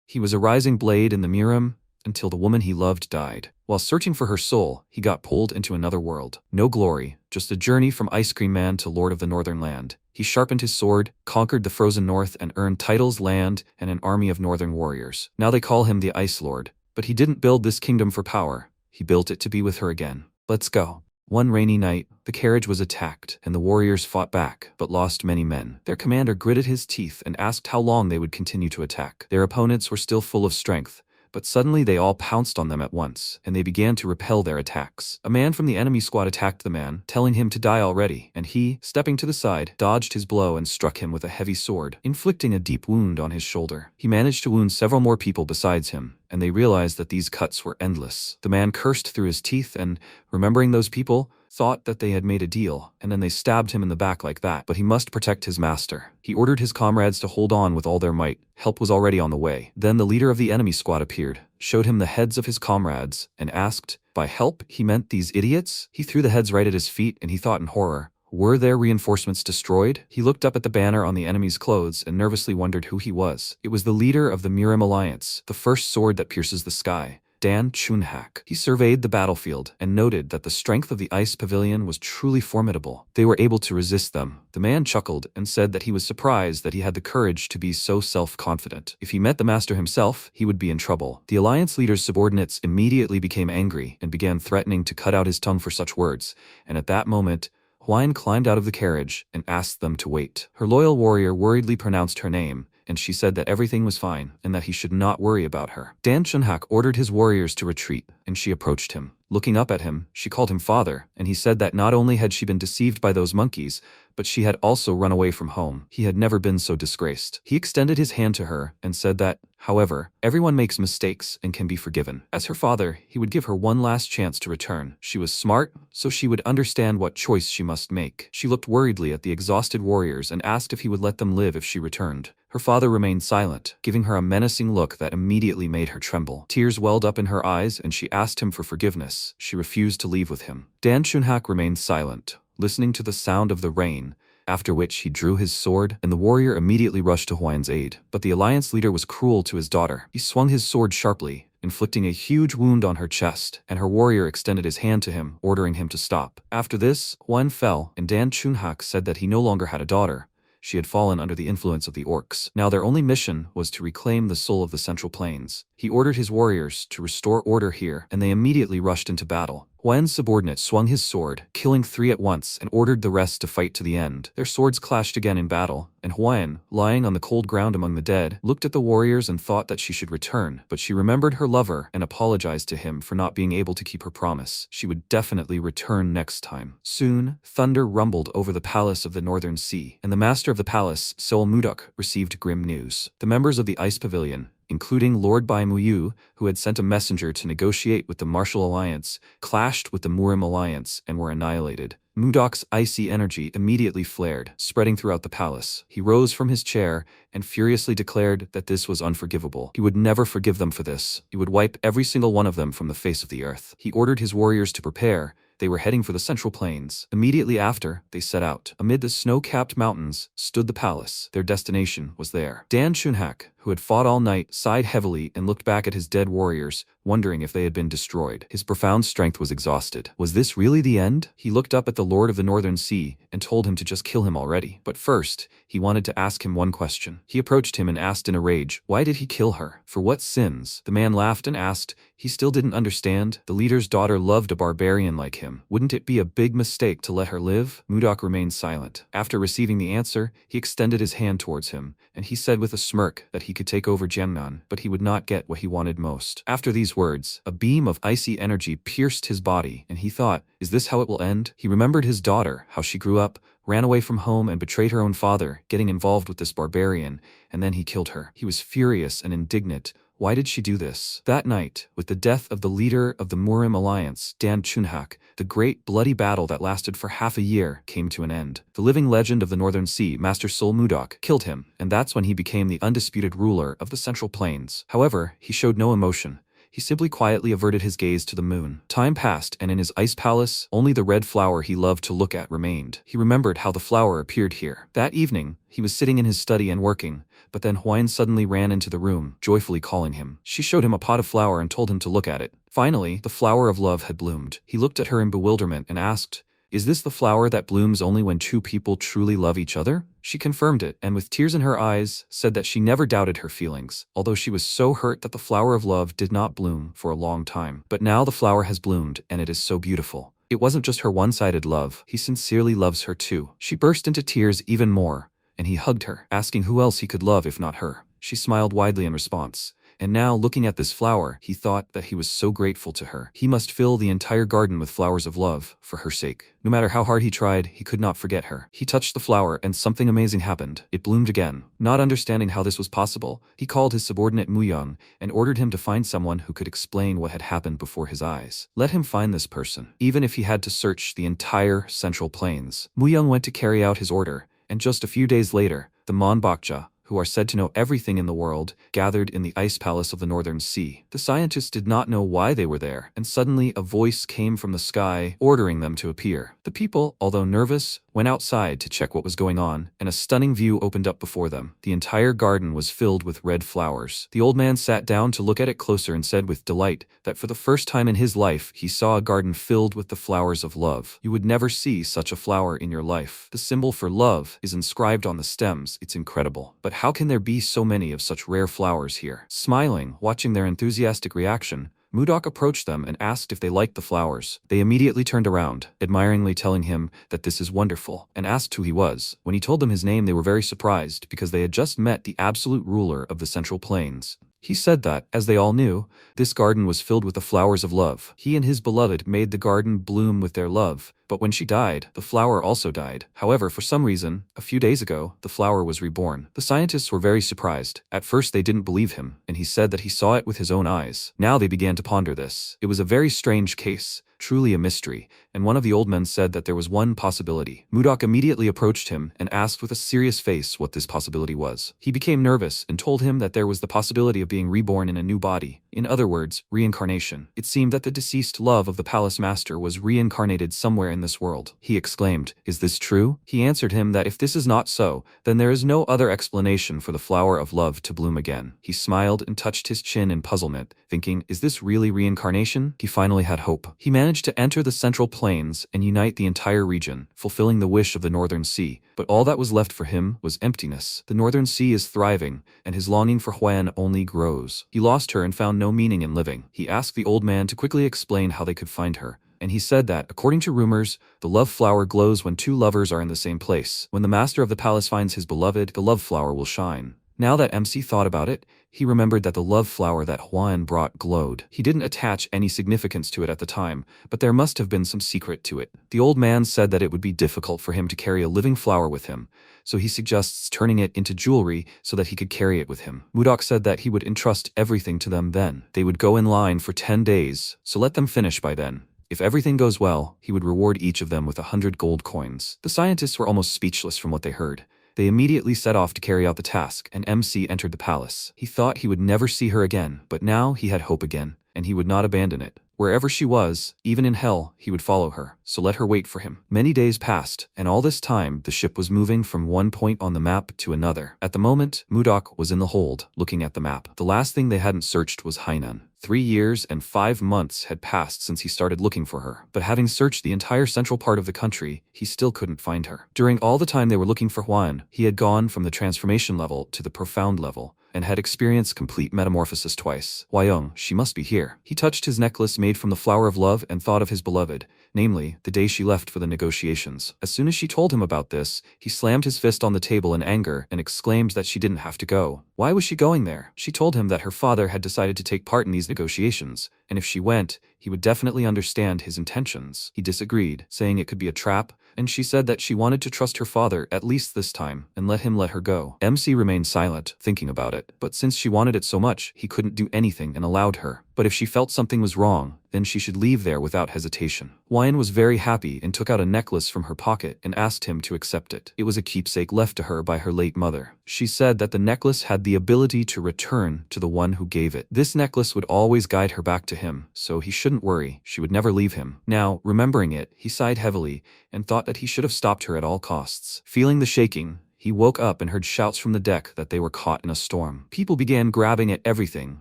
He was a rising blade in the Murim until the woman he loved died. While searching for her soul, he got pulled into another world. No glory, just a journey from Ice Cream Man to Lord of the Northern Land. He sharpened his sword, conquered the frozen north, and earned titles, land, and an army of northern warriors. Now they call him the Ice Lord. But he didn't build this kingdom for power. He built it to be with her again. Let's go. One rainy night, the carriage was attacked, and the warriors fought back, but lost many men. Their commander gritted his teeth and asked how long they would continue to attack. Their opponents were still full of strength, but suddenly they all pounced on them at once, and they began to repel their attacks. A man from the enemy squad attacked the man, telling him to die already, and he, stepping to the side, dodged his blow and struck him with a heavy sword, inflicting a deep wound on his shoulder. He managed to wound several more people besides him, and they realized that these cuts were endless. The man cursed through his teeth and, remembering those people, thought that they had made a deal, and then they stabbed him in the back like that. But he must protect his master. He ordered his comrades to hold on with all their might. Help was already on the way. Then the leader of the enemy squad appeared, showed him the heads of his comrades, and asked, by help, he meant these idiots? He threw the heads right at his feet, and he thought in horror, were their reinforcements destroyed? He looked up at the banner on the enemy's clothes and nervously wondered who he was. It was the leader of the Murim Alliance, the first sword that pierces the sky. Dan Chunhak. He surveyed the battlefield and noted that the strength of the ice pavilion was truly formidable. They were able to resist them. The man chuckled and said that he was surprised that he had the courage to be so self-confident. If he met the master himself, he would be in trouble. The alliance leader's subordinates immediately became angry and began threatening to cut out his tongue for such words, and at that moment, Hwine climbed out of the carriage and asked them to wait. Her loyal warrior worriedly pronounced her name, and she said that everything was fine and that he should not worry about her. Dan Chunhak ordered his warriors to retreat, and she approached him. Looking up at him, she called him father, and he said that not only had she been deceived by those monkeys, but she had also run away from home. He had never been so disgraced. He extended his hand to her and said that, however, everyone makes mistakes and can be forgiven. As her father, he would give her one last chance to return. She was smart, so she would understand what choice she must make. She looked worriedly at the exhausted warriors and asked if he would let them live if she returned. Her father remained silent, giving her a menacing look that immediately made her tremble. Tears welled up in her eyes and she asked him for forgiveness. She refused to leave with him. Dan Chunhak remained silent, listening to the sound of the rain, after which he drew his sword, and the warrior immediately rushed to Hwine's aid. But the alliance leader was cruel to his daughter. He swung his sword sharply, inflicting a huge wound on her chest, and her warrior extended his hand to him, ordering him to stop. After this, Hwine fell, and Dan Chunhak said that he no longer had a daughter. She had fallen under the influence of the orcs. Now their only mission was to reclaim the soul of the Central Plains. He ordered his warriors to restore order here, and they immediately rushed into battle. Hwine's subordinate swung his sword, killing 3 at once, and ordered the rest to fight to the end. Their swords clashed again in battle, and Hwine, lying on the cold ground among the dead, looked at the warriors and thought that she should return, but she remembered her lover and apologized to him for not being able to keep her promise. She would definitely return next time. Soon, thunder rumbled over the palace of the Northern Sea, and the master of the palace, Sol Mudok, received grim news. The members of the Ice Pavilion, including Lord Bai Muyu, who had sent a messenger to negotiate with the Martial Alliance, clashed with the Murim Alliance and were annihilated. Mudok's icy energy immediately flared, spreading throughout the palace. He rose from his chair and furiously declared that this was unforgivable. He would never forgive them for this. He would wipe every single one of them from the face of the earth. He ordered his warriors to prepare. They were heading for the Central Plains. Immediately after, they set out. Amid the snow-capped mountains stood the palace. Their destination was there. Dan Chunhak, who had fought all night, sighed heavily and looked back at his dead warriors, wondering if they had been destroyed. His profound strength was exhausted. Was this really the end? He looked up at the Lord of the Northern Sea and told him to just kill him already. But first, he wanted to ask him one question. He approached him and asked in a rage, why did he kill her? For what sins? The man laughed and asked, he still didn't understand. The leader's daughter loved a barbarian like him. Wouldn't it be a big mistake to let her live? Mudok remained silent. After receiving the answer, he extended his hand towards him, and he said with a smirk that he could take over Jiangnan, but he would not get what he wanted most. After these words, a beam of icy energy pierced his body, and he thought, is this how it will end? He remembered his daughter, how she grew up, ran away from home and betrayed her own father, getting involved with this barbarian, and then he killed her. He was furious and indignant. Why did she do this? That night, with the death of the leader of the Murim Alliance, Dan Chunhak, the great bloody battle that lasted for half a year came to an end. The living legend of the Northern Sea, Master Sol Mudok, killed him, and that's when he became the undisputed ruler of the Central Plains. However, he showed no emotion. He simply quietly averted his gaze to the moon. Time passed, and in his ice palace, only the red flower he loved to look at remained. He remembered how the flower appeared here. That evening, he was sitting in his study and working, but then Huan suddenly ran into the room, joyfully calling him. She showed him a pot of flower and told him to look at it. Finally, the flower of love had bloomed. He looked at her in bewilderment and asked, "Is this the flower that blooms only when two people truly love each other?" She confirmed it, and with tears in her eyes, said that she never doubted her feelings, although she was so hurt that the flower of love did not bloom for a long time. But now the flower has bloomed, and it is so beautiful. It wasn't just her one-sided love, he sincerely loves her too. She burst into tears even more, and he hugged her, asking who else he could love if not her. She smiled widely in response. And now, looking at this flower, he thought that he was so grateful to her. He must fill the entire garden with flowers of love, for her sake. No matter how hard he tried, he could not forget her. He touched the flower, and something amazing happened. It bloomed again. Not understanding how this was possible, he called his subordinate Muyang and ordered him to find someone who could explain what had happened before his eyes. Let him find this person, even if he had to search the entire Central Plains. Muyang went to carry out his order, and just a few days later, the Monbakja, who are said to know everything in the world, gathered in the ice palace of the Northern Sea. The scientists did not know why they were there, and suddenly a voice came from the sky, ordering them to appear. The people, although nervous, went outside to check what was going on, and a stunning view opened up before them. The entire garden was filled with red flowers. The old man sat down to look at it closer and said with delight that for the first time in his life, he saw a garden filled with the flowers of love. You would never see such a flower in your life. The symbol for love is inscribed on the stems. It's incredible. But how can there be so many of such rare flowers here? Smiling, watching their enthusiastic reaction, Mudok approached them and asked if they liked the flowers. They immediately turned around, admiringly telling him that this is wonderful, and asked who he was. When he told them his name, they were very surprised because they had just met the absolute ruler of the Central Plains. He said that, as they all knew, this garden was filled with the flowers of love. He and his beloved made the garden bloom with their love, but when she died, the flower also died. However, for some reason, a few days ago, the flower was reborn. The scientists were very surprised. At first they didn't believe him, and he said that he saw it with his own eyes. Now they began to ponder this. It was a very strange case, truly a mystery, and one of the old men said that there was one possibility. Mudok immediately approached him and asked with a serious face what this possibility was. He became nervous and told him that there was the possibility of being reborn in a new body. In other words, reincarnation. It seemed that the deceased love of the palace master was reincarnated somewhere in this world. He exclaimed, "Is this true?" He answered him that if this is not so, then there is no other explanation for the flower of love to bloom again. He smiled and touched his chin in puzzlement, thinking, is this really reincarnation? He finally had hope. He managed to enter the Central Plains and unite the entire region, fulfilling the wish of the Northern Sea. But all that was left for him was emptiness. The Northern Sea is thriving, and his longing for Huan only grows. He lost her and found no meaning in living. He asked the old man to quickly explain how they could find her, and he said that, according to rumors, the love flower glows when two lovers are in the same place. When the master of the palace finds his beloved, the love flower will shine. Now that MC thought about it, he remembered that the love flower that Huan brought glowed. He didn't attach any significance to it at the time, but there must have been some secret to it. The old man said that it would be difficult for him to carry a living flower with him, so he suggests turning it into jewelry so that he could carry it with him. Mudok said that he would entrust everything to them then. They would go in line for 10 days, so let them finish by then. If everything goes well, he would reward each of them with 100 gold coins. The scientists were almost speechless from what they heard. They immediately set off to carry out the task, and MC entered the palace. He thought he would never see her again, but now he had hope again, and he would not abandon it. Wherever she was, even in hell, he would follow her, so let her wait for him. Many days passed, and all this time, the ship was moving from one point on the map to another. At the moment, Mudok was in the hold, looking at the map. The last thing they hadn't searched was Hainan. 3 years and 5 months had passed since he started looking for her, but having searched the entire central part of the country, he still couldn't find her. During all the time they were looking for Huan, he had gone from the transformation level to the profound level, and had experienced complete metamorphosis twice. Wyong, she must be here. He touched his necklace made from the flower of love and thought of his beloved, namely, the day she left for the negotiations. As soon as she told him about this, he slammed his fist on the table in anger and exclaimed that she didn't have to go. Why was she going there? She told him that her father had decided to take part in these negotiations, and if she went, he would definitely understand his intentions. He disagreed, saying it could be a trap, and she said that she wanted to trust her father at least this time and let him let her go. MC remained silent, thinking about it, but since she wanted it so much, he couldn't do anything and allowed her. But if she felt something was wrong, then she should leave there without hesitation. Wyan was very happy and took out a necklace from her pocket and asked him to accept it. It was a keepsake left to her by her late mother. She said that the necklace had the ability to return to the one who gave it. This necklace would always guide her back to him, so he shouldn't worry, she would never leave him. Now, remembering it, he sighed heavily and thought that he should have stopped her at all costs. Feeling the shaking, He woke up and heard shouts from the deck that they were caught in a storm. People began grabbing at everything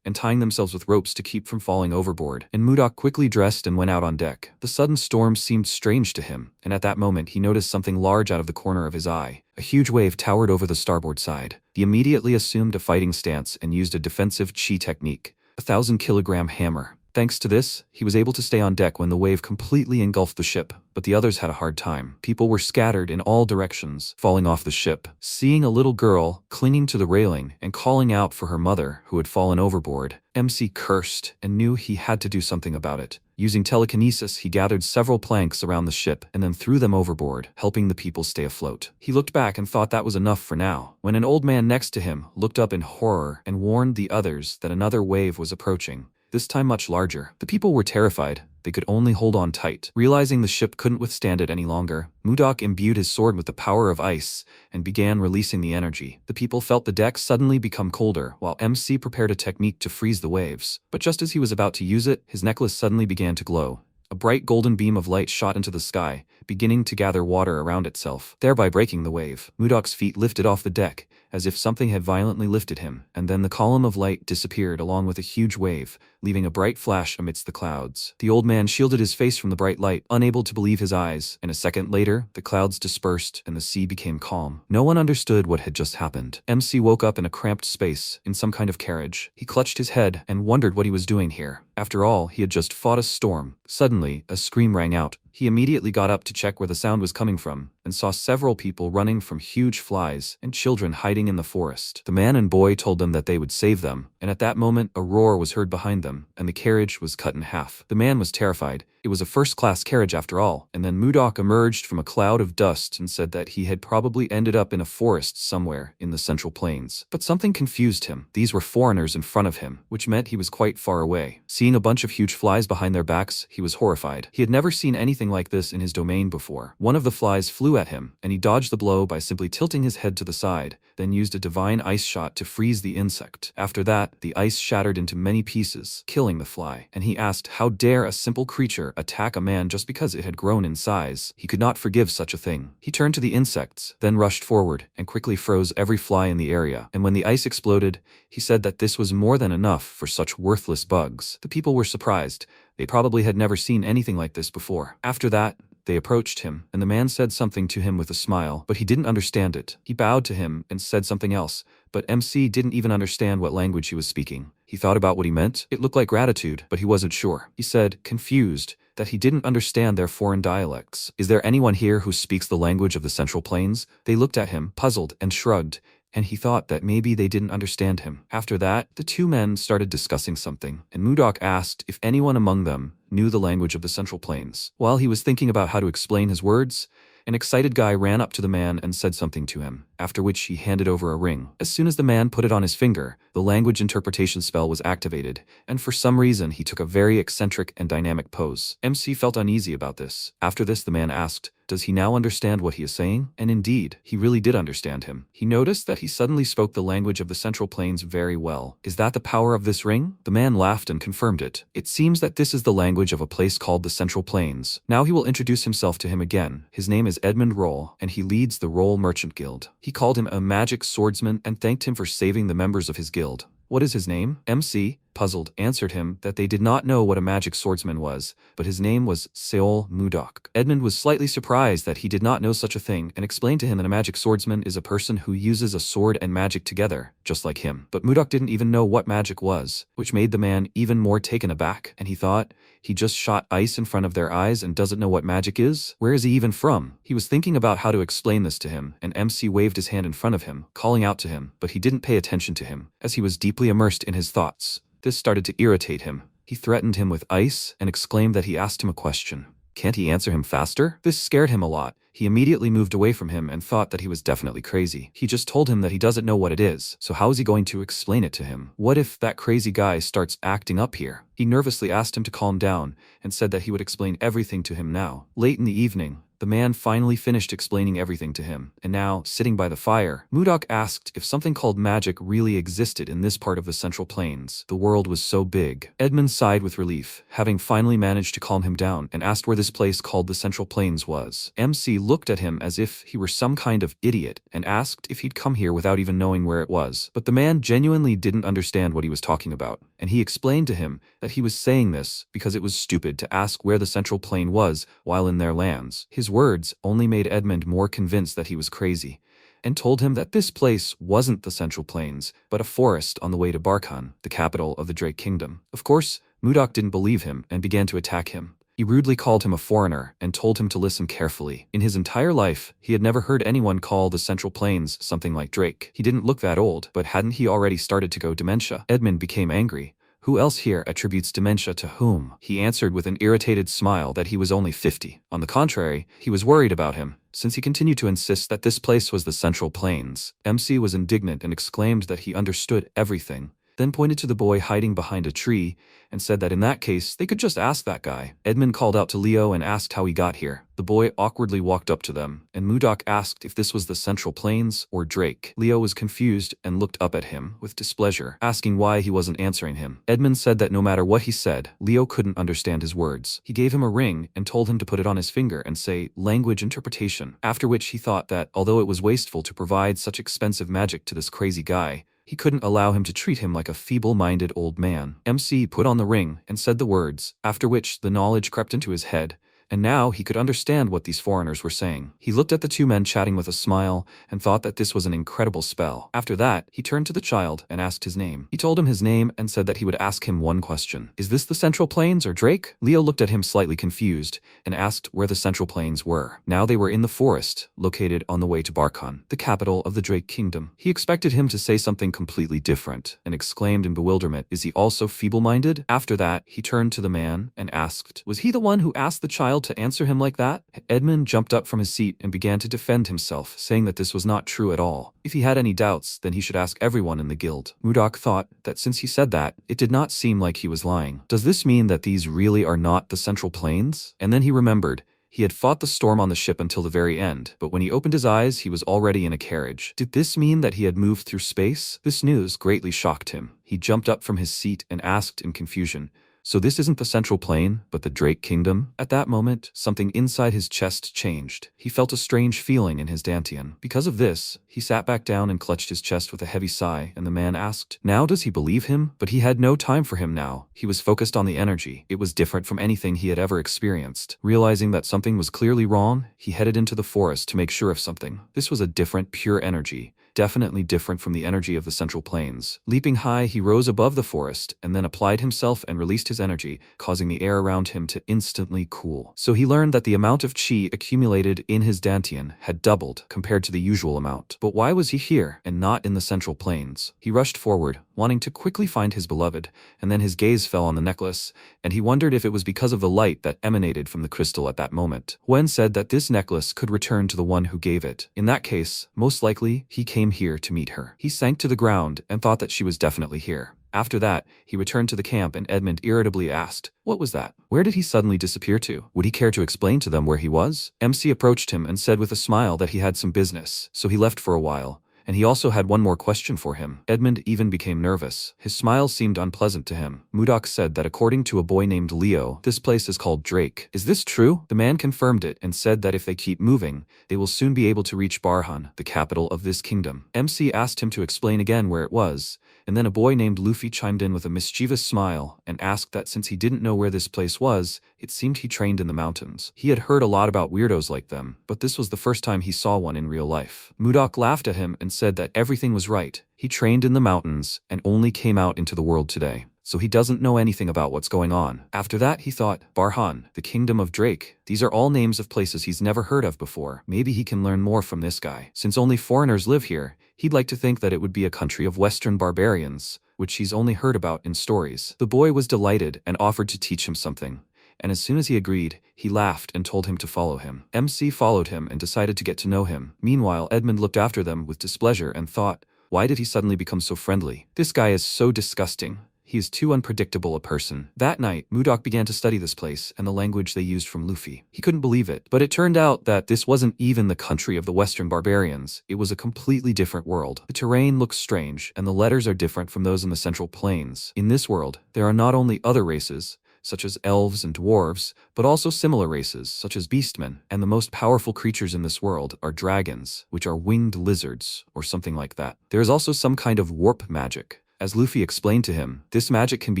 and tying themselves with ropes to keep from falling overboard, and Mudok quickly dressed and went out on deck. The sudden storm seemed strange to him, and at that moment he noticed something large out of the corner of his eye. A huge wave towered over the starboard side. He immediately assumed a fighting stance and used a defensive chi technique, a 1,000-kilogram hammer. Thanks to this, he was able to stay on deck when the wave completely engulfed the ship, but the others had a hard time. People were scattered in all directions, falling off the ship. Seeing a little girl clinging to the railing and calling out for her mother who had fallen overboard, MC cursed and knew he had to do something about it. Using telekinesis, he gathered several planks around the ship and then threw them overboard, helping the people stay afloat. He looked back and thought that was enough for now, when an old man next to him looked up in horror and warned the others that another wave was approaching, this time much larger. The people were terrified. They could only hold on tight. Realizing the ship couldn't withstand it any longer, Mudok imbued his sword with the power of ice and began releasing the energy. The people felt the deck suddenly become colder, while MC prepared a technique to freeze the waves. But just as he was about to use it, his necklace suddenly began to glow. A bright golden beam of light shot into the sky, beginning to gather water around itself, thereby breaking the wave. Mudok's feet lifted off the deck, as if something had violently lifted him, and then the column of light disappeared along with a huge wave, leaving a bright flash amidst the clouds. The old man shielded his face from the bright light, unable to believe his eyes, and a second later, the clouds dispersed and the sea became calm. No one understood what had just happened. MC woke up in a cramped space, in some kind of carriage. He clutched his head and wondered what he was doing here. After all, he had just fought a storm. Suddenly, a scream rang out. He immediately got up to check where the sound was coming from, and saw several people running from huge flies and children hiding in the forest. The man and boy told them that they would save them, and at that moment a roar was heard behind them, and the carriage was cut in half. The man was terrified. It was a first-class carriage after all, and then Mudok emerged from a cloud of dust and said that he had probably ended up in a forest somewhere in the Central Plains. But something confused him. These were foreigners in front of him, which meant he was quite far away. Seeing a bunch of huge flies behind their backs, he was horrified. He had never seen anything like this in his domain before. One of the flies flew at him, and he dodged the blow by simply tilting his head to the side, then used a divine ice shot to freeze the insect. After that, the ice shattered into many pieces, killing the fly, and he asked how dare a simple creature attack a man just because it had grown in size. He could not forgive such a thing. He turned to the insects, then rushed forward and quickly froze every fly in the area, and when the ice exploded, he said that this was more than enough for such worthless bugs. The people were surprised. They probably had never seen anything like this before. After that, they approached him, and the man said something to him with a smile, but he didn't understand it. He bowed to him and said something else, but MC didn't even understand what language he was speaking. He thought about what he meant. It looked like gratitude, but he wasn't sure. He said, confused, that he didn't understand their foreign dialects. Is there anyone here who speaks the language of the Central Plains? They looked at him, puzzled, and shrugged, and he thought that maybe they didn't understand him. After that, the two men started discussing something, and Mudok asked if anyone among them knew the language of the Central Plains. While he was thinking about how to explain his words, an excited guy ran up to the man and said something to him, after which he handed over a ring. As soon as the man put it on his finger, the language interpretation spell was activated, and for some reason he took a very eccentric and dynamic pose. MC felt uneasy about this. After this, the man asked, does he now understand what he is saying? And indeed, he really did understand him. He noticed that he suddenly spoke the language of the Central Plains very well. Is that the power of this ring? The man laughed and confirmed it. It seems that this is the language of a place called the Central Plains. Now he will introduce himself to him again. His name is Edmund Roll, and he leads the Roll Merchant Guild. He called him a magic swordsman and thanked him for saving the members of his guild. What is his name? MC, puzzled, answered him that they did not know what a magic swordsman was, but his name was Seol Mudok. Edmund was slightly surprised that he did not know such a thing and explained to him that a magic swordsman is a person who uses a sword and magic together, just like him. But Mudok didn't even know what magic was, which made the man even more taken aback, and he thought, he just shot ice in front of their eyes and doesn't know what magic is? Where is he even from? He was thinking about how to explain this to him, and MC waved his hand in front of him, calling out to him, but he didn't pay attention to him, as he was deeply immersed in his thoughts. This started to irritate him. He threatened him with ice and exclaimed that he asked him a question. Can't he answer him faster? This scared him a lot. He immediately moved away from him and thought that he was definitely crazy. He just told him that he doesn't know what it is, so how is he going to explain it to him? What if that crazy guy starts acting up here? He nervously asked him to calm down and said that he would explain everything to him now. Late in the evening, The man finally finished explaining everything to him, and now, sitting by the fire, Mudok asked if something called magic really existed in this part of the Central Plains. The world was so big. Edmund sighed with relief, having finally managed to calm him down, and asked where this place called the Central Plains was. MC looked at him as if he were some kind of idiot, and asked if he'd come here without even knowing where it was. But the man genuinely didn't understand what he was talking about, and he explained to him that he was saying this because it was stupid to ask where the Central Plain was while in their lands. His words only made Edmund more convinced that he was crazy, and told him that this place wasn't the Central Plains, but a forest on the way to Barkhan, the capital of the Drake Kingdom. Of course, Mudok didn't believe him and began to attack him. He rudely called him a foreigner and told him to listen carefully. In his entire life, he had never heard anyone call the Central Plains something like Drake. He didn't look that old, but hadn't he already started to go dementia? Edmund became angry. Who else here attributes dementia to whom? He answered with an irritated smile that he was only 50. On the contrary, he was worried about him, since he continued to insist that this place was the Central Plains. MC was indignant and exclaimed that he understood everything, then pointed to the boy hiding behind a tree and said that in that case, they could just ask that guy. Edmund called out to Leo and asked how he got here. The boy awkwardly walked up to them, and Mudok asked if this was the Central Plains or Drake. Leo was confused and looked up at him with displeasure, asking why he wasn't answering him. Edmund said that no matter what he said, Leo couldn't understand his words. He gave him a ring and told him to put it on his finger and say language interpretation, after which he thought that, although it was wasteful to provide such expensive magic to this crazy guy, he couldn't allow him to treat him like a feeble-minded old man. MC put on the ring and said the words, after which the knowledge crept into his head, and now he could understand what these foreigners were saying. He looked at the two men chatting with a smile and thought that this was an incredible spell. After that, he turned to the child and asked his name. He told him his name and said that he would ask him one question. Is this the Central Plains or Drake? Leo looked at him slightly confused and asked where the Central Plains were. Now they were in the forest, located on the way to Barkhan, the capital of the Drake Kingdom. He expected him to say something completely different and exclaimed in bewilderment, is he also feeble-minded? After that, he turned to the man and asked, was he the one who asked the child to answer him like that? Edmund jumped up from his seat and began to defend himself, saying that this was not true at all. If he had any doubts, then he should ask everyone in the guild. Mudok thought that since he said that, it did not seem like he was lying. Does this mean that these really are not the Central Plains? And then he remembered. He had fought the storm on the ship until the very end, but when he opened his eyes, he was already in a carriage. Did this mean that he had moved through space? This news greatly shocked him. He jumped up from his seat and asked in confusion, so this isn't the Central Plain, but the Drake Kingdom? At that moment, something inside his chest changed. He felt a strange feeling in his dantian. Because of this, he sat back down and clutched his chest with a heavy sigh, and the man asked, now does he believe him? But he had no time for him now. He was focused on the energy. It was different from anything he had ever experienced. Realizing that something was clearly wrong, he headed into the forest to make sure of something. This was a different, pure energy. Definitely different from the energy of the Central Plains. Leaping high, he rose above the forest and then applied himself and released his energy, causing the air around him to instantly cool. So he learned that the amount of chi accumulated in his dantian had doubled compared to the usual amount. But why was he here and not in the Central Plains? He rushed forward, wanting to quickly find his beloved, and then his gaze fell on the necklace, and he wondered if it was because of the light that emanated from the crystal at that moment. Wen said that this necklace could return to the one who gave it. In that case, most likely, he came here to meet her. He sank to the ground and thought that she was definitely here. After that, he returned to the camp and Edmund irritably asked, what was that? Where did he suddenly disappear to? Would he care to explain to them where he was? MC approached him and said with a smile that he had some business, so he left for a while. And he also had one more question for him. Edmund even became nervous. His smile seemed unpleasant to him. Mudok said that according to a boy named Leo, this place is called Drake. Is this true? The man confirmed it and said that if they keep moving, they will soon be able to reach Barkhan, the capital of this kingdom. MC asked him to explain again where it was, and then a boy named Luffy chimed in with a mischievous smile and asked that since he didn't know where this place was, it seemed he trained in the mountains. He had heard a lot about weirdos like them, but this was the first time he saw one in real life. Mudok laughed at him and said that everything was right. He trained in the mountains and only came out into the world today, so he doesn't know anything about what's going on. After that, he thought, Barkhan, the kingdom of Drake. These are all names of places he's never heard of before. Maybe he can learn more from this guy. Since only foreigners live here, he'd like to think that it would be a country of Western barbarians, which he's only heard about in stories. The boy was delighted and offered to teach him something, and as soon as he agreed, he laughed and told him to follow him. MC followed him and decided to get to know him. Meanwhile, Edmund looked after them with displeasure and thought, why did he suddenly become so friendly? This guy is so disgusting. He is too unpredictable a person. That night, Mudok began to study this place and the language they used from Luffy. He couldn't believe it, but it turned out that this wasn't even the country of the Western barbarians. It was a completely different world. The terrain looks strange, and the letters are different from those in the Central Plains. In this world, there are not only other races, such as elves and dwarves, but also similar races, such as beastmen, and the most powerful creatures in this world are dragons, which are winged lizards, or something like that. There is also some kind of warp magic. As Luffy explained to him, this magic can be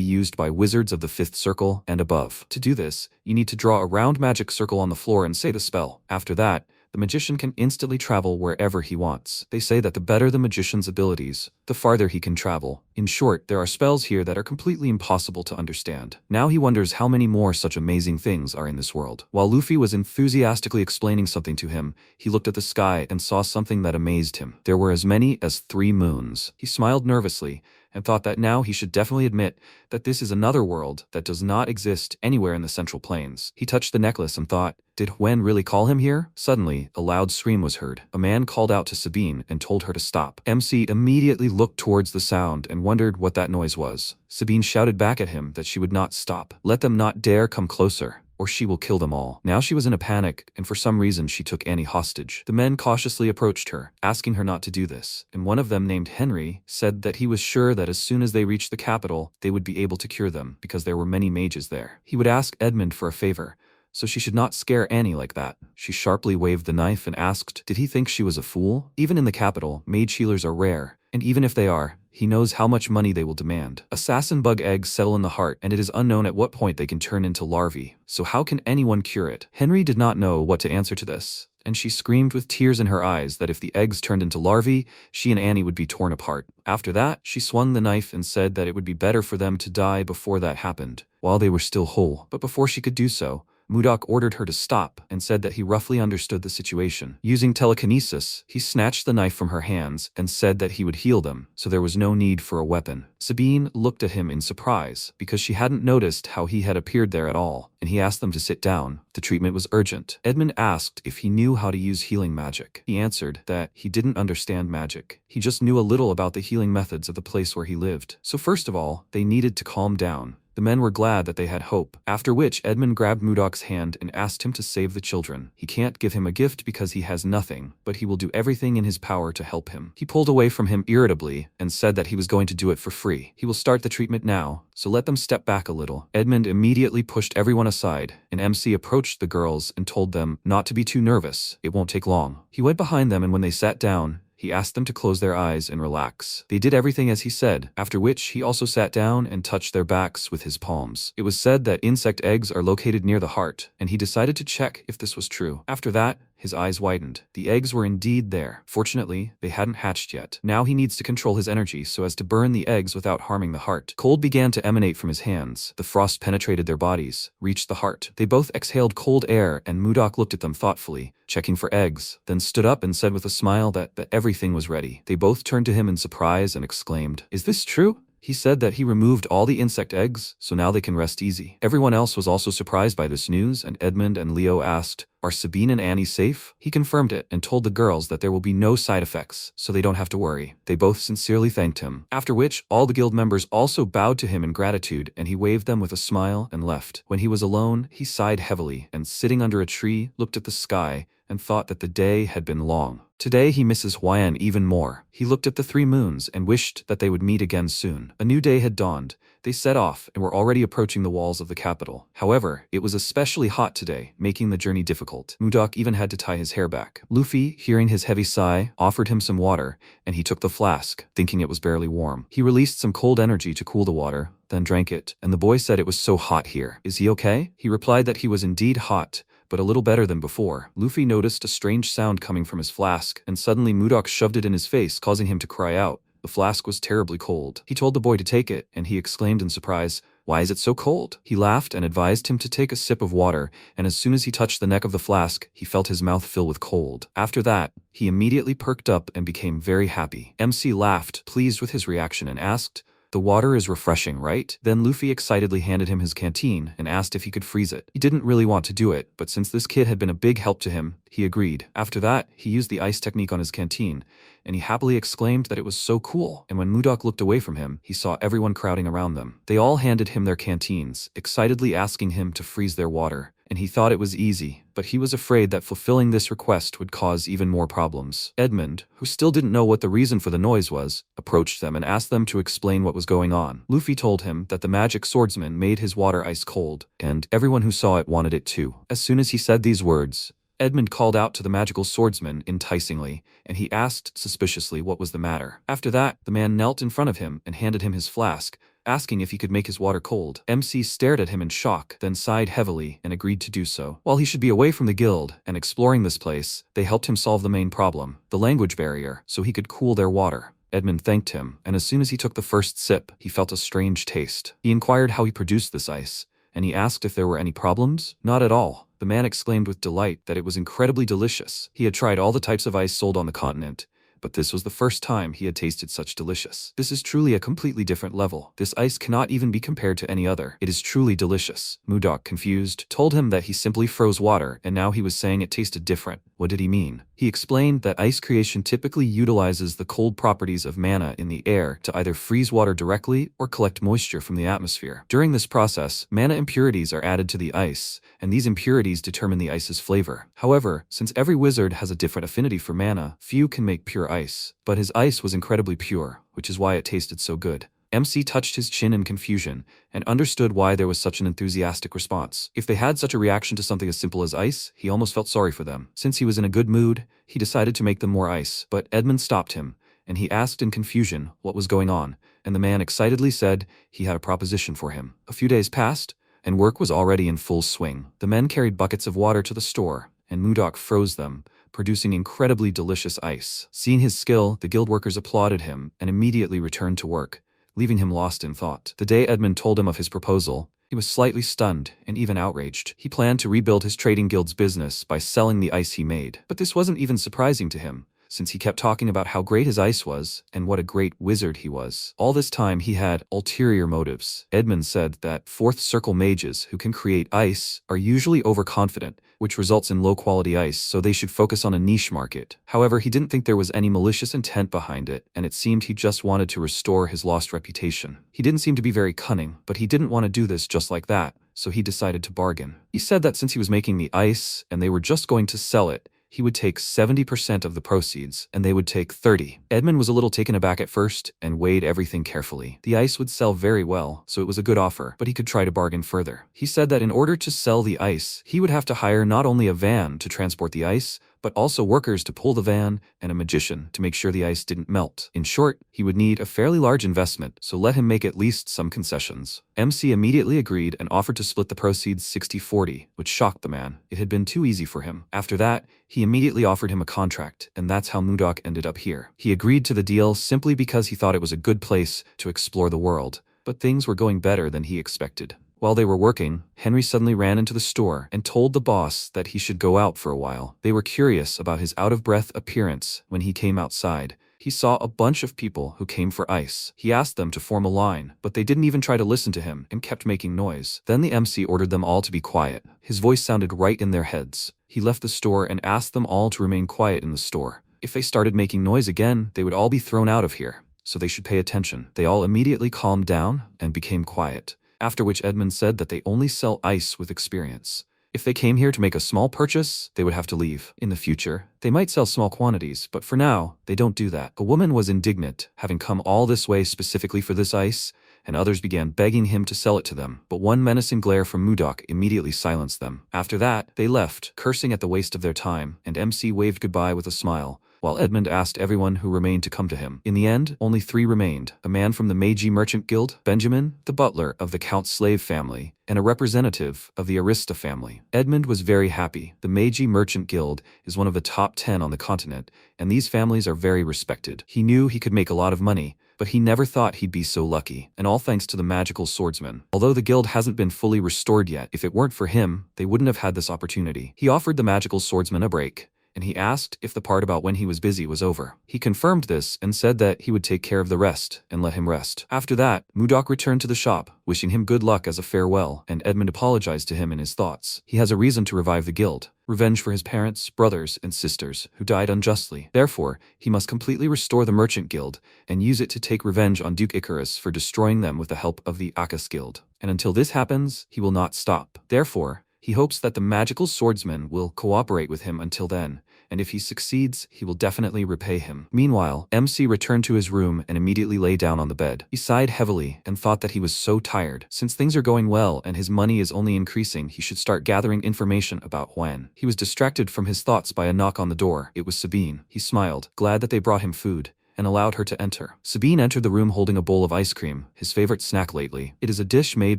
used by wizards of the 5th circle and above. To do this, you need to draw a round magic circle on the floor and say the spell. After that, the magician can instantly travel wherever he wants. They say that the better the magician's abilities, the farther he can travel. In short, there are spells here that are completely impossible to understand. Now he wonders how many more such amazing things are in this world. While Luffy was enthusiastically explaining something to him, he looked at the sky and saw something that amazed him. There were as many as 3 moons. He smiled nervously and thought that now he should definitely admit that this is another world that does not exist anywhere in the Central Plains. He touched the necklace and thought, did Hwen really call him here? Suddenly, a loud scream was heard. A man called out to Sabine and told her to stop. MC immediately looked towards the sound and wondered what that noise was. Sabine shouted back at him that she would not stop. Let them not dare come closer, or she will kill them all. Now she was in a panic, and for some reason she took Annie hostage. The men cautiously approached her, asking her not to do this, and one of them, named Henry, said that he was sure that as soon as they reached the capital, they would be able to cure them, because there were many mages there. He would ask Edmund for a favor, so she should not scare Annie like that. She sharply waved the knife and asked, did he think she was a fool? Even in the capital, mage healers are rare, and even if they are, he knows how much money they will demand. Assassin bug eggs settle in the heart, and it is unknown at what point they can turn into larvae. So how can anyone cure it? Henry did not know what to answer to this, and she screamed with tears in her eyes that if the eggs turned into larvae, she and Annie would be torn apart. After that, she swung the knife and said that it would be better for them to die before that happened, while they were still whole. But before she could do so, Mudok ordered her to stop and said that he roughly understood the situation. Using telekinesis, he snatched the knife from her hands and said that he would heal them, so there was no need for a weapon. Sabine looked at him in surprise because she hadn't noticed how he had appeared there at all, and he asked them to sit down. The treatment was urgent. Edmund asked if he knew how to use healing magic. He answered that he didn't understand magic. He just knew a little about the healing methods of the place where he lived. So first of all, they needed to calm down. The men were glad that they had hope, after which Edmund grabbed Mudok's hand and asked him to save the children. He can't give him a gift because he has nothing, but he will do everything in his power to help him. He pulled away from him irritably and said that he was going to do it for free. He will start the treatment now, so let them step back a little. Edmund immediately pushed everyone aside, and MC approached the girls and told them not to be too nervous. It won't take long. He went behind them, and when they sat down, he asked them to close their eyes and relax. They did everything as he said, after which he also sat down and touched their backs with his palms. It was said that insect eggs are located near the heart, and he decided to check if this was true. After that, his eyes widened. The eggs were indeed there. Fortunately, they hadn't hatched yet. Now he needs to control his energy so as to burn the eggs without harming the heart. Cold began to emanate from his hands. The frost penetrated their bodies, reached the heart. They both exhaled cold air, and Mudok looked at them thoughtfully, checking for eggs, then stood up and said with a smile that everything was ready. They both turned to him in surprise and exclaimed, "Is this true?" He said that he removed all the insect eggs, so now they can rest easy. Everyone else was also surprised by this news, and Edmund and Leo asked, "Are Sabine and Annie safe?" He confirmed it and told the girls that there will be no side effects, so they don't have to worry. They both sincerely thanked him, after which all the guild members also bowed to him in gratitude, and he waved them with a smile and left. When he was alone, he sighed heavily, and sitting under a tree, looked at the sky and thought that the day had been long. Today he misses Hwan even more. He looked at the 3 moons and wished that they would meet again soon. A new day had dawned. They set off and were already approaching the walls of the capital. However, it was especially hot today, making the journey difficult. Mudok even had to tie his hair back. Luffy, hearing his heavy sigh, offered him some water, and he took the flask, thinking it was barely warm. He released some cold energy to cool the water, then drank it, and the boy said it was so hot here. "Is he okay?" He replied that he was indeed hot, but a little better than before. Luffy noticed a strange sound coming from his flask, and suddenly Mudok shoved it in his face, causing him to cry out. The flask was terribly cold. He told the boy to take it, and he exclaimed in surprise, "Why is it so cold?" He laughed and advised him to take a sip of water, and as soon as he touched the neck of the flask, he felt his mouth fill with cold. After that, he immediately perked up and became very happy. MC laughed, pleased with his reaction, and asked, "The water is refreshing, right?" Then Luffy excitedly handed him his canteen and asked if he could freeze it. He didn't really want to do it, but since this kid had been a big help to him, he agreed. After that, he used the ice technique on his canteen, and he happily exclaimed that it was so cool. And when Mudok looked away from him, he saw everyone crowding around them. They all handed him their canteens, excitedly asking him to freeze their water. And he thought it was easy, but he was afraid that fulfilling this request would cause even more problems. Edmund, who still didn't know what the reason for the noise was, approached them and asked them to explain what was going on. Luffy told him that the magic swordsman made his water ice cold, and everyone who saw it wanted it too. As soon as he said these words, Edmund called out to the magical swordsman enticingly, and he asked suspiciously what was the matter. After that, the man knelt in front of him and handed him his flask, asking if he could make his water cold. MC stared at him in shock, then sighed heavily and agreed to do so. While he should be away from the guild and exploring this place, they helped him solve the main problem, the language barrier, so he could cool their water. Edmund thanked him, and as soon as he took the first sip, he felt a strange taste. He inquired how he produced this ice, and he asked if there were any problems. Not at all. The man exclaimed with delight that it was incredibly delicious. He had tried all the types of ice sold on the continent, but this was the first time he had tasted such delicious. This is truly a completely different level. This ice cannot even be compared to any other. It is truly delicious. Mudok, confused, told him that he simply froze water, and now he was saying it tasted different. What did he mean? He explained that ice creation typically utilizes the cold properties of mana in the air to either freeze water directly or collect moisture from the atmosphere. During this process, mana impurities are added to the ice, and these impurities determine the ice's flavor. However, since every wizard has a different affinity for mana, few can make pure ice, but his ice was incredibly pure, which is why it tasted so good. MC touched his chin in confusion and understood why there was such an enthusiastic response. If they had such a reaction to something as simple as ice, he almost felt sorry for them. Since he was in a good mood, he decided to make them more ice, but Edmund stopped him, and he asked in confusion what was going on, and the man excitedly said he had a proposition for him. A few days passed, and work was already in full swing. The men carried buckets of water to the store, and Mudok froze them, producing incredibly delicious ice. Seeing his skill, the guild workers applauded him and immediately returned to work, leaving him lost in thought. The day Edmund told him of his proposal, he was slightly stunned and even outraged. He planned to rebuild his trading guild's business by selling the ice he made. But this wasn't even surprising to him, since he kept talking about how great his ice was and what a great wizard he was. All this time he had ulterior motives. Edmund said that fourth circle mages who can create ice are usually overconfident, which results in low-quality ice, so they should focus on a niche market. However, he didn't think there was any malicious intent behind it, and it seemed he just wanted to restore his lost reputation. He didn't seem to be very cunning, but he didn't want to do this just like that, so he decided to bargain. He said that since he was making the ice, and they were just going to sell it, he would take 70% of the proceeds, and they would take 30%. Edmund was a little taken aback at first and weighed everything carefully. The ice would sell very well, so it was a good offer, but he could try to bargain further. He said that in order to sell the ice, he would have to hire not only a van to transport the ice, but also workers to pull the van and a magician to make sure the ice didn't melt. In short, he would need a fairly large investment, so let him make at least some concessions. MC immediately agreed and offered to split the proceeds 60-40, which shocked the man. It had been too easy for him. After that, he immediately offered him a contract, and that's how Mudok ended up here. He agreed to the deal simply because he thought it was a good place to explore the world, but things were going better than he expected. While they were working, Henry suddenly ran into the store and told the boss that he should go out for a while. They were curious about his out-of-breath appearance when he came outside. He saw a bunch of people who came for ice. He asked them to form a line, but they didn't even try to listen to him and kept making noise. Then the MC ordered them all to be quiet. His voice sounded right in their heads. He left the store and asked them all to remain quiet in the store. If they started making noise again, they would all be thrown out of here, so they should pay attention. They all immediately calmed down and became quiet. After which Edmund said that they only sell ice with experience. If they came here to make a small purchase, they would have to leave. In the future, they might sell small quantities, but for now, they don't do that. A woman was indignant, having come all this way specifically for this ice, and others began begging him to sell it to them. But one menacing glare from Mudok immediately silenced them. After that, they left, cursing at the waste of their time, and MC waved goodbye with a smile, while Edmund asked everyone who remained to come to him. In the end, only 3 remained: a man from the Meiji Merchant Guild, Benjamin, the butler of the Count's slave family, and a representative of the Arista family. Edmund was very happy. The Meiji Merchant Guild is one of the top 10 on the continent, and these families are very respected. He knew he could make a lot of money, but he never thought he'd be so lucky, and all thanks to the magical swordsman. Although the guild hasn't been fully restored yet, if it weren't for him, they wouldn't have had this opportunity. He offered the magical swordsman a break, and he asked if the part about when he was busy was over. He confirmed this and said that he would take care of the rest and let him rest. After that, Mudok returned to the shop, wishing him good luck as a farewell, and Edmund apologized to him in his thoughts. He has a reason to revive the guild. Revenge for his parents, brothers, and sisters, who died unjustly. Therefore, he must completely restore the Merchant Guild, and use it to take revenge on Duke Icarus for destroying them with the help of the Akas Guild. And until this happens, he will not stop. Therefore, he hopes that the magical swordsman will cooperate with him until then, and if he succeeds, he will definitely repay him. Meanwhile, MC returned to his room and immediately lay down on the bed. He sighed heavily and thought that he was so tired. Since things are going well and his money is only increasing, he should start gathering information about Huen. He was distracted from his thoughts by a knock on the door. It was Sabine. He smiled, glad that they brought him food, and allowed her to enter. Sabine entered the room holding a bowl of ice cream, his favorite snack lately. It is a dish made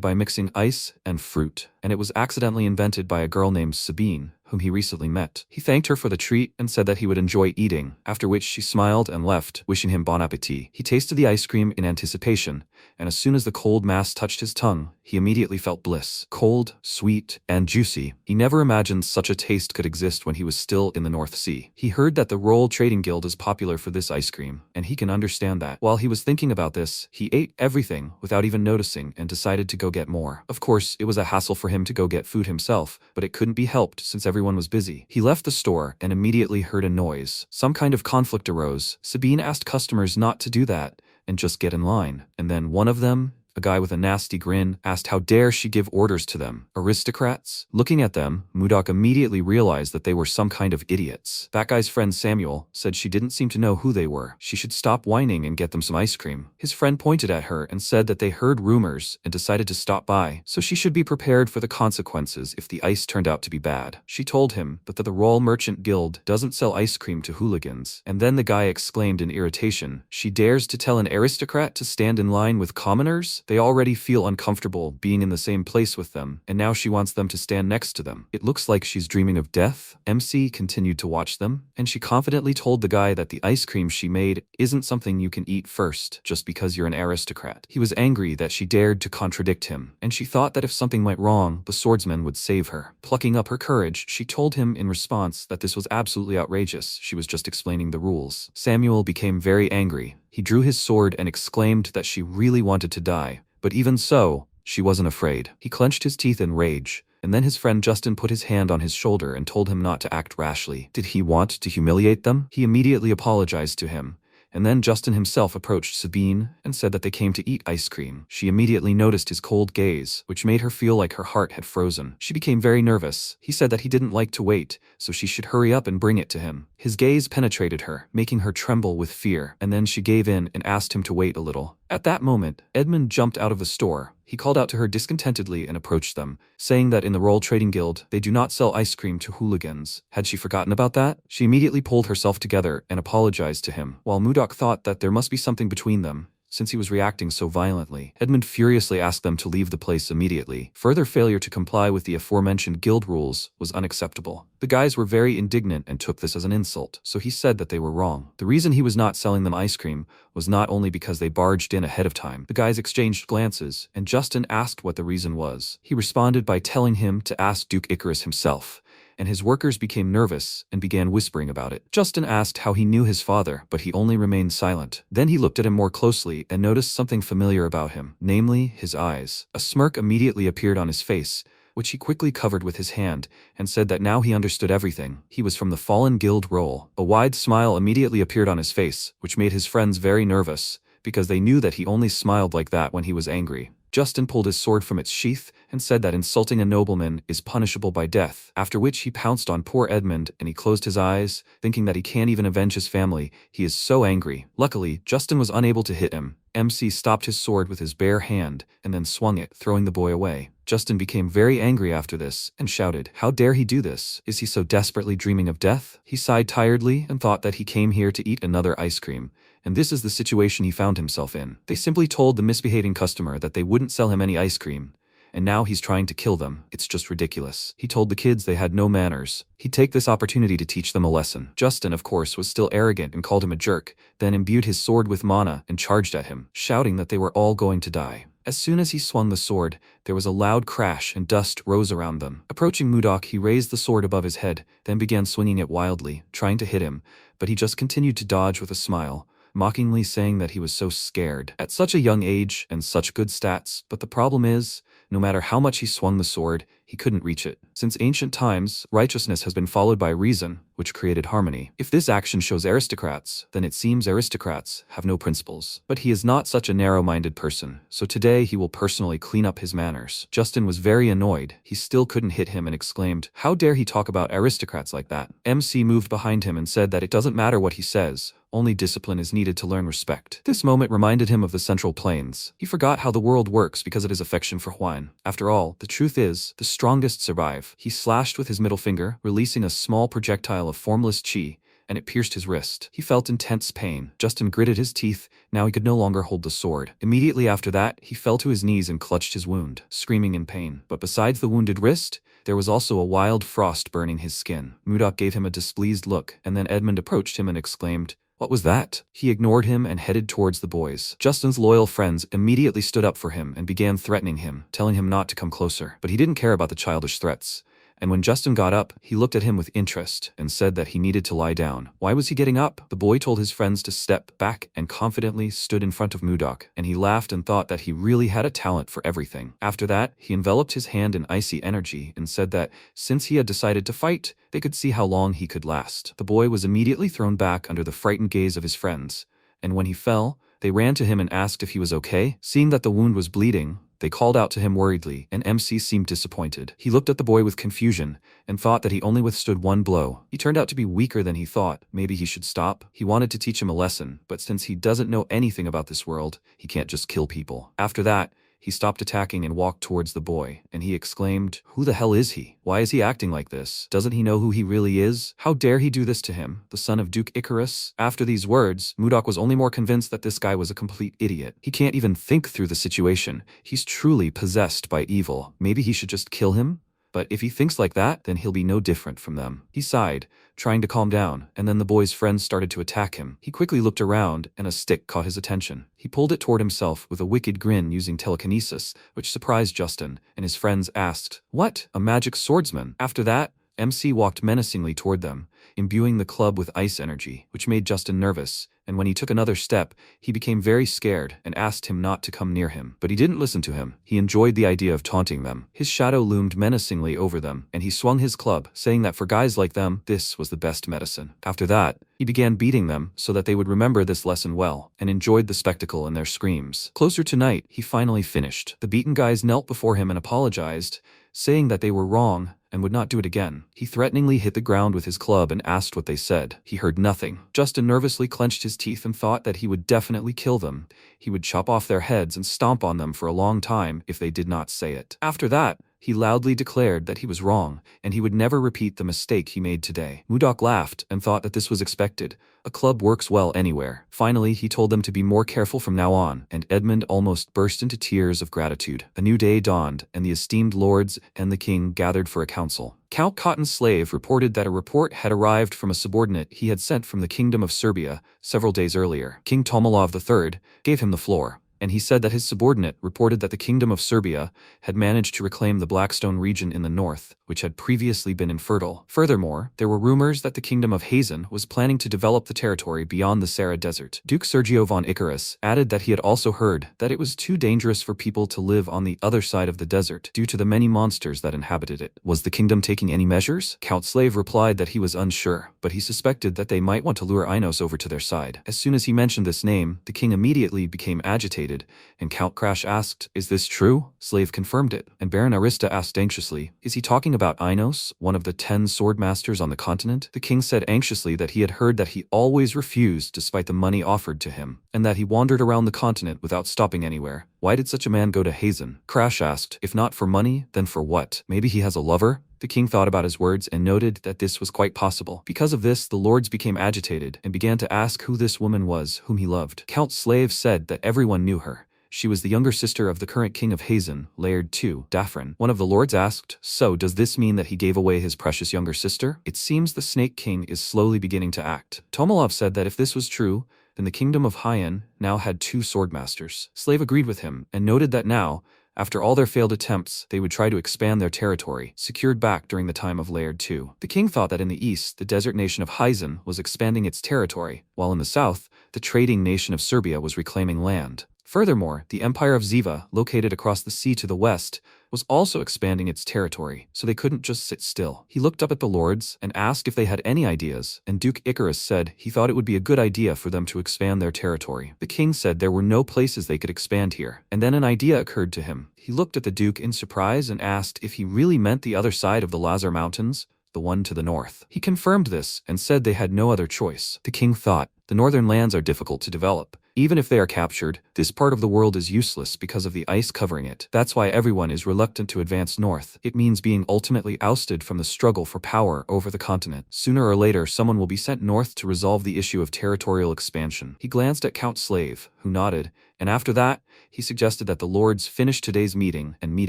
by mixing ice and fruit, and it was accidentally invented by a girl named Sabine, whom he recently met. He thanked her for the treat and said that he would enjoy eating, after which she smiled and left, wishing him bon appetit. He tasted the ice cream in anticipation, and as soon as the cold mass touched his tongue, he immediately felt bliss. Cold, sweet, and juicy. He never imagined such a taste could exist when he was still in the North Sea. He heard that the Roll Trading Guild is popular for this ice cream, and he can understand that. While he was thinking about this, he ate everything without even noticing and decided to go get more. Of course, it was a hassle for him to go get food himself, but it couldn't be helped since everyone was busy. He left the store and immediately heard a noise. Some kind of conflict arose. Sabine asked customers not to do that and just get in line. And then one of them, a guy with a nasty grin, asked how dare she give orders to them. Aristocrats? Looking at them, Mudok immediately realized that they were some kind of idiots. That guy's friend Samuel said she didn't seem to know who they were. She should stop whining and get them some ice cream. His friend pointed at her and said that they heard rumors and decided to stop by, so she should be prepared for the consequences if the ice turned out to be bad. She told him that the Royal Merchant Guild doesn't sell ice cream to hooligans. And then the guy exclaimed in irritation, "She dares to tell an aristocrat to stand in line with commoners? They already feel uncomfortable being in the same place with them, and now she wants them to stand next to them. It looks like she's dreaming of death." MC continued to watch them, and she confidently told the guy that the ice cream she made isn't something you can eat first just because you're an aristocrat. He was angry that she dared to contradict him, and she thought that if something went wrong, the swordsman would save her. Plucking up her courage, she told him in response that this was absolutely outrageous. She was just explaining the rules. Samuel became very angry. He drew his sword and exclaimed that she really wanted to die. But even so, she wasn't afraid. He clenched his teeth in rage, and then his friend Justin put his hand on his shoulder and told him not to act rashly. Did he want to humiliate them? He immediately apologized to him. And then Justin himself approached Sabine and said that they came to eat ice cream. She immediately noticed his cold gaze, which made her feel like her heart had frozen. She became very nervous. He said that he didn't like to wait, so she should hurry up and bring it to him. His gaze penetrated her, making her tremble with fear, and then she gave in and asked him to wait a little. At that moment, Edmund jumped out of the store. He called out to her discontentedly and approached them, saying that in the Roll Trading Guild, they do not sell ice cream to hooligans. Had she forgotten about that? She immediately pulled herself together and apologized to him, while Mudok thought that there must be something between them, since he was reacting so violently. Edmund furiously asked them to leave the place immediately. Further failure to comply with the aforementioned guild rules was unacceptable. The guys were very indignant and took this as an insult, so he said that they were wrong. The reason he was not selling them ice cream was not only because they barged in ahead of time. The guys exchanged glances, and Justin asked what the reason was. He responded by telling him to ask Duke Icarus himself, and his workers became nervous and began whispering about it. Justin asked how he knew his father, but he only remained silent. Then he looked at him more closely and noticed something familiar about him, namely his eyes. A smirk immediately appeared on his face, which he quickly covered with his hand, and said that now he understood everything. He was from the fallen guild Roll. A wide smile immediately appeared on his face, which made his friends very nervous, because they knew that he only smiled like that when he was angry. Justin pulled his sword from its sheath and said that insulting a nobleman is punishable by death, after which he pounced on poor Edmund and he closed his eyes, thinking that he can't even avenge his family. He is so angry. Luckily, Justin was unable to hit him. MC stopped his sword with his bare hand and then swung it, throwing the boy away. Justin became very angry after this and shouted, "How dare he do this? Is he so desperately dreaming of death?" He sighed tiredly and thought that he came here to eat another ice cream, and this is the situation he found himself in. They simply told the misbehaving customer that they wouldn't sell him any ice cream, and now he's trying to kill them. It's just ridiculous. He told the kids they had no manners. He'd take this opportunity to teach them a lesson. Justin, of course, was still arrogant and called him a jerk, then imbued his sword with mana and charged at him, shouting that they were all going to die. As soon as he swung the sword, there was a loud crash and dust rose around them. Approaching Mudok, he raised the sword above his head, then began swinging it wildly, trying to hit him, but he just continued to dodge with a smile, mockingly saying that he was so scared. At such a young age and such good stats, but the problem is, no matter how much he swung the sword, he couldn't reach it. Since ancient times, righteousness has been followed by reason, which created harmony. If this action shows aristocrats, then it seems aristocrats have no principles. But he is not such a narrow-minded person, so today he will personally clean up his manners. Justin was very annoyed. He still couldn't hit him and exclaimed, "How dare he talk about aristocrats like that?" MC moved behind him and said that it doesn't matter what he says, only discipline is needed to learn respect. This moment reminded him of the Central Plains. He forgot how the world works because of his affection for Huan. After all, the truth is, the strongest survive. He slashed with his middle finger, releasing a small projectile of formless chi, and it pierced his wrist. He felt intense pain. Justin gritted his teeth. Now he could no longer hold the sword. Immediately after that, he fell to his knees and clutched his wound, screaming in pain. But besides the wounded wrist, there was also a wild frost burning his skin. Mudok gave him a displeased look, and then Edmund approached him and exclaimed, "What was that?" He ignored him and headed towards the boys. Justin's loyal friends immediately stood up for him and began threatening him, telling him not to come closer. But he didn't care about the childish threats. And when Justin got up, he looked at him with interest and said that he needed to lie down. Why was he getting up? The boy told his friends to step back and confidently stood in front of Mudok, and he laughed and thought that he really had a talent for everything. After that, he enveloped his hand in icy energy and said that, since he had decided to fight, they could see how long he could last. The boy was immediately thrown back under the frightened gaze of his friends, and when he fell, they ran to him and asked if he was okay. Seeing that the wound was bleeding, they called out to him worriedly, and MC seemed disappointed. He looked at the boy with confusion and thought that he only withstood one blow. He turned out to be weaker than he thought. Maybe he should stop. He wanted to teach him a lesson, but since he doesn't know anything about this world, he can't just kill people. After that, he stopped attacking and walked towards the boy, and he exclaimed, "Who the hell is he? Why is he acting like this? Doesn't he know who he really is? How dare he do this to him, the son of Duke Icarus?" After these words, Mudok was only more convinced that this guy was a complete idiot. He can't even think through the situation. He's truly possessed by evil. Maybe he should just kill him? But if he thinks like that, then he'll be no different from them. He sighed, trying to calm down, and then the boy's friends started to attack him. He quickly looked around, and a stick caught his attention. He pulled it toward himself with a wicked grin using telekinesis, which surprised Justin, and his friends asked, "What? A magic swordsman?" After that, MC walked menacingly toward them, imbuing the club with ice energy, which made Justin nervous, and when he took another step, he became very scared and asked him not to come near him. But he didn't listen to him. He enjoyed the idea of taunting them. His shadow loomed menacingly over them, and he swung his club, saying that for guys like them, this was the best medicine. After that, he began beating them so that they would remember this lesson well, and enjoyed the spectacle and their screams. Closer to night, he finally finished. The beaten guys knelt before him and apologized, saying that they were wrong and would not do it again. He threateningly hit the ground with his club and asked what they said. He heard nothing. Justin nervously clenched his teeth and thought that he would definitely kill them. He would chop off their heads and stomp on them for a long time if they did not say it. After that, he loudly declared that he was wrong, and he would never repeat the mistake he made today. Mudok laughed and thought that this was expected. A club works well anywhere. Finally, he told them to be more careful from now on, and Edmund almost burst into tears of gratitude. A new day dawned, and the esteemed lords and the king gathered for a council. Count Cotton's slave reported that a report had arrived from a subordinate he had sent from the Kingdom of Serbia several days earlier. King Tomilov III gave him the floor, and he said that his subordinate reported that the Kingdom of Serbia had managed to reclaim the Blackstone region in the north, which had previously been infertile. Furthermore, there were rumors that the Kingdom of Hazen was planning to develop the territory beyond the Sahara Desert. Duke Sergio von Icarus added that he had also heard that it was too dangerous for people to live on the other side of the desert due to the many monsters that inhabited it. Was the kingdom taking any measures? Count Slave replied that he was unsure, but he suspected that they might want to lure Inos over to their side. As soon as he mentioned this name, the king immediately became agitated, and Count Crash asked, "Is this true?" Slave confirmed it, and Baron Arista asked anxiously, "Is he talking about Inos, one of the 10 sword masters on the continent?" The king said anxiously that he had heard that he always refused despite the money offered to him, and that he wandered around the continent without stopping anywhere. Why did such a man go to Hazen? Crash asked, "If not for money, then for what? Maybe he has a lover?" The king thought about his words and noted that this was quite possible. Because of this, the lords became agitated and began to ask who this woman was whom he loved. Count Slave said that everyone knew her. She was the younger sister of the current king of Hazen, Laird II, Daphrin. One of the lords asked, "So does this mean that he gave away his precious younger sister?" It seems the Snake King is slowly beginning to act. Tomilov said that if this was true, then the kingdom of Hyan now had 2 swordmasters. Slave agreed with him and noted that now, after all their failed attempts, they would try to expand their territory, secured back during the time of Laird II. The king thought that in the east, the desert nation of Hyzan was expanding its territory, while in the south, the trading nation of Serbia was reclaiming land. Furthermore, the Empire of Ziva, located across the sea to the west, was also expanding its territory, so they couldn't just sit still. He looked up at the lords and asked if they had any ideas, and Duke Icarus said he thought it would be a good idea for them to expand their territory. The king said there were no places they could expand here, and then an idea occurred to him. He looked at the duke in surprise and asked if he really meant the other side of the Lazar Mountains, the one to the north. He confirmed this and said they had no other choice. The king thought, the northern lands are difficult to develop. Even if they are captured, this part of the world is useless because of the ice covering it. That's why everyone is reluctant to advance north. It means being ultimately ousted from the struggle for power over the continent. Sooner or later, someone will be sent north to resolve the issue of territorial expansion. He glanced at Count Slave, who nodded, and after that, he suggested that the lords finish today's meeting and meet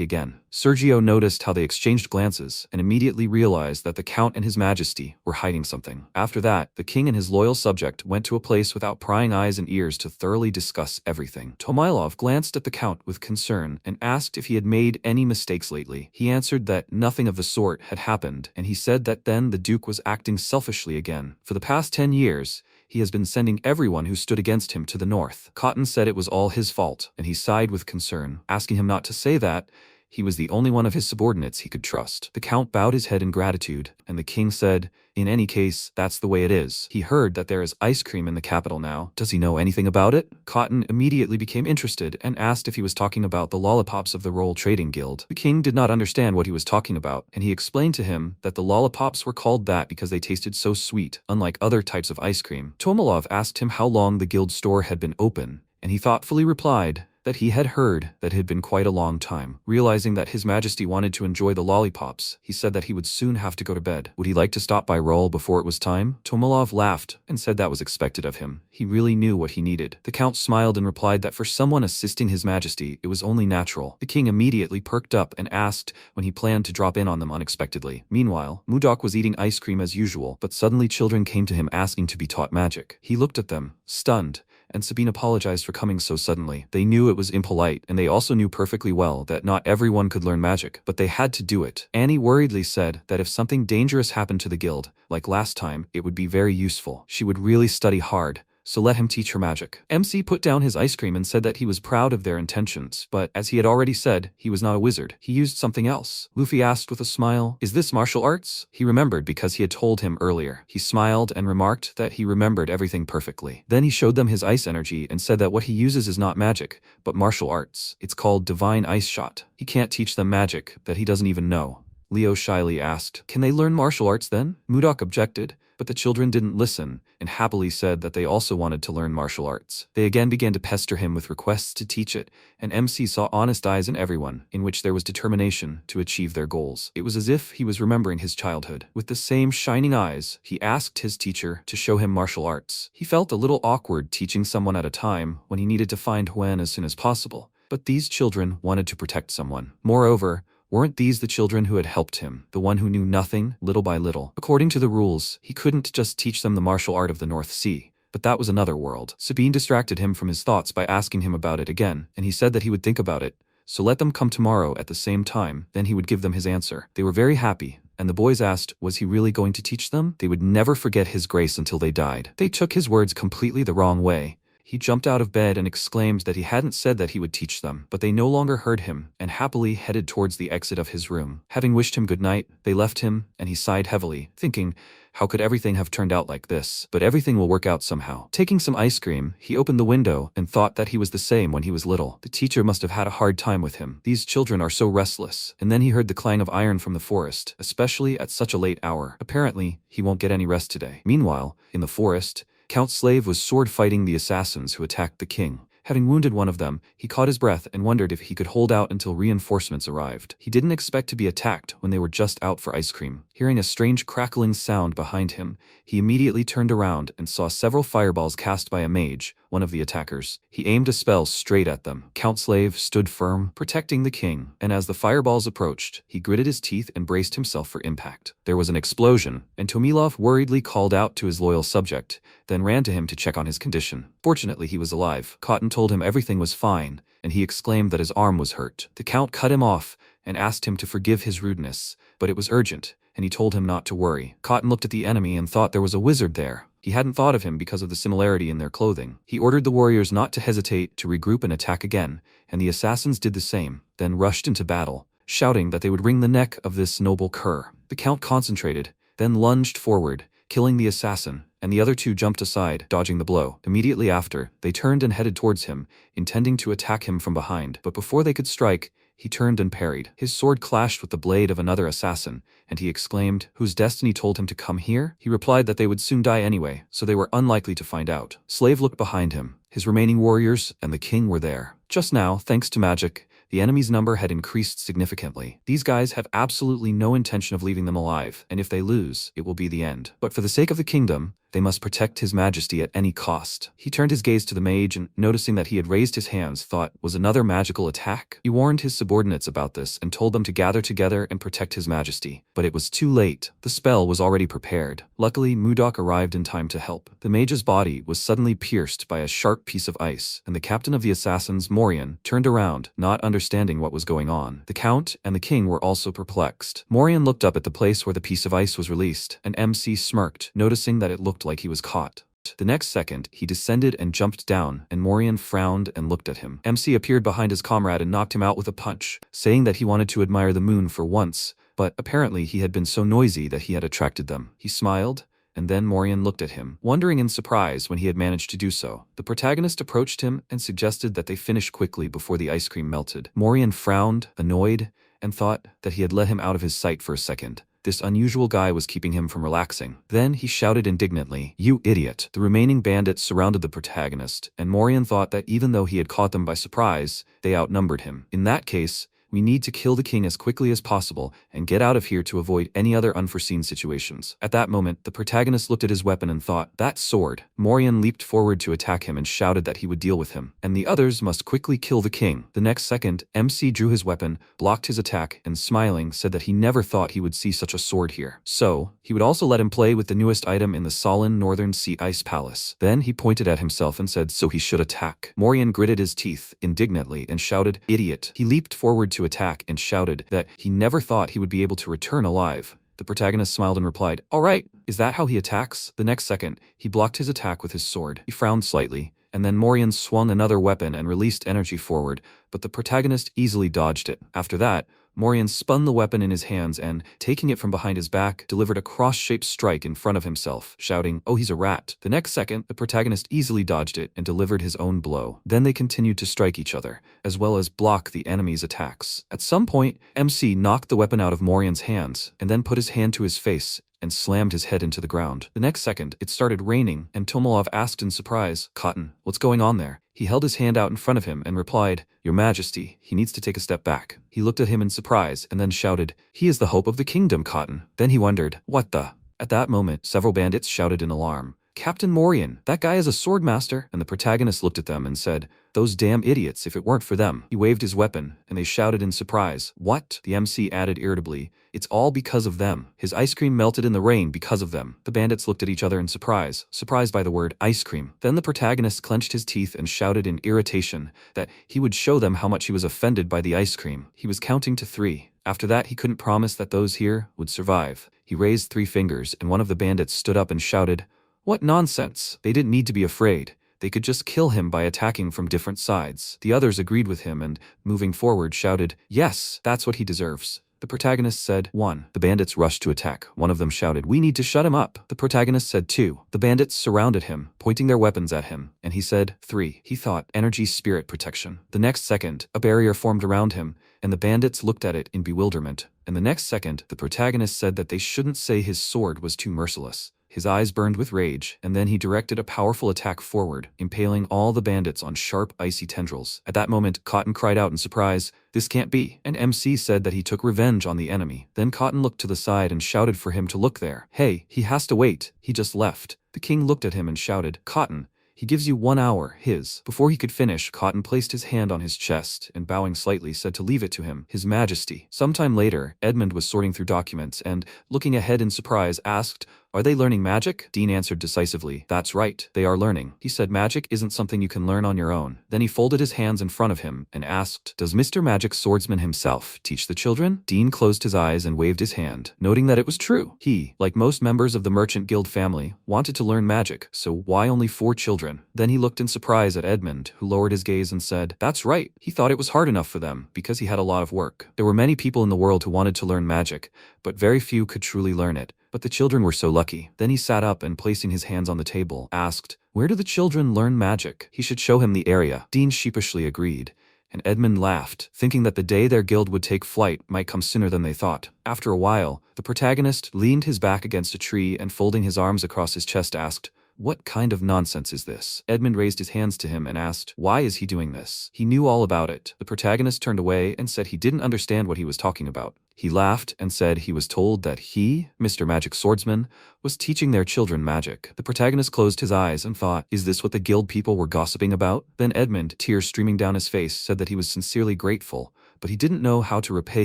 again. Sergio noticed how they exchanged glances and immediately realized that the Count and His Majesty were hiding something. After that, the king and his loyal subject went to a place without prying eyes and ears to thoroughly discuss everything. Tomailov glanced at the Count with concern and asked if he had made any mistakes lately. He answered that nothing of the sort had happened, and he said that then the Duke was acting selfishly again. For the past 10 years, he has been sending everyone who stood against him to the north. Cotton said it was all his fault, and he sighed with concern, asking him not to say that. He was the only one of his subordinates he could trust. The Count bowed his head in gratitude, and the king said, in any case, that's the way it is. He heard that there is ice cream in the capital now. Does he know anything about it? Cotton immediately became interested and asked if he was talking about the lollipops of the Roll Trading Guild. The king did not understand what he was talking about, and he explained to him that the lollipops were called that because they tasted so sweet, unlike other types of ice cream. Tomalov asked him how long the guild store had been open, and he thoughtfully replied that he had heard that it had been quite a long time. Realizing that His Majesty wanted to enjoy the lollipops, he said that he would soon have to go to bed. Would he like to stop by Roll before it was time? Tomalov laughed and said that was expected of him. He really knew what he needed. The Count smiled and replied that for someone assisting His Majesty, it was only natural. The king immediately perked up and asked when he planned to drop in on them unexpectedly. Meanwhile, Mudok was eating ice cream as usual, but suddenly children came to him asking to be taught magic. He looked at them, stunned, and Sabine apologized for coming so suddenly. They knew it was impolite, and they also knew perfectly well that not everyone could learn magic, but they had to do it. Annie worriedly said that if something dangerous happened to the guild, like last time, it would be very useful. She would really study hard, so let him teach her magic. MC put down his ice cream and said that he was proud of their intentions, but as he had already said, he was not a wizard. He used something else. Luffy asked with a smile, "Is this martial arts?" He remembered because he had told him earlier. He smiled and remarked that he remembered everything perfectly. Then he showed them his ice energy and said that what he uses is not magic, but martial arts. It's called Divine Ice Shot. He can't teach them magic that he doesn't even know. Leo shyly asked, "Can they learn martial arts then?" Mudok objected, but the children didn't listen and happily said that they also wanted to learn martial arts. They again began to pester him with requests to teach it, and MC saw honest eyes in everyone, in which there was determination to achieve their goals. It was as if he was remembering his childhood. With the same shining eyes, he asked his teacher to show him martial arts. He felt a little awkward teaching someone at a time when he needed to find Huen as soon as possible, but these children wanted to protect someone. Moreover, weren't these the children who had helped him, the one who knew nothing, little by little? According to the rules, he couldn't just teach them the martial art of the North Sea, but that was another world. Sabine distracted him from his thoughts by asking him about it again, and he said that he would think about it, so let them come tomorrow at the same time, then he would give them his answer. They were very happy, and the boys asked, was he really going to teach them? They would never forget his grace until they died. They took his words completely the wrong way. He jumped out of bed and exclaimed that he hadn't said that he would teach them, but they no longer heard him, and happily headed towards the exit of his room. Having wished him good night, they left him, and he sighed heavily, thinking, how could everything have turned out like this? But everything will work out somehow. Taking some ice cream, he opened the window and thought that he was the same when he was little. The teacher must have had a hard time with him. These children are so restless. And then he heard the clang of iron from the forest, especially at such a late hour. Apparently, he won't get any rest today. Meanwhile, in the forest, Count Slave was sword-fighting the assassins who attacked the king. Having wounded one of them, he caught his breath and wondered if he could hold out until reinforcements arrived. He didn't expect to be attacked when they were just out for ice cream. Hearing a strange crackling sound behind him, he immediately turned around and saw several fireballs cast by a mage, one of the attackers. He aimed a spell straight at them. Count Slave stood firm, protecting the king, and as the fireballs approached, he gritted his teeth and braced himself for impact. There was an explosion, and Tomilov worriedly called out to his loyal subject, then ran to him to check on his condition. Fortunately, he was alive. Cotton told him everything was fine, and he exclaimed that his arm was hurt. The count cut him off and asked him to forgive his rudeness, but it was urgent, and he told him not to worry. Cotton looked at the enemy and thought there was a wizard there. He hadn't thought of him because of the similarity in their clothing. He ordered the warriors not to hesitate to regroup and attack again, and the assassins did the same, then rushed into battle, shouting that they would wring the neck of this noble cur. The count concentrated, then lunged forward, killing the assassin, and the other two jumped aside, dodging the blow. Immediately after, they turned and headed towards him, intending to attack him from behind, but before they could strike, he turned and parried. His sword clashed with the blade of another assassin, and he exclaimed, "Whose destiny told him to come here?" He replied that they would soon die anyway, so they were unlikely to find out. Slave looked behind him. His remaining warriors and the king were there. Just now, thanks to magic, the enemy's number had increased significantly. These guys have absolutely no intention of leaving them alive, and if they lose, it will be the end. But for the sake of the kingdom, they must protect his majesty at any cost. He turned his gaze to the mage and, noticing that he had raised his hands, thought, was another magical attack? He warned his subordinates about this and told them to gather together and protect his majesty. But it was too late. The spell was already prepared. Luckily, Mudok arrived in time to help. The mage's body was suddenly pierced by a sharp piece of ice, and the captain of the assassins, Morian, turned around, not understanding what was going on. The count and the king were also perplexed. Morian looked up at the place where the piece of ice was released, and MC smirked, noticing that it looked like he was caught. The next second, he descended and jumped down, and Morian frowned and looked at him. MC appeared behind his comrade and knocked him out with a punch, saying that he wanted to admire the moon for once, but apparently he had been so noisy that he had attracted them. He smiled, and then Morian looked at him, wondering in surprise when he had managed to do so. The protagonist approached him and suggested that they finish quickly before the ice cream melted. Morian frowned, annoyed, and thought that he had let him out of his sight for a second. This unusual guy was keeping him from relaxing. Then he shouted indignantly, "You idiot!" The remaining bandits surrounded the protagonist, and Morian thought that even though he had caught them by surprise, they outnumbered him. In that case, we need to kill the king as quickly as possible and get out of here to avoid any other unforeseen situations. At that moment, the protagonist looked at his weapon and thought, "That sword." Morian leaped forward to attack him and shouted that he would deal with him, and the others must quickly kill the king. The next second, MC drew his weapon, blocked his attack, and smiling, said that he never thought he would see such a sword here. So, he would also let him play with the newest item in the Solin Northern Sea Ice Palace. Then he pointed at himself and said, "So he should attack." Morian gritted his teeth indignantly and shouted, "Idiot." He leaped forward to attack and shouted that he never thought he would be able to return alive. The protagonist smiled and replied, "All right, is that how he attacks?" The next second, he blocked his attack with his sword. He frowned slightly, and then Morian swung another weapon and released energy forward, but the protagonist easily dodged it. After that, Morian spun the weapon in his hands and, taking it from behind his back, delivered a cross-shaped strike in front of himself, shouting, "Oh, he's a rat." The next second, the protagonist easily dodged it and delivered his own blow. Then they continued to strike each other, as well as block the enemy's attacks. At some point, MC knocked the weapon out of Morian's hands, and then put his hand to his face and slammed his head into the ground. The next second, it started raining, and Tomilov asked in surprise, "Cotton, what's going on there?" He held his hand out in front of him and replied, "Your Majesty, he needs to take a step back." He looked at him in surprise and then shouted, "He is the hope of the kingdom, Cotton." Then he wondered, "What the?" At that moment, several bandits shouted in alarm, "Captain Morian, that guy is a swordmaster." And the protagonist looked at them and said, "Those damn idiots, if it weren't for them." He waved his weapon, and they shouted in surprise, "What?" The MC added irritably, "It's all because of them. His ice cream melted in the rain because of them." The bandits looked at each other in surprise, surprised by the word ice cream. Then the protagonist clenched his teeth and shouted in irritation that he would show them how much he was offended by the ice cream. He was counting to 3. After that, he couldn't promise that those here would survive. He raised 3 fingers, and one of the bandits stood up and shouted, "What nonsense!" They didn't need to be afraid. They could just kill him by attacking from different sides. The others agreed with him and, moving forward, shouted, "Yes, that's what he deserves." The protagonist said, 1. The bandits rushed to attack. One of them shouted, "We need to shut him up." The protagonist said 2. The bandits surrounded him, pointing their weapons at him, and he said 3. He thought, energy spirit protection. The next second, a barrier formed around him, and the bandits looked at it in bewilderment. And the next second, the protagonist said that they shouldn't say his sword was too merciless. His eyes burned with rage, and then he directed a powerful attack forward, impaling all the bandits on sharp, icy tendrils. At that moment, Cotton cried out in surprise, "This can't be," and MC said that he took revenge on the enemy. Then Cotton looked to the side and shouted for him to look there. "Hey, he has to wait. He just left." The king looked at him and shouted, "Cotton, he gives you 1 hour, his." Before he could finish, Cotton placed his hand on his chest and bowing slightly said to leave it to him, His Majesty. Sometime later, Edmund was sorting through documents and, looking ahead in surprise, asked, "Are they learning magic?" Dean answered decisively, "That's right, they are learning." He said magic isn't something you can learn on your own. Then he folded his hands in front of him and asked, "Does Mr. Magic Swordsman himself teach the children?" Dean closed his eyes and waved his hand, noting that it was true. He, like most members of the Merchant Guild family, wanted to learn magic, so why only 4 children? Then he looked in surprise at Edmund, who lowered his gaze and said, "That's right, he thought it was hard enough for them, because he had a lot of work." There were many people in the world who wanted to learn magic, but very few could truly learn it. But the children were so lucky. Then he sat up and, placing his hands on the table, asked, "Where do the children learn magic?" He should show him the area. Dean sheepishly agreed, and Edmund laughed, thinking that the day their guild would take flight might come sooner than they thought. After a while, the protagonist leaned his back against a tree and, folding his arms across his chest, asked, "What kind of nonsense is this?" Edmund raised his hands to him and asked, "Why is he doing this?" He knew all about it. The protagonist turned away and said he didn't understand what he was talking about. He laughed and said he was told that he, Mr. Magic Swordsman, was teaching their children magic. The protagonist closed his eyes and thought, is this what the guild people were gossiping about? Then Edmund, tears streaming down his face, said that he was sincerely grateful, but he didn't know how to repay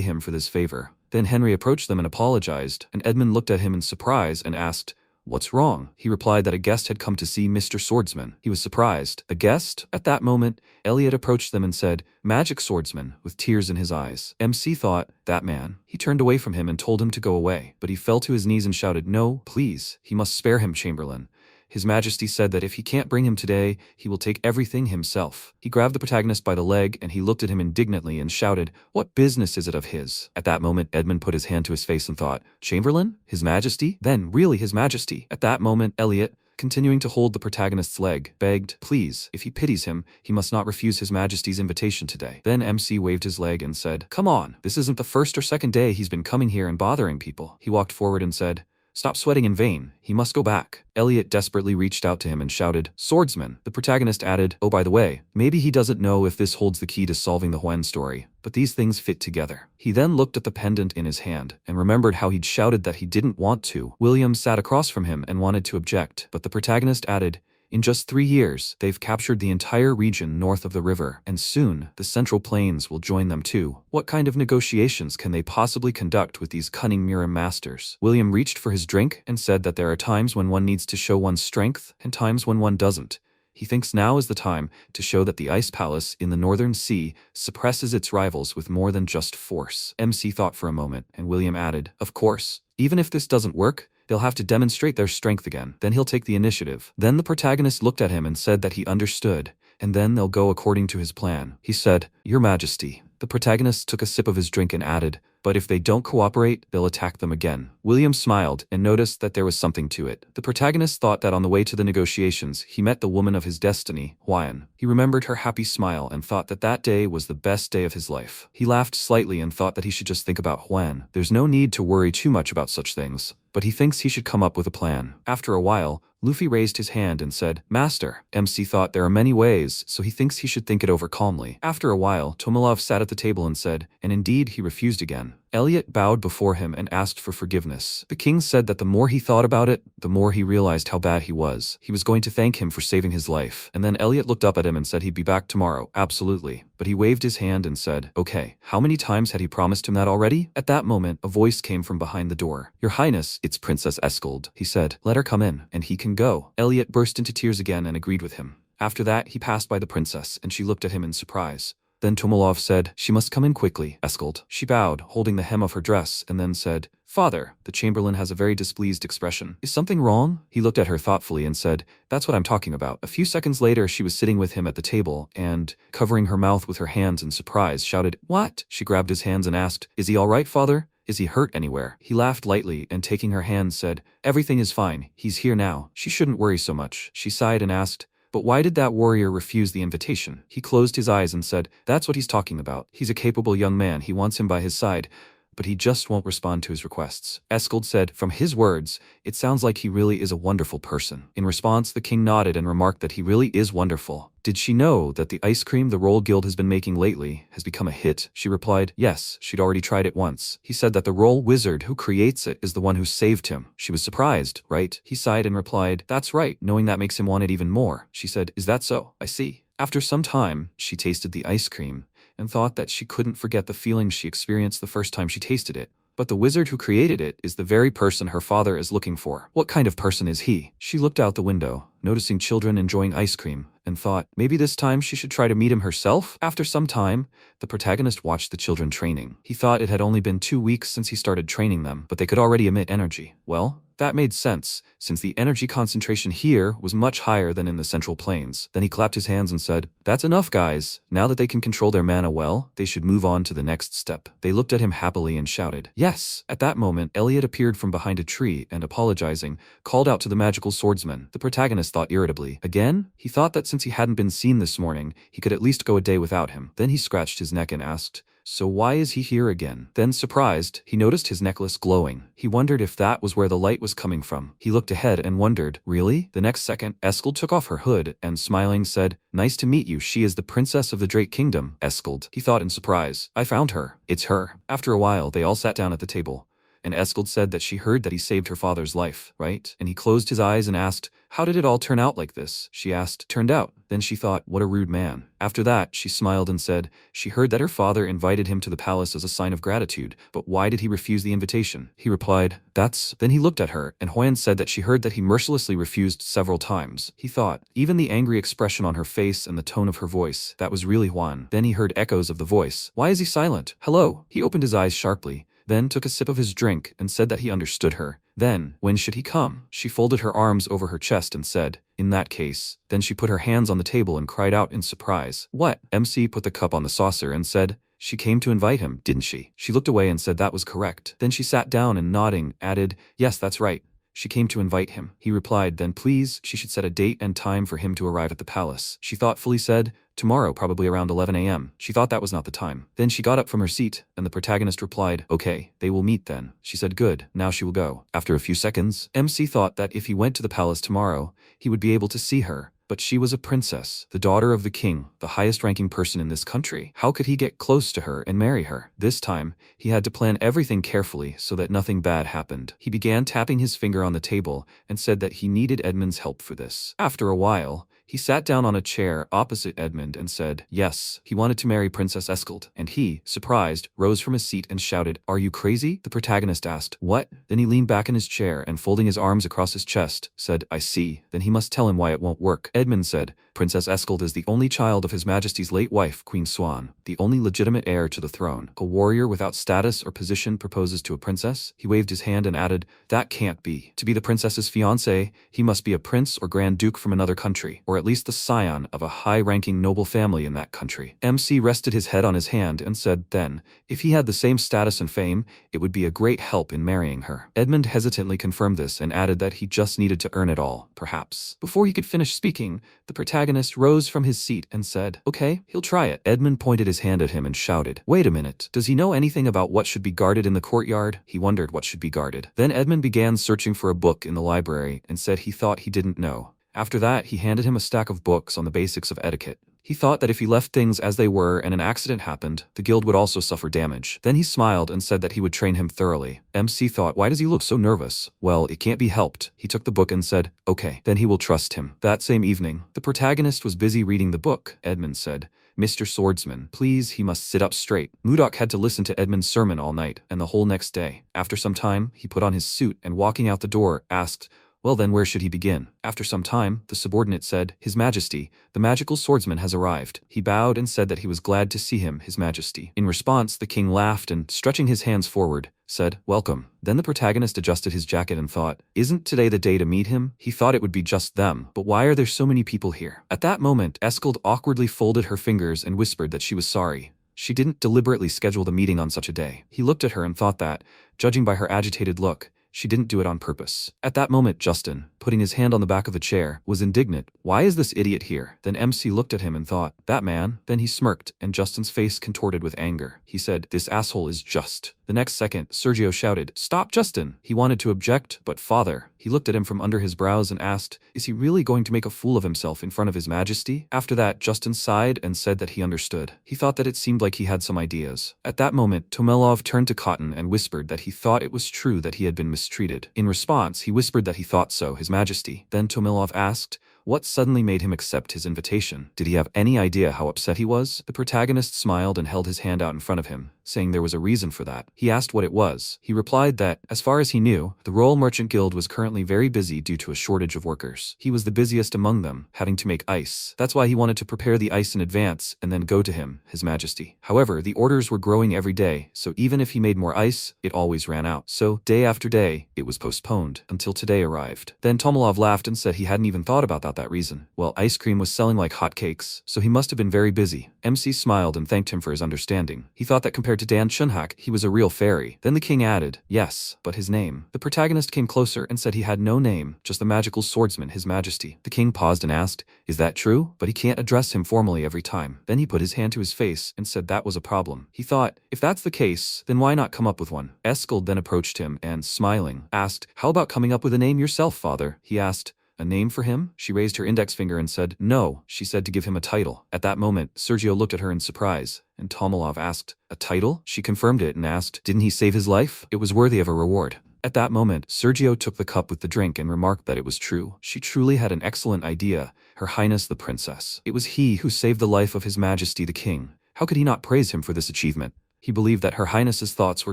him for this favor. Then Henry approached them and apologized, and Edmund looked at him in surprise and asked, "What's wrong?" He replied that a guest had come to see Mr. Swordsman. He was surprised. A guest? At that moment, Elliot approached them and said, "Magic Swordsman," with tears in his eyes. MC thought, that man. He turned away from him and told him to go away, but he fell to his knees and shouted, "No, please, he must spare him, Chamberlain. His Majesty said that if he can't bring him today, he will take everything himself." He grabbed the protagonist by the leg and he looked at him indignantly and shouted, "What business is it of his?" At that moment, Edmund put his hand to his face and thought, "Chamberlain? His Majesty? Then really His Majesty." At that moment, Elliot, continuing to hold the protagonist's leg, begged, "Please, if he pities him, he must not refuse His Majesty's invitation today." Then MC waved his leg and said, "Come on, this isn't the first or second day he's been coming here and bothering people." He walked forward and said, "Stop sweating in vain. He must go back." Elliot desperately reached out to him and shouted, "Swordsman." The protagonist added, "Oh, by the way, maybe he doesn't know if this holds the key to solving the Huen story, but these things fit together." He then looked at the pendant in his hand and remembered how he'd shouted that he didn't want to. William sat across from him and wanted to object, but the protagonist added, "In just 3 years, they've captured the entire region north of the river, and soon, the Central Plains will join them too. What kind of negotiations can they possibly conduct with these cunning Murim masters?" William reached for his drink and said that there are times when one needs to show one's strength and times when one doesn't. He thinks now is the time to show that the Ice Palace in the Northern Sea suppresses its rivals with more than just force. MC thought for a moment, and William added, "Of course, even if this doesn't work, they'll have to demonstrate their strength again. Then he'll take the initiative." Then the protagonist looked at him and said that he understood, and then they'll go according to his plan. He said, "Your Majesty." The protagonist took a sip of his drink and added, "But if they don't cooperate, they'll attack them again." William smiled and noticed that there was something to it. The protagonist thought that on the way to the negotiations, he met the woman of his destiny, Huen. He remembered her happy smile and thought that that day was the best day of his life. He laughed slightly and thought that he should just think about Huen. There's no need to worry too much about such things, but he thinks he should come up with a plan. After a while, Luffy raised his hand and said, "Master." MC thought there are many ways, so he thinks he should think it over calmly. After a while, Tomalov sat at the table and said, and indeed he refused again. Elliot bowed before him and asked for forgiveness. The king said that the more he thought about it, the more he realized how bad he was. He was going to thank him for saving his life. And then Elliot looked up at him and said he'd be back tomorrow. Absolutely. But he waved his hand and said, "Okay." How many times had he promised him that already? At that moment, a voice came from behind the door. "Your Highness, it's Princess Eskold," he said. "Let her come in, and he can go." Elliot burst into tears again and agreed with him. After that, he passed by the princess, and she looked at him in surprise. Then Tomalov said, "She must come in quickly, Eskold." She bowed, holding the hem of her dress, and then said, "Father." The chamberlain has a very displeased expression. "Is something wrong?" He looked at her thoughtfully and said, "That's what I'm talking about." A few seconds later, she was sitting with him at the table and, covering her mouth with her hands in surprise, shouted, "What?" She grabbed his hands and asked, "Is he all right, father? Is he hurt anywhere?" He laughed lightly and, taking her hands, said, "Everything is fine. He's here now. She shouldn't worry so much." She sighed and asked, "But why did that warrior refuse the invitation?" He closed his eyes and said, "That's what he's talking about. He's a capable young man. He wants him by his side. but he just won't respond to his requests. Eskald said, from his words, it sounds like he really is a wonderful person. In response, the king nodded and remarked that he really is wonderful. Did she know that the ice cream the Roll Guild has been making lately has become a hit? She replied, yes, she'd already tried it once. He said that the Roll Wizard who creates it is the one who saved him. She was surprised, right? He sighed and replied, that's right, knowing that makes him want it even more. She said, is that so? I see. After some time, she tasted the ice cream and thought that she couldn't forget the feelings she experienced the first time she tasted it. But the wizard who created it is the very person her father is looking for. What kind of person is he? She looked out the window, noticing children enjoying ice cream, and thought, maybe this time she should try to meet him herself? After some time, the protagonist watched the children training. He thought it had only been 2 weeks since he started training them, but they could already emit energy. Well, that made sense, since the energy concentration here was much higher than in the Central Plains. Then he clapped his hands and said, that's enough, guys. Now that they can control their mana well, they should move on to the next step. They looked at him happily and shouted, yes. At that moment, Elliot appeared from behind a tree and, apologizing, called out to the magical swordsman. The protagonist thought irritably. Again? He thought that since he hadn't been seen this morning, he could at least go a day without him. Then he scratched his neck and asked, so why is he here again? Then, surprised, he noticed his necklace glowing. He wondered if that was where the light was coming from. He looked ahead and wondered, really? The next second, Eskald took off her hood and, smiling, said, nice to meet you. She is the princess of the Drake Kingdom. Eskald, he thought in surprise. I found her. It's her. After a while, they all sat down at the table, and Eskald said that she heard that he saved her father's life, right? And he closed his eyes and asked, how did it all turn out like this? She asked, turned out. Then she thought, what a rude man. After that, she smiled and said, she heard that her father invited him to the palace as a sign of gratitude, but why did he refuse the invitation? He replied, that's... Then he looked at her, and Hoyan said that she heard that he mercilessly refused several times. He thought, even the angry expression on her face and the tone of her voice, that was really Juan. Then he heard echoes of the voice. Why is he silent? Hello? He opened his eyes sharply, then took a sip of his drink and said that he understood her. Then, when should he come? She folded her arms over her chest and said, in that case. Then she put her hands on the table and cried out in surprise. What? MC put the cup on the saucer and said, she came to invite him, didn't she? She looked away and said that was correct. Then she sat down and nodding, added, yes, that's right. She came to invite him. He replied, then please, she should set a date and time for him to arrive at the palace. She thoughtfully said, tomorrow, probably around 11 a.m. She thought that was not the time. Then she got up from her seat, and the protagonist replied, okay, they will meet then. She said, good, now she will go. After a few seconds, MC thought that if he went to the palace tomorrow, he would be able to see her. But she was a princess, the daughter of the king, the highest-ranking person in this country. How could he get close to her and marry her? This time, he had to plan everything carefully so that nothing bad happened. He began tapping his finger on the table and said that he needed Edmund's help for this. After a while, he sat down on a chair opposite Edmund and said, yes, he wanted to marry Princess Eskald. And he, surprised, rose from his seat and shouted, are you crazy? The protagonist asked, what? Then he leaned back in his chair and, folding his arms across his chest, said, I see. Then he must tell him why it won't work. Edmund said, Princess Eskald is the only child of His Majesty's late wife, Queen Swan, the only legitimate heir to the throne. A warrior without status or position proposes to a princess? He waved his hand and added, that can't be. To be the princess's fiancé, he must be a prince or grand duke from another country, or at least the scion of a high-ranking noble family in that country. MC rested his head on his hand and said, then, if he had the same status and fame, it would be a great help in marrying her. Edmund hesitantly confirmed this and added that he just needed to earn it all, perhaps. Before he could finish speaking, the protagonist rose from his seat and said, okay, he'll try it. Edmund pointed his hand at him and shouted, wait a minute, does he know anything about what should be guarded in the courtyard? He wondered what should be guarded. Then Edmund began searching for a book in the library and said he thought he didn't know. After that, he handed him a stack of books on the basics of etiquette. He thought that if he left things as they were and an accident happened, the guild would also suffer damage. Then he smiled and said that he would train him thoroughly. MC thought, why does he look so nervous? Well, it can't be helped. He took the book and said, okay, then he will trust him. That same evening, the protagonist was busy reading the book. Edmund said, Mr. Swordsman, please, he must sit up straight. Mudok had to listen to Edmund's sermon all night and the whole next day. After some time, he put on his suit and, walking out the door, asked, well then, where should he begin? After some time, the subordinate said, His Majesty, the magical swordsman has arrived. He bowed and said that he was glad to see him, His Majesty. In response, the king laughed and, stretching his hands forward, said, welcome. Then the protagonist adjusted his jacket and thought, isn't today the day to meet him? He thought it would be just them, but why are there so many people here? At that moment, Eskald awkwardly folded her fingers and whispered that she was sorry. She didn't deliberately schedule the meeting on such a day. He looked at her and thought that, judging by her agitated look, she didn't do it on purpose. At that moment, Justin, putting his hand on the back of the chair, was indignant. Why is this idiot here? Then MC looked at him and thought, that man? Then he smirked, and Justin's face contorted with anger. He said, this asshole is just. The next second, Sergio shouted, "Stop, Justin!" He wanted to object, but father. He looked at him from under his brows and asked, "Is he really going to make a fool of himself in front of his majesty?" After that, Justin sighed and said that he understood. He thought that it seemed like he had some ideas. At that moment, Tomelov turned to Cotton and whispered that he thought it was true that he had been mistreated. In response, he whispered that he thought so, his majesty. Then Tomelov asked, what suddenly made him accept his invitation? Did he have any idea how upset he was? The protagonist smiled and held his hand out in front of him, saying there was a reason for that. He asked what it was. He replied that, as far as he knew, the Royal Merchant Guild was currently very busy due to a shortage of workers. He was the busiest among them, having to make ice. That's why he wanted to prepare the ice in advance and then go to him, his majesty. However, the orders were growing every day, so even if he made more ice, it always ran out. So, day after day, it was postponed, until today arrived. Then Tomelov laughed and said he hadn't even thought about that reason. Well, ice cream was selling like hotcakes, so he must have been very busy. MC smiled and thanked him for his understanding. He thought that compared to Dan Chunhak, he was a real fairy. Then the king added, yes, but his name. The protagonist came closer and said he had no name, just the magical swordsman, his majesty. The king paused and asked, is that true? But he can't address him formally every time. Then he put his hand to his face and said that was a problem. He thought, if that's the case, then why not come up with one? Eskald then approached him and, smiling, asked, how about coming up with a name yourself, father? He asked, a name for him? She raised her index finger and said, no, she said to give him a title. At that moment, Sergio looked at her in surprise, and Tomelov asked, a title? She confirmed it and asked, didn't he save his life? It was worthy of a reward. At that moment, Sergio took the cup with the drink and remarked that it was true. She truly had an excellent idea, Her Highness the Princess. It was he who saved the life of His Majesty the King. How could he not praise him for this achievement? He believed that Her Highness's thoughts were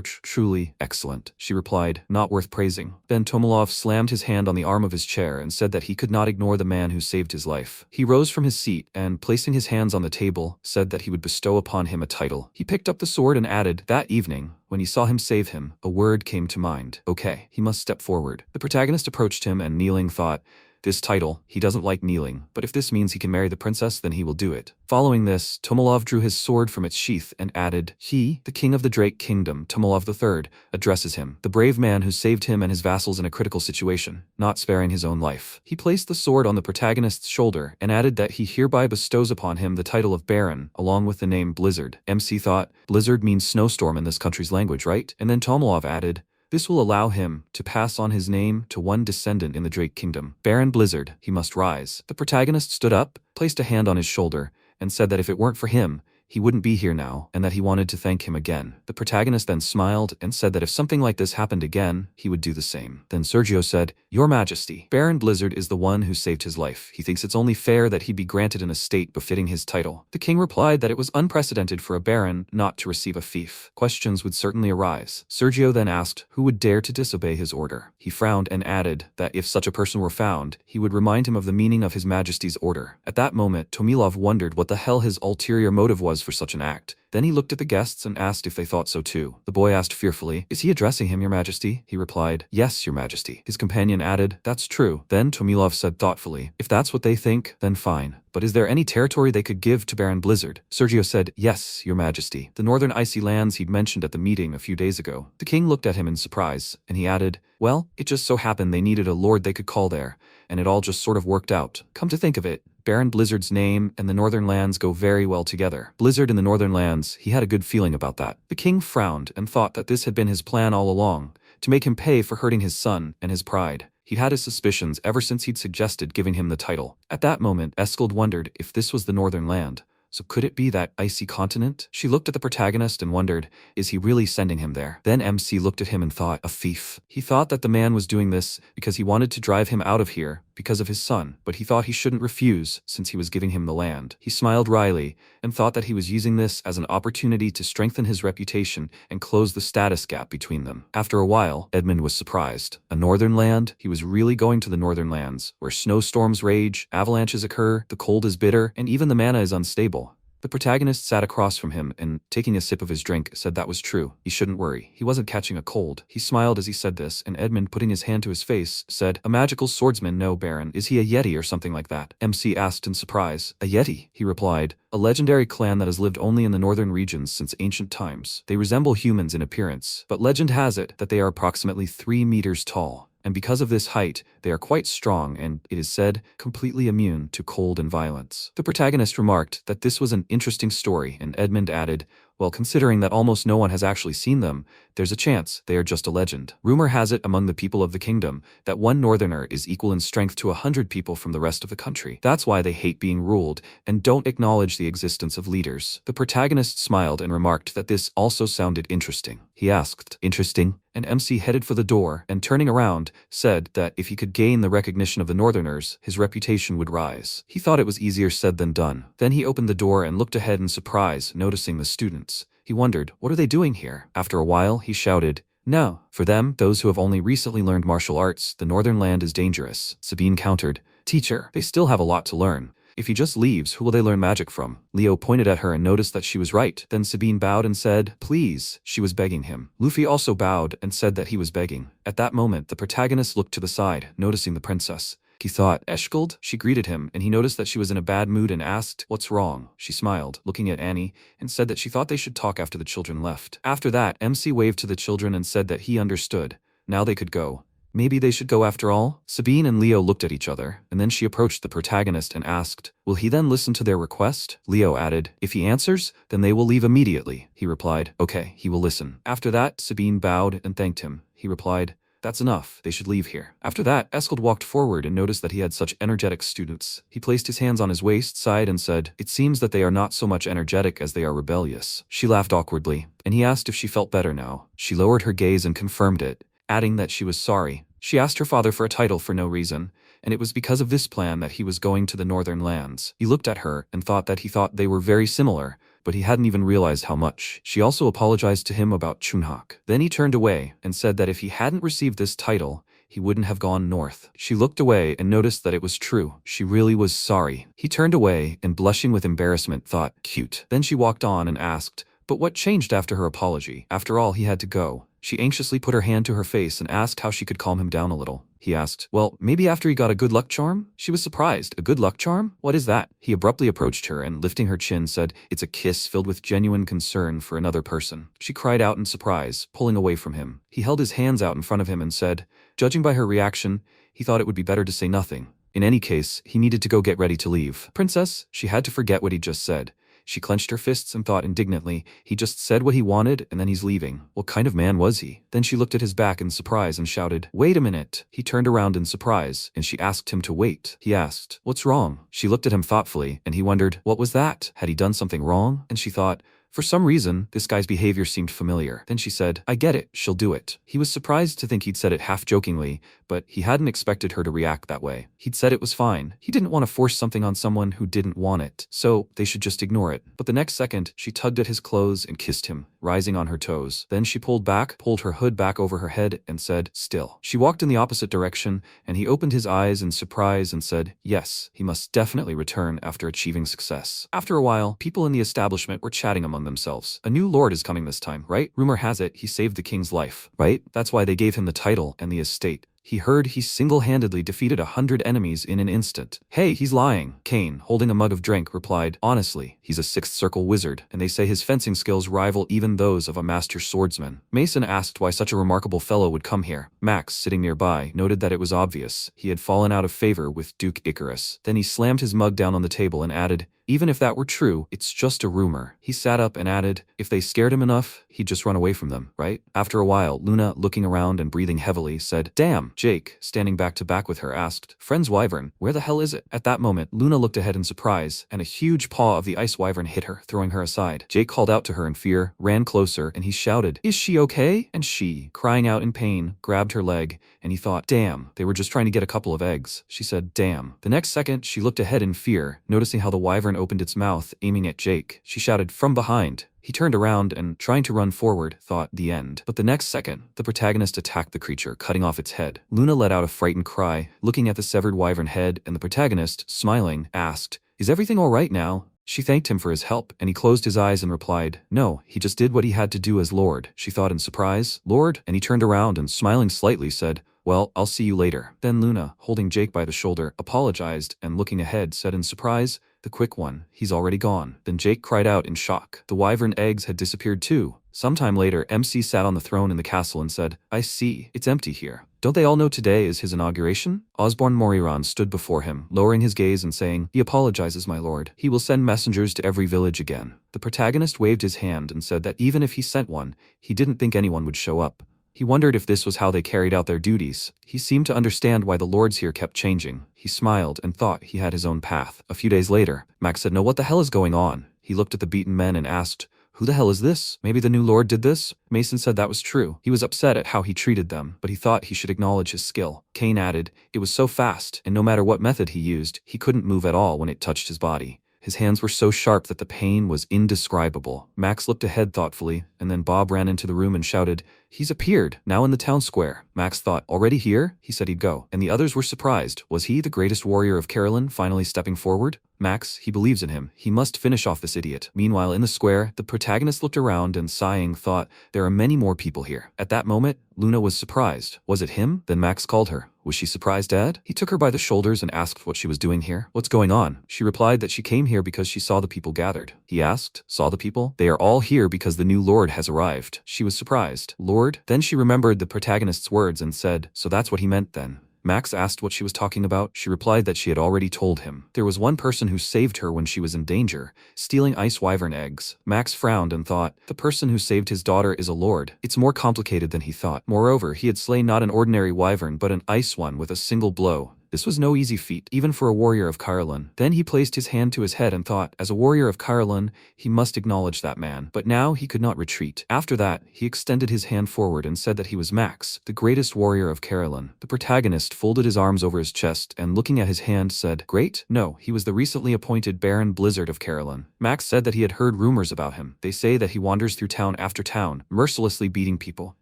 truly excellent. She replied, not worth praising. Then Tomelov slammed his hand on the arm of his chair and said that he could not ignore the man who saved his life. He rose from his seat and, placing his hands on the table, said that he would bestow upon him a title. He picked up the sword and added, that evening, when he saw him save him, a word came to mind. Okay, he must step forward. The protagonist approached him and, kneeling, thought, this title, he doesn't like kneeling, but if this means he can marry the princess, then he will do it. Following this, Tomelov drew his sword from its sheath and added, he, the king of the Drake Kingdom, Tomelov III, addresses him, the brave man who saved him and his vassals in a critical situation, not sparing his own life. He placed the sword on the protagonist's shoulder and added that he hereby bestows upon him the title of Baron, along with the name Blizzard. MC thought, Blizzard means snowstorm in this country's language, right? And then Tomelov added, this will allow him to pass on his name to one descendant in the Drake Kingdom. Baron Blizzard, he must rise. The protagonist stood up, placed a hand on his shoulder, and said that if it weren't for him, he wouldn't be here now, and that he wanted to thank him again. The protagonist then smiled and said that if something like this happened again, he would do the same. Then Sergio said, Your Majesty, Baron Blizzard is the one who saved his life. He thinks it's only fair that he be granted an estate befitting his title. The king replied that it was unprecedented for a baron not to receive a fief. Questions would certainly arise. Sergio then asked who would dare to disobey his order. He frowned and added that if such a person were found, he would remind him of the meaning of His Majesty's order. At that moment, Tomelov wondered what the hell his ulterior motive was for such an act. Then he looked at the guests and asked if they thought so too. The boy asked fearfully, is he addressing him, Your Majesty? He replied, yes, Your Majesty. His companion added, that's true. Then Tomelov said thoughtfully, if that's what they think, then fine. But is there any territory they could give to Baron Blizzard? Sergio said, yes, Your Majesty. The northern icy lands he'd mentioned at the meeting a few days ago. The king looked at him in surprise, and he added, well, it just so happened they needed a lord they could call there, and it all just sort of worked out. Come to think of it, Baron Blizzard's name and the northern lands go very well together. Blizzard in the northern lands, he had a good feeling about that. The king frowned and thought that this had been his plan all along, to make him pay for hurting his son and his pride. He'd had his suspicions ever since he'd suggested giving him the title. At that moment, Eskald wondered if this was the northern land. So could it be that icy continent? She looked at the protagonist and wondered, is he really sending him there? Then MC looked at him and thought, a thief. He thought that the man was doing this because he wanted to drive him out of here because of his son, but he thought he shouldn't refuse since he was giving him the land. He smiled wryly and thought that he was using this as an opportunity to strengthen his reputation and close the status gap between them. After a while, Edmund was surprised. A northern land? He was really going to the northern lands, where snowstorms rage, avalanches occur, the cold is bitter, and even the mana is unstable. The protagonist sat across from him and, taking a sip of his drink, said that was true. He shouldn't worry. He wasn't catching a cold. He smiled as he said this, and Edmund, putting his hand to his face, said, a magical swordsman, no, Baron. Is he a yeti or something like that? MC asked in surprise. A yeti? He replied. A legendary clan that has lived only in the northern regions since ancient times. They resemble humans in appearance, but legend has it that they are approximately 3 meters tall. and because of this height, they are quite strong and, it is said, completely immune to cold and violence. The protagonist remarked that this was an interesting story, and Edmund added, well, considering that almost no one has actually seen them, there's a chance they are just a legend. Rumor has it among the people of the kingdom that one northerner is equal in strength to 100 people from the rest of the country. That's why they hate being ruled and don't acknowledge the existence of leaders. The protagonist smiled and remarked that this also sounded interesting. He asked, interesting? And MC headed for the door and, turning around, said that if he could gain the recognition of the northerners, his reputation would rise. He thought it was easier said than done. Then he opened the door and looked ahead in surprise, noticing the students. He wondered, what are they doing here? After a while, he shouted, no. For them, those who have only recently learned martial arts, the northern land is dangerous. Sabine countered, teacher, they still have a lot to learn. If he just leaves, who will they learn magic from? Leo pointed at her and noticed that she was right. Then Sabine bowed and said, please. She was begging him. Luffy also bowed and said that he was begging. At that moment, the protagonist looked to the side, noticing the princess. He thought, Eshgold? She greeted him, and he noticed that she was in a bad mood and asked, what's wrong? She smiled, looking at Annie, and said that she thought they should talk after the children left. After that, MC waved to the children and said that he understood. Now they could go. Maybe they should go after all? Sabine and Leo looked at each other, and then she approached the protagonist and asked, will he then listen to their request? Leo added, if he answers, then they will leave immediately. He replied, okay, he will listen. After that, Sabine bowed and thanked him. He replied, that's enough, they should leave here. After that, Eshgold walked forward and noticed that he had such energetic students. He placed his hands on his waist side and said, it seems that they are not so much energetic as they are rebellious. She laughed awkwardly, and he asked if she felt better now. She lowered her gaze and confirmed it, adding that she was sorry. She asked her father for a title for no reason, and it was because of this plan that he was going to the northern lands. He looked at her and thought that he thought they were very similar, but he hadn't even realized how much. She also apologized to him about Chunhak. Then he turned away and said that if he hadn't received this title, he wouldn't have gone north. She looked away and noticed that it was true. She really was sorry. He turned away and, blushing with embarrassment, thought, cute. Then she walked on and asked, but what changed after her apology? After all, he had to go. She anxiously put her hand to her face and asked how she could calm him down a little. He asked, well, maybe after he got a good luck charm? She was surprised. A good luck charm? What is that? He abruptly approached her and, lifting her chin, said, it's a kiss filled with genuine concern for another person. She cried out in surprise, pulling away from him. He held his hands out in front of him and said, judging by her reaction, he thought it would be better to say nothing. In any case, he needed to go get ready to leave. Princess, she had to forget what he just said. She clenched her fists and thought indignantly, he just said what he wanted and then he's leaving. What kind of man was he? Then she looked at his back in surprise and shouted, wait a minute. He turned around in surprise, and she asked him to wait. He asked, what's wrong? She looked at him thoughtfully, and he wondered, what was that? Had he done something wrong? And she thought, for some reason, this guy's behavior seemed familiar. Then she said, I get it, she'll do it. He was surprised to think he'd said it half-jokingly, but he hadn't expected her to react that way. He'd said it was fine. He didn't want to force something on someone who didn't want it, so they should just ignore it. But the next second, she tugged at his clothes and kissed him, rising on her toes. Then she pulled her hood back over her head and said, still. She walked in the opposite direction, and he opened his eyes in surprise and said, yes, he must definitely return after achieving success. After a while, people in the establishment were chatting among themselves. A new lord is coming this time, right? Rumor has it he saved the king's life, right? That's why they gave him the title and the estate. He heard he single-handedly defeated 100 enemies in an instant. Hey, he's lying. Kane, holding a mug of drink, replied, honestly, he's a sixth circle wizard, and they say his fencing skills rival even those of a master swordsman. Mason asked why such a remarkable fellow would come here. Max, sitting nearby, noted that it was obvious. He had fallen out of favor with Duke Icarus. Then he slammed his mug down on the table and added, even if that were true, it's just a rumor. He sat up and added, if they scared him enough, he'd just run away from them, right? After a while, Luna, looking around and breathing heavily, said, damn. Jake, standing back to back with her, asked, friend's wyvern, where the hell is it? At that moment, Luna looked ahead in surprise, and a huge paw of the ice wyvern hit her, throwing her aside. Jake called out to her in fear, ran closer, and he shouted, is she okay? And she, crying out in pain, grabbed her leg, and he thought, damn, they were just trying to get a couple of eggs. She said, damn. The next second, she looked ahead in fear, noticing how the wyvern opened its mouth, aiming at Jake. She shouted, from behind. He turned around and, trying to run forward, thought, the end. But the next second, the protagonist attacked the creature, cutting off its head. Luna let out a frightened cry, looking at the severed wyvern head, and the protagonist, smiling, asked, is everything all right now? She thanked him for his help, and he closed his eyes and replied, no, he just did what he had to do as Lord. She thought in surprise, Lord? And he turned around and, smiling slightly, said, well, I'll see you later. Then Luna, holding Jake by the shoulder, apologized and, looking ahead, said in surprise, The quick one, he's already gone. Then Jake cried out in shock. The wyvern eggs had disappeared too. Sometime later, MC sat on the throne in the castle and said, I see, it's empty here. Don't they all know today is his inauguration? Osborne Moriran stood before him, lowering his gaze and saying, He apologizes, my lord. He will send messengers to every village again. The protagonist waved his hand and said that even if he sent one, he didn't think anyone would show up. He wondered if this was how they carried out their duties. He seemed to understand why the lords here kept changing. He smiled and thought he had his own path. A few days later, Max said, No, what the hell is going on? He looked at the beaten men and asked, Who the hell is this? Maybe the new lord did this? Mason said that was true. He was upset at how he treated them, but he thought he should acknowledge his skill. Kane added, It was so fast, and no matter what method he used, he couldn't move at all when it touched his body. His hands were so sharp that the pain was indescribable. Max looked ahead thoughtfully, and then Bob ran into the room and shouted, He's appeared, now in the town square. Max thought, Already here? He said he'd go. And the others were surprised. Was he, the greatest warrior of Carolyn, finally stepping forward? Max, he believes in him. He must finish off this idiot. Meanwhile, in the square, the protagonist looked around and, sighing, thought, There are many more people here. At that moment, Luna was surprised. Was it him? Then Max called her. Was she surprised, Dad? He took her by the shoulders and asked what she was doing here. What's going on? She replied that she came here because she saw the people gathered. He asked, Saw the people? They are all here because the new lord has arrived. She was surprised. Lord? Then she remembered the protagonist's words and said, So that's what he meant then. Max asked what she was talking about. She replied that she had already told him. There was one person who saved her when she was in danger, stealing ice wyvern eggs. Max frowned and thought, the person who saved his daughter is a lord. It's more complicated than he thought. Moreover, he had slain not an ordinary wyvern but an ice one with a single blow. This was no easy feat, even for a warrior of Carolyn. Then he placed his hand to his head and thought, as a warrior of Carolyn, he must acknowledge that man. But now he could not retreat. After that, he extended his hand forward and said that he was Max, the greatest warrior of Carolyn. The protagonist folded his arms over his chest and, looking at his hand, said, Great? No, he was the recently appointed Baron Blizzard of Carolyn. Max said that he had heard rumors about him. They say that he wanders through town after town, mercilessly beating people.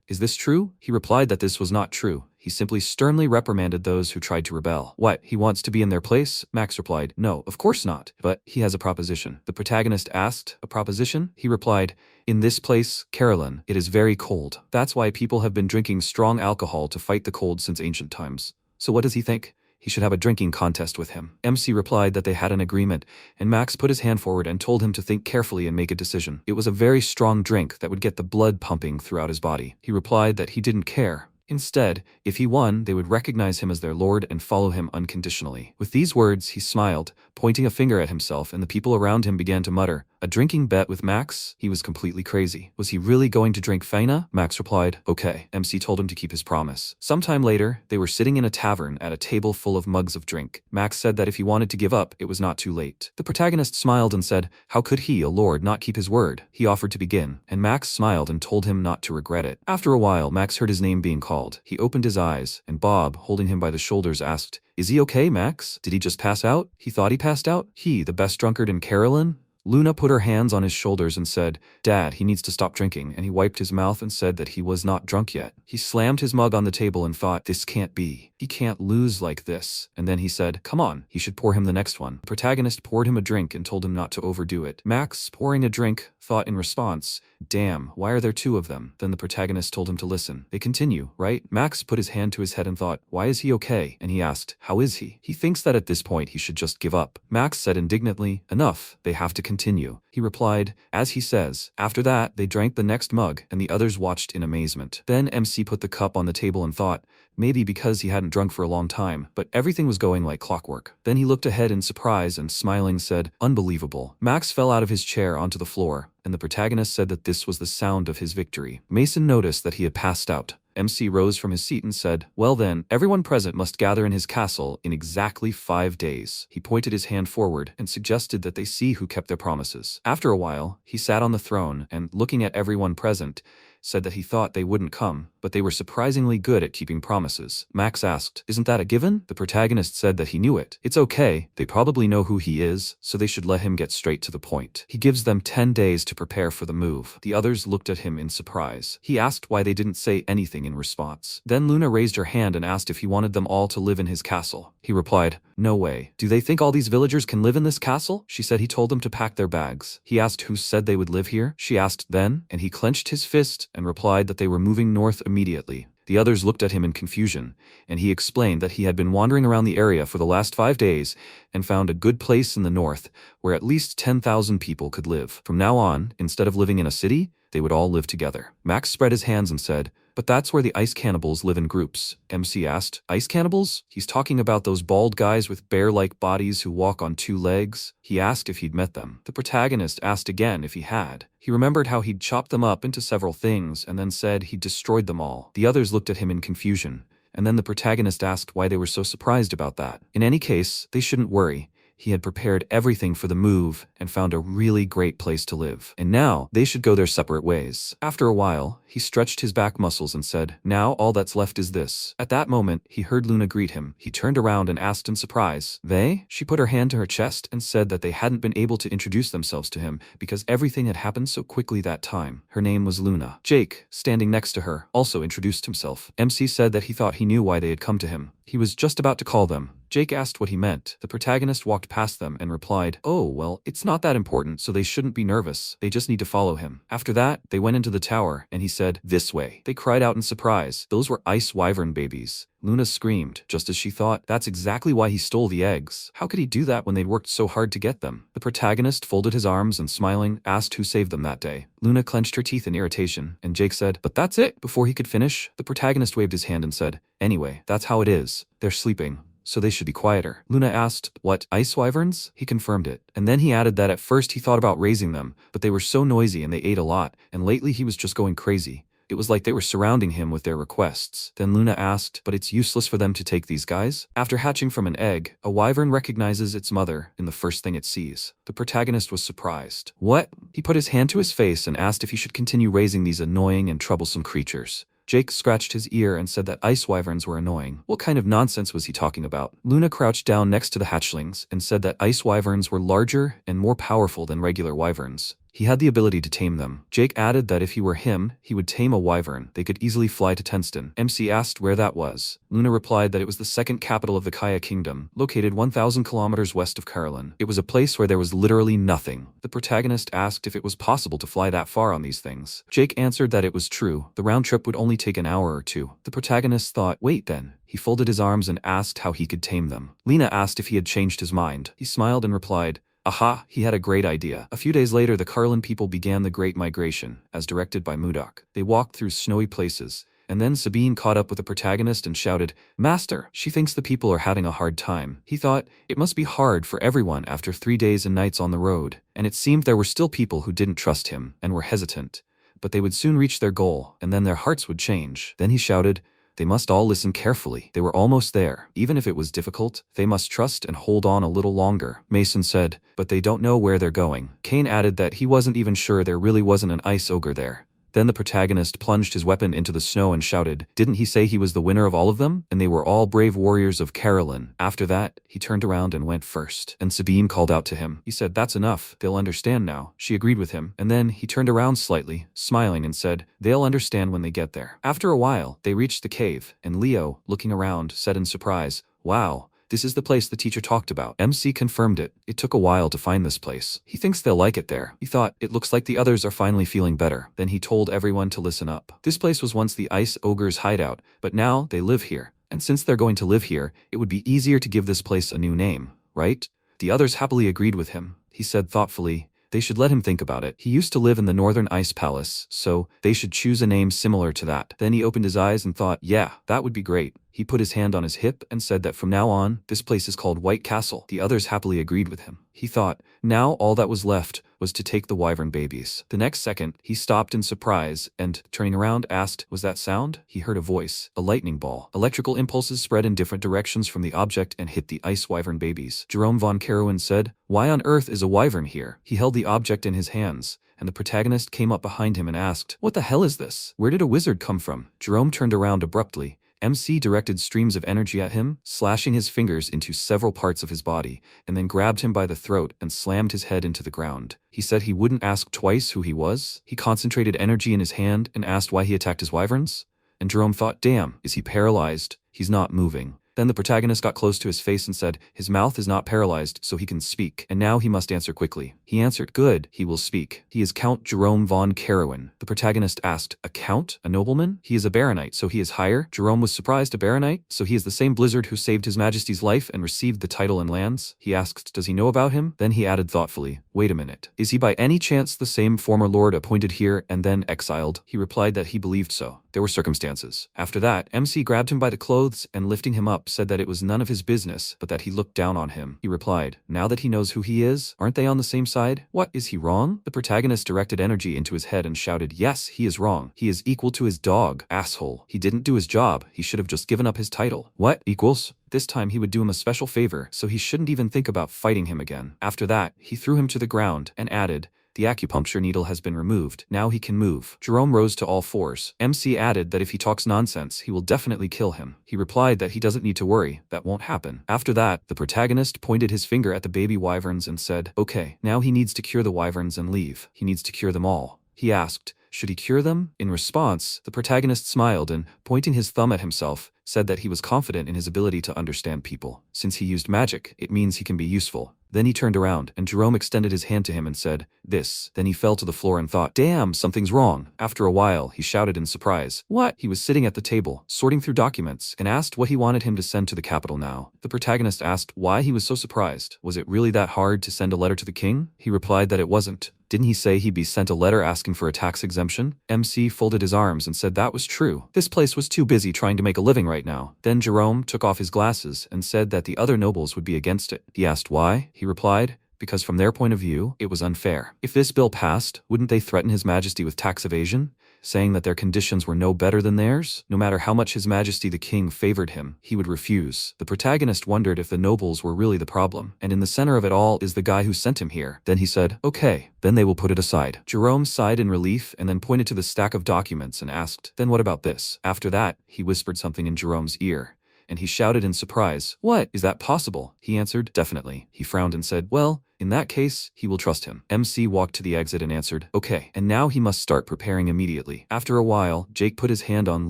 Is this true? He replied that this was not true. He simply sternly reprimanded those who tried to rebel. What, he wants to be in their place? Max replied, No, of course not. But he has a proposition. The protagonist asked, A proposition? He replied, In this place, Carolyn, it is very cold. That's why people have been drinking strong alcohol to fight the cold since ancient times. So what does he think? He should have a drinking contest with him. MC replied that they had an agreement, and Max put his hand forward and told him to think carefully and make a decision. It was a very strong drink that would get the blood pumping throughout his body. He replied that he didn't care. Instead, if he won, they would recognize him as their lord and follow him unconditionally. With these words, he smiled, pointing a finger at himself, and the people around him began to mutter, A drinking bet with Max? He was completely crazy. Was he really going to drink Faina? Max replied, Okay. MC told him to keep his promise. Sometime later, they were sitting in a tavern at a table full of mugs of drink. Max said that if he wanted to give up, it was not too late. The protagonist smiled and said, How could he, a lord, not keep his word? He offered to begin, and Max smiled and told him not to regret it. After a while, Max heard his name being called. He opened his eyes, and Bob, holding him by the shoulders, asked, Is he okay, Max? Did he just pass out? He thought he passed out? He, the best drunkard in Carolyn? Luna put her hands on his shoulders and said, Dad, he needs to stop drinking, and he wiped his mouth and said that he was not drunk yet. He slammed his mug on the table and thought, This can't be. He can't lose like this. And then he said, Come on, he should pour him the next one. The protagonist poured him a drink and told him not to overdo it. Max, pouring a drink, thought in response, Damn, why are there two of them? Then the protagonist told him to listen. They continue, right? Max put his hand to his head and thought, Why is he okay? And he asked, How is he? He thinks that at this point he should just give up. Max said indignantly, Enough, they have to continue. He replied, As he says. After that, they drank the next mug, and the others watched in amazement. Then MC put the cup on the table and thought, Maybe because he hadn't drunk for a long time, but everything was going like clockwork. Then he looked ahead in surprise and, smiling, said, Unbelievable. Max fell out of his chair onto the floor, and the protagonist said that this was the sound of his victory. Mason noticed that he had passed out. MC rose from his seat and said, Well then, everyone present must gather in his castle in exactly 5 days. He pointed his hand forward and suggested that they see who kept their promises. After a while, he sat on the throne and, looking at everyone present, said that he thought they wouldn't come, but they were surprisingly good at keeping promises. Max asked, Isn't that a given? The protagonist said that he knew it. It's okay, they probably know who he is, so they should let him get straight to the point. He gives them 10 days to prepare for the move. The others looked at him in surprise. He asked why they didn't say anything in response. Then Luna raised her hand and asked if he wanted them all to live in his castle. He replied, No way. Do they think all these villagers can live in this castle? She said he told them to pack their bags. He asked who said they would live here. She asked then, and he clenched his fist and replied that they were moving north immediately. The others looked at him in confusion, and he explained that he had been wandering around the area for the last 5 days and found a good place in the north where at least 10,000 people could live. From now on, instead of living in a city, they would all live together. Max spread his hands and said, "But that's where the ice cannibals live in groups." MC asked, "Ice cannibals?" He's talking about those bald guys with bear-like bodies who walk on 2 legs. He asked if he'd met them. The protagonist asked again if he had. He remembered how he'd chopped them up into several things and then said he'd destroyed them all. The others looked at him in confusion, and then the protagonist asked why they were so surprised about that. In any case, they shouldn't worry. He had prepared everything for the move and found a really great place to live. And now, they should go their separate ways. After a while, he stretched his back muscles and said, "Now all that's left is this." At that moment, he heard Luna greet him. He turned around and asked in surprise, "They?" She put her hand to her chest and said that they hadn't been able to introduce themselves to him because everything had happened so quickly that time. Her name was Luna. Jake, standing next to her, also introduced himself. MC said that he thought he knew why they had come to him. He was just about to call them. Jake asked what he meant. The protagonist walked past them and replied, "Oh, well, it's not that important, so they shouldn't be nervous. They just need to follow him." After that, they went into the tower, and he said, "This way." They cried out in surprise. Those were ice wyvern babies. Luna screamed, just as she thought. That's exactly why he stole the eggs. How could he do that when they'd worked so hard to get them? The protagonist folded his arms and, smiling, asked who saved them that day. Luna clenched her teeth in irritation, and Jake said, "But that's it." Before he could finish, the protagonist waved his hand and said, "Anyway, that's how it is. They're sleeping, so they should be quieter." Luna asked, "What, ice wyverns?" He confirmed it. And then he added that at first he thought about raising them, but they were so noisy and they ate a lot, and lately he was just going crazy. It was like they were surrounding him with their requests. Then Luna asked, "But it's useless for them to take these guys?" After hatching from an egg, a wyvern recognizes its mother in the first thing it sees. The protagonist was surprised. What? He put his hand to his face and asked if he should continue raising these annoying and troublesome creatures. Jake scratched his ear and said that ice wyverns were annoying. What kind of nonsense was he talking about? Luna crouched down next to the hatchlings and said that ice wyverns were larger and more powerful than regular wyverns. He had the ability to tame them. Jake added that if he were him, he would tame a wyvern. They could easily fly to Tenston. MC asked where that was. Luna replied that it was the second capital of the Kaya Kingdom, located 1,000 kilometers west of Caroline. It was a place where there was literally nothing. The protagonist asked if it was possible to fly that far on these things. Jake answered that it was true. The round trip would only take an hour or 2. The protagonist thought, wait then. He folded his arms and asked how he could tame them. Lena asked if he had changed his mind. He smiled and replied, "Aha, he had a great idea." A few days later, the Carlin people began the Great Migration, as directed by Mudok. They walked through snowy places, and then Sabine caught up with the protagonist and shouted, "Master, she thinks the people are having a hard time." He thought, it must be hard for everyone after 3 days and nights on the road, and it seemed there were still people who didn't trust him and were hesitant. But they would soon reach their goal, and then their hearts would change. Then he shouted, they must all listen carefully. They were almost there. Even if it was difficult, they must trust and hold on a little longer. Mason said, but they don't know where they're going. Kane added that he wasn't even sure there really wasn't an ice ogre there. Then the protagonist plunged his weapon into the snow and shouted, didn't he say he was the winner of all of them? And they were all brave warriors of Caroline. After that, he turned around and went first. And Sabine called out to him. He said, that's enough. They'll understand now. She agreed with him. And then he turned around slightly, smiling and said, they'll understand when they get there. After a while, they reached the cave, and Leo, looking around, said in surprise, wow. This is the place the teacher talked about. MC confirmed it. It took a while to find this place. He thinks they'll like it there. He thought, it looks like the others are finally feeling better. Then he told everyone to listen up. This place was once the Ice Ogre's hideout, but now they live here. And since they're going to live here, it would be easier to give this place a new name, right? The others happily agreed with him. He said thoughtfully, they should let him think about it. He used to live in the Northern Ice Palace, so they should choose a name similar to that. Then he opened his eyes and thought, yeah, that would be great. He put his hand on his hip and said that from now on, this place is called White Castle. The others happily agreed with him. He thought, now all that was left was to take the wyvern babies. The next second, he stopped in surprise and, turning around, asked, was that sound? He heard a voice, a lightning ball. Electrical impulses spread in different directions from the object and hit the ice wyvern babies. Jerome von Karawan said, why on earth is a wyvern here? He held the object in his hands, and the protagonist came up behind him and asked, what the hell is this? Where did a wizard come from? Jerome turned around abruptly. MC directed streams of energy at him, slashing his fingers into several parts of his body, and then grabbed him by the throat and slammed his head into the ground. He said he wouldn't ask twice who he was. He concentrated energy in his hand and asked why he attacked his wyverns. And Jerome thought, damn, is he paralyzed? He's not moving. Then the protagonist got close to his face and said, his mouth is not paralyzed, so he can speak, and now he must answer quickly. He answered, good, he will speak. He is Count Jerome von Carowan. The protagonist asked, a count? A nobleman? He is a baronite, so he is higher? Jerome was surprised, a baronite? So he is the same Blizzard who saved his majesty's life and received the title and lands? He asked, does he know about him? Then he added thoughtfully, wait a minute. Is he by any chance the same former lord appointed here and then exiled? He replied that he believed so. There were circumstances. After that, MC grabbed him by the clothes and lifting him up said that it was none of his business, but that he looked down on him. He replied, now that he knows who he is, aren't they on the same side? What, is he wrong? The protagonist directed energy into his head and shouted, yes, he is wrong. He is equal to his dog, asshole. He didn't do his job. He should have just given up his title. What, equals? This time he would do him a special favor, so he shouldn't even think about fighting him again. After that, he threw him to the ground and added, the acupuncture needle has been removed. Now he can move. Jerome rose to all fours. MC added that if he talks nonsense, he will definitely kill him. He replied that he doesn't need to worry. That won't happen. After that, the protagonist pointed his finger at the baby wyverns and said, okay, now he needs to cure the wyverns and leave. He needs to cure them all. He asked, should he cure them? In response, the protagonist smiled and, pointing his thumb at himself, said that he was confident in his ability to understand people. Since he used magic, it means he can be useful. Then he turned around, and Jerome extended his hand to him and said, this. Then he fell to the floor and thought, damn, something's wrong. After a while, he shouted in surprise, what? He was sitting at the table, sorting through documents, and asked what he wanted him to send to the capital now. The protagonist asked why he was so surprised. Was it really that hard to send a letter to the king? He replied that it wasn't. Didn't he say he'd be sent a letter asking for a tax exemption? MC folded his arms and said that was true. This place was too busy trying to make a living right now. Then Jerome took off his glasses and said that the other nobles would be against it. He asked why? He replied, because from their point of view, it was unfair. If this bill passed, wouldn't they threaten His Majesty with tax evasion, saying that their conditions were no better than theirs? No matter how much His Majesty the King favored him, he would refuse. The protagonist wondered if the nobles were really the problem, and in the center of it all is the guy who sent him here. Then he said, okay, then they will put it aside. Jerome sighed in relief and then pointed to the stack of documents and asked, then what about this? After that, he whispered something in Jerome's ear, and he shouted in surprise, what, is that possible? He answered, definitely. He frowned and said, well, in that case, he will trust him. MC walked to the exit and answered, okay, and now he must start preparing immediately. After a while, Jake put his hand on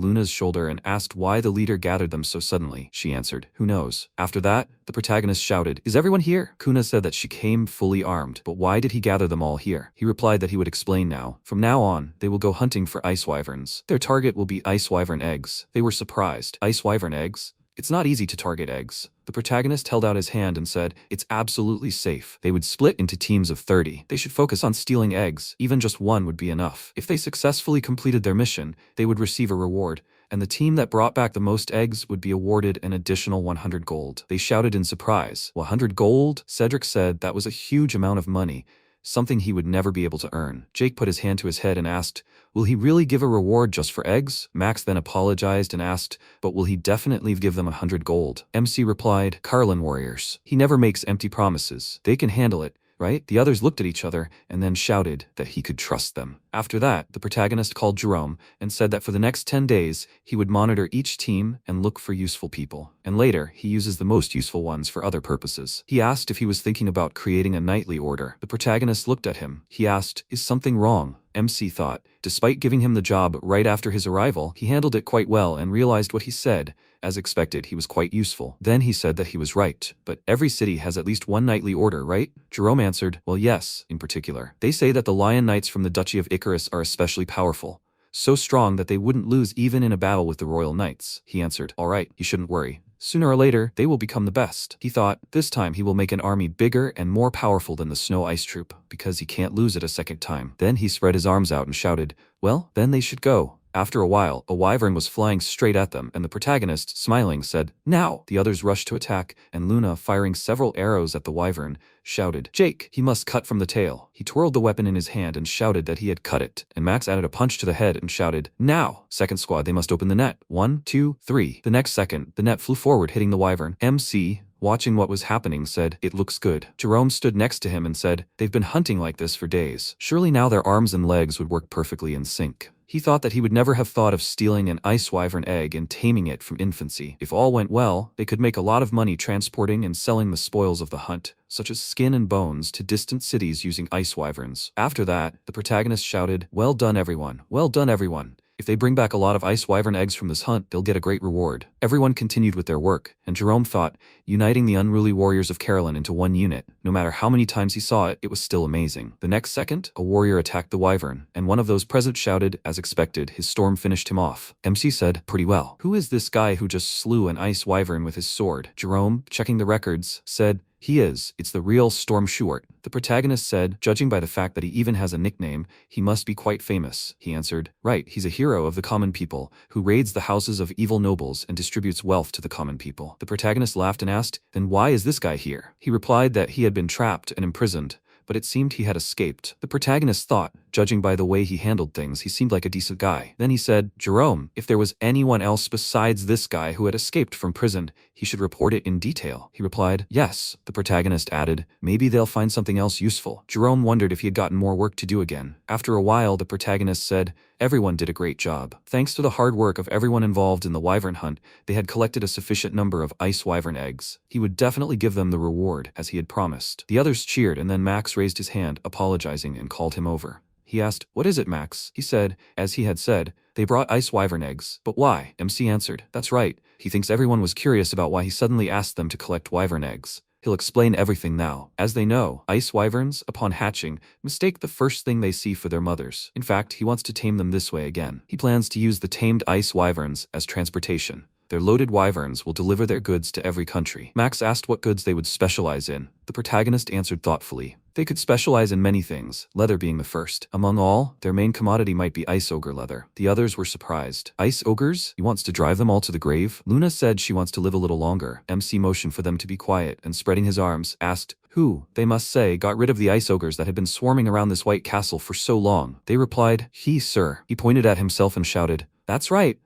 Luna's shoulder and asked why the leader gathered them so suddenly. She answered, who knows? After that, the protagonist shouted, is everyone here? Kuna said that she came fully armed, but why did he gather them all here? He replied that he would explain now. From now on, they will go hunting for ice wyverns. Their target will be ice wyvern eggs. They were surprised. Ice wyvern eggs? It's not easy to target eggs. The protagonist held out his hand and said, it's absolutely safe. They would split into teams of 30. They should focus on stealing eggs. Even just one would be enough. If they successfully completed their mission, they would receive a reward, and the team that brought back the most eggs would be awarded an additional 100 gold. They shouted in surprise. 100 gold? Cedric said that was a huge amount of money, something he would never be able to earn. Jake put his hand to his head and asked, will he really give a reward just for eggs? Max then apologized and asked, but will he definitely give them 100 gold? MC replied, Carlin warriors. He never makes empty promises. They can handle it, right? The others looked at each other and then shouted that he could trust them. After that, the protagonist called Jerome and said that for the next 10 days, he would monitor each team and look for useful people. And later, he uses the most useful ones for other purposes. He asked if he was thinking about creating a knightly order. The protagonist looked at him. He asked, is something wrong? MC thought. Despite giving him the job right after his arrival, he handled it quite well and realized what he said. As expected, he was quite useful. Then he said that he was right. But every city has at least one knightly order, right? Jerome answered, well, yes, in particular. They say that the Lion Knights from the Duchy of Icarus are especially powerful. So strong that they wouldn't lose even in a battle with the Royal Knights. He answered, all right, you shouldn't worry. Sooner or later, they will become the best. He thought, this time he will make an army bigger and more powerful than the Snow Ice Troop, because he can't lose it a second time. Then he spread his arms out and shouted, well, then they should go. After a while, a wyvern was flying straight at them, and the protagonist, smiling, said, now! The others rushed to attack, and Luna, firing several arrows at the wyvern, shouted, Jake, he must cut from the tail. He twirled the weapon in his hand and shouted that he had cut it, and Max added a punch to the head and shouted, now! Second squad, they must open the net. 1, 2, 3. The next second, the net flew forward, hitting the wyvern. MC, watching what was happening, said, it looks good. Jerome stood next to him and said, they've been hunting like this for days. Surely now their arms and legs would work perfectly in sync. He thought that he would never have thought of stealing an ice wyvern egg and taming it from infancy. If all went well, they could make a lot of money transporting and selling the spoils of the hunt, such as skin and bones, to distant cities using ice wyverns. After that, the protagonist shouted, well done everyone, well done everyone. If they bring back a lot of ice wyvern eggs from this hunt, they'll get a great reward. Everyone continued with their work, and Jerome thought, uniting the unruly warriors of Carolyn into one unit, no matter how many times he saw it, it was still amazing. The next second, a warrior attacked the wyvern, and one of those present shouted, as expected, his storm finished him off. MC said, pretty well. Who is this guy who just slew an ice wyvern with his sword? Jerome, checking the records, said, it's the real Storm Short. The protagonist said, judging by the fact that he even has a nickname, he must be quite famous. He answered, right, he's a hero of the common people, who raids the houses of evil nobles and distributes wealth to the common people. The protagonist laughed and asked, then why is this guy here? He replied that he had been trapped and imprisoned, but it seemed he had escaped. The protagonist thought, judging by the way he handled things, he seemed like a decent guy. Then he said, Jerome, if there was anyone else besides this guy who had escaped from prison, he should report it in detail. He replied, yes. The protagonist added, maybe they'll find something else useful. Jerome wondered if he had gotten more work to do again. After a while, the protagonist said, everyone did a great job. Thanks to the hard work of everyone involved in the wyvern hunt, they had collected a sufficient number of ice wyvern eggs. He would definitely give them the reward, as he had promised. The others cheered, and then Max raised his hand, apologizing, and called him over. He asked, what is it, Max? He said, as he had said, they brought ice wyvern eggs. But why? MC answered, that's right. He thinks everyone was curious about why he suddenly asked them to collect wyvern eggs. He'll explain everything now. As they know, ice wyverns, upon hatching, mistake the first thing they see for their mothers. In fact, he wants to tame them this way again. He plans to use the tamed ice wyverns as transportation. Their loaded wyverns will deliver their goods to every country. Max asked what goods they would specialize in. The protagonist answered thoughtfully. They could specialize in many things, leather being the first. Among all, their main commodity might be ice ogre leather. The others were surprised. Ice ogres? He wants to drive them all to the grave? Luna said she wants to live a little longer. MC motioned for them to be quiet, and spreading his arms, asked, who, they must say, got rid of the ice ogres that had been swarming around this white castle for so long? They replied, he, sir. He pointed at himself and shouted, that's right.